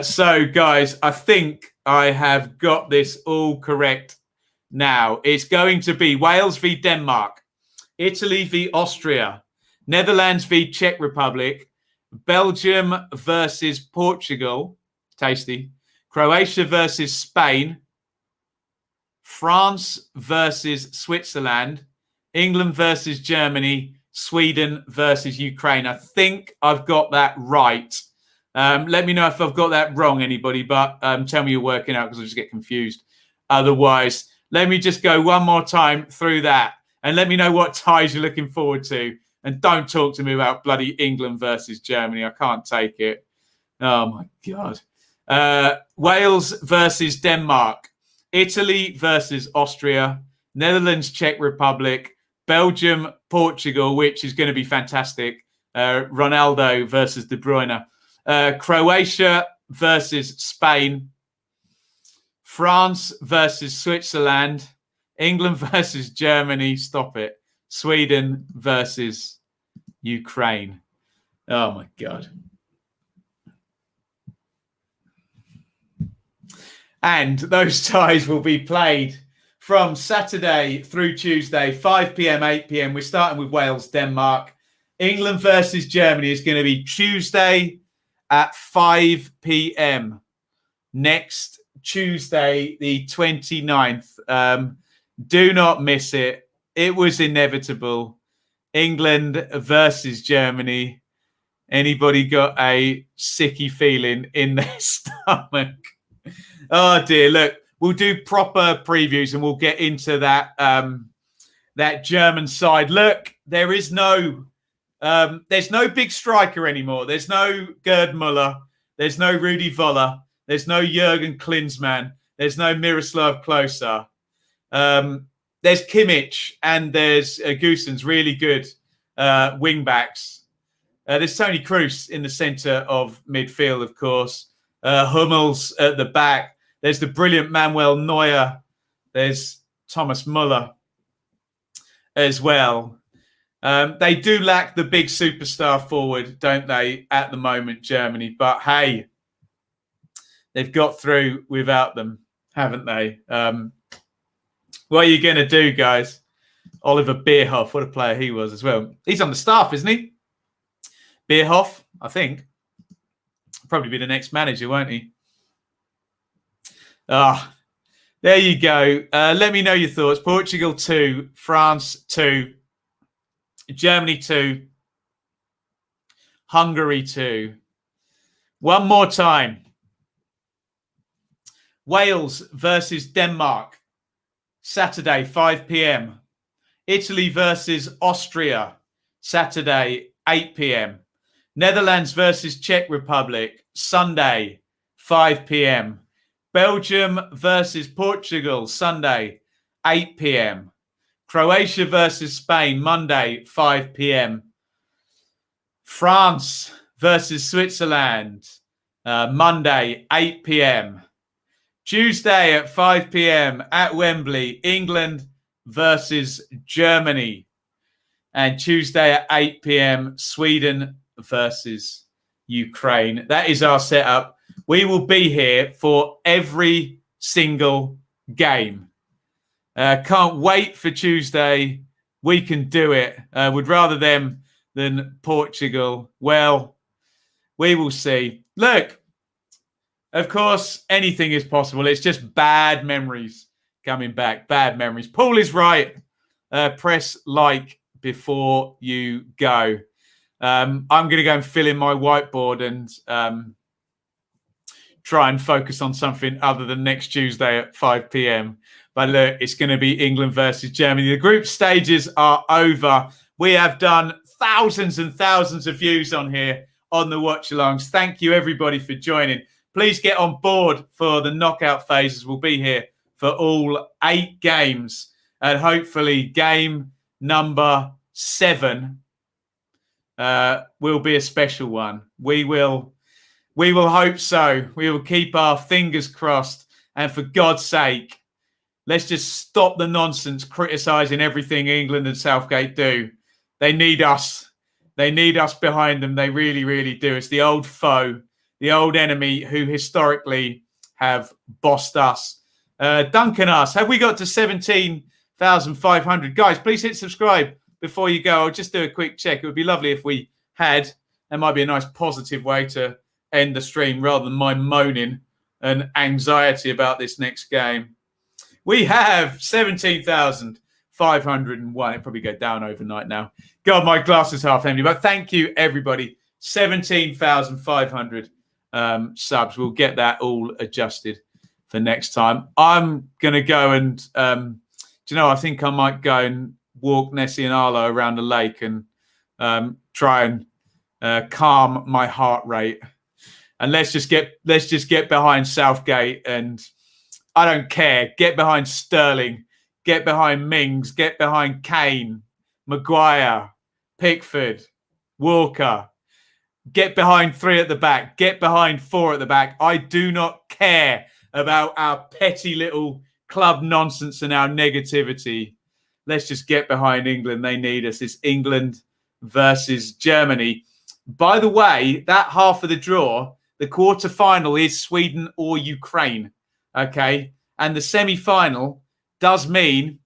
So, guys, I think I have got this all correct now. It's going to be Wales v Denmark, Italy v Austria, Netherlands v Czech Republic, Belgium versus Portugal, tasty, Croatia versus Spain, France versus Switzerland, England versus Germany, Sweden versus Ukraine. I think I've got that right. Let me know if I've got that wrong, anybody, but tell me you're working out because I just get confused. Otherwise, let me just go one more time through that and let me know what ties you're looking forward to. And don't talk to me about bloody England versus Germany. I can't take it. Oh, my God. Wales versus Denmark. Italy versus Austria. Netherlands, Czech Republic. Belgium, Portugal, which is going to be fantastic. Ronaldo versus De Bruyne. Croatia versus Spain. France versus Switzerland. England versus Germany. Stop it. Sweden versus Ukraine. Oh, my God. And those ties will be played from Saturday through Tuesday, 5 p.m, 8 p.m. We're starting with Wales, Denmark. England versus Germany is going to be Tuesday at 5 p.m. next Tuesday, the 29th. Do not miss it. It was inevitable. England versus Germany. Anybody got a sicky feeling in their stomach? Oh, dear. Look, we'll do proper previews and we'll get into that that German side. Look, there's no big striker anymore. There's no Gerd Müller. There's no Rudi Völler. There's no Jurgen Klinsmann. There's no Miroslav Klose. There's Kimmich and there's Goossens, really good wing backs. There's Tony Kroos in the centre of midfield, of course. Hummels at the back. There's the brilliant Manuel Neuer. There's Thomas Müller as well. They do lack the big superstar forward, don't they, at the moment, Germany? But hey, they've got through without them, haven't they? What are you going to do, guys? Oliver Bierhoff, what a player he was as well. He's on the staff, isn't he? Bierhoff, I think. Probably be the next manager, won't he? There you go. Let me know your thoughts. Portugal 2, France 2, Germany 2, Hungary 2. One more time. Wales versus Denmark. Saturday, 5 p.m. Italy versus Austria. Saturday, 8 p.m. Netherlands versus Czech Republic. Sunday, 5 p.m. Belgium versus Portugal. Sunday, 8 p.m. Croatia versus Spain. Monday, 5 p.m. France versus Switzerland. Monday, 8 p.m. Tuesday at 5 p.m. at Wembley, England versus Germany. And Tuesday at 8 p.m, Sweden versus Ukraine. That is our setup. We will be here for every single game. Can't wait for Tuesday. We can do it. Would rather them than Portugal. Well, we will see. Look. Of course, anything is possible. It's just bad memories coming back. Bad memories. Paul is right. Press like before you go. I'm going to go and fill in my whiteboard and try and focus on something other than next Tuesday at 5 p.m. But look, it's going to be England versus Germany. The group stages are over. We have done thousands and thousands of views on here on the watch-alongs. Thank you, everybody, for joining. Please get on board for the knockout phases. We'll be here for all 8 games. And hopefully game number 7 will be a special one. We will hope so. We will keep our fingers crossed. And for God's sake, let's just stop the nonsense criticising everything England and Southgate do. They need us. They need us behind them. They really, really do. It's the old foe, the old enemy who historically have bossed us. Duncan asks, have we got to 17,500? Guys, please hit subscribe before you go. I'll just do a quick check. It would be lovely if we had. That might be a nice positive way to end the stream rather than my moaning and anxiety about this next game. We have 17,501. It'll probably go down overnight now. God, my glass is half empty. But thank you, everybody. 17,500 subs. We'll get that all adjusted for next time. I'm going to go and, do you know, I think I might go and walk Nessie and Arlo around the lake and try and calm my heart rate. And let's just get behind Southgate, and I don't care. Get behind Sterling, get behind Mings, get behind Kane, Maguire, Pickford, Walker. Get behind 3 at the back. Get behind 4 at the back. I do not care about our petty little club nonsense and our negativity. Let's just get behind England. They need us. It's England versus Germany. By the way, that half of the draw, the quarter-final is Sweden or Ukraine. Okay? And the semi-final does mean,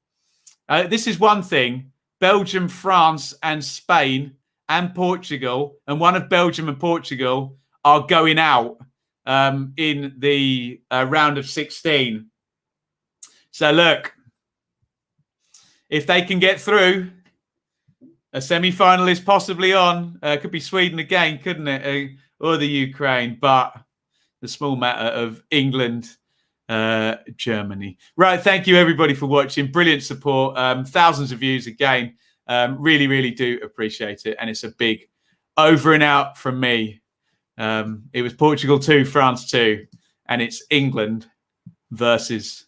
this is one thing, Belgium, France and Spain and Portugal, and one of Belgium and Portugal are going out in the round of 16. So look, if they can get through, a semi-final is possibly on. Could be Sweden again, couldn't it? Or the Ukraine, but the small matter of England, Germany. Right, thank you everybody for watching. Brilliant support. Thousands of views again. Really, really do appreciate it. And it's a big over and out from me. It was Portugal 2, France 2, and it's England versus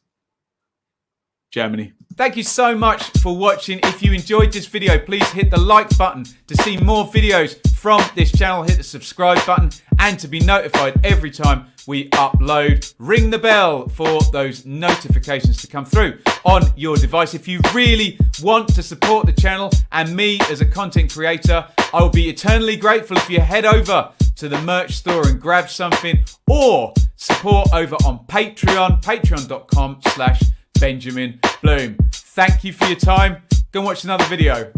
Germany. Thank you so much for watching. If you enjoyed this video, please hit the like button to see more videos from this channel. Hit the subscribe button and to be notified every time we upload. Ring the bell for those notifications to come through on your device. If you really want to support the channel and me as a content creator, I will be eternally grateful if you head over to the merch store and grab something, or support over on Patreon, patreon.com/Benjamin Bloom. Thank you for your time. Go and watch another video.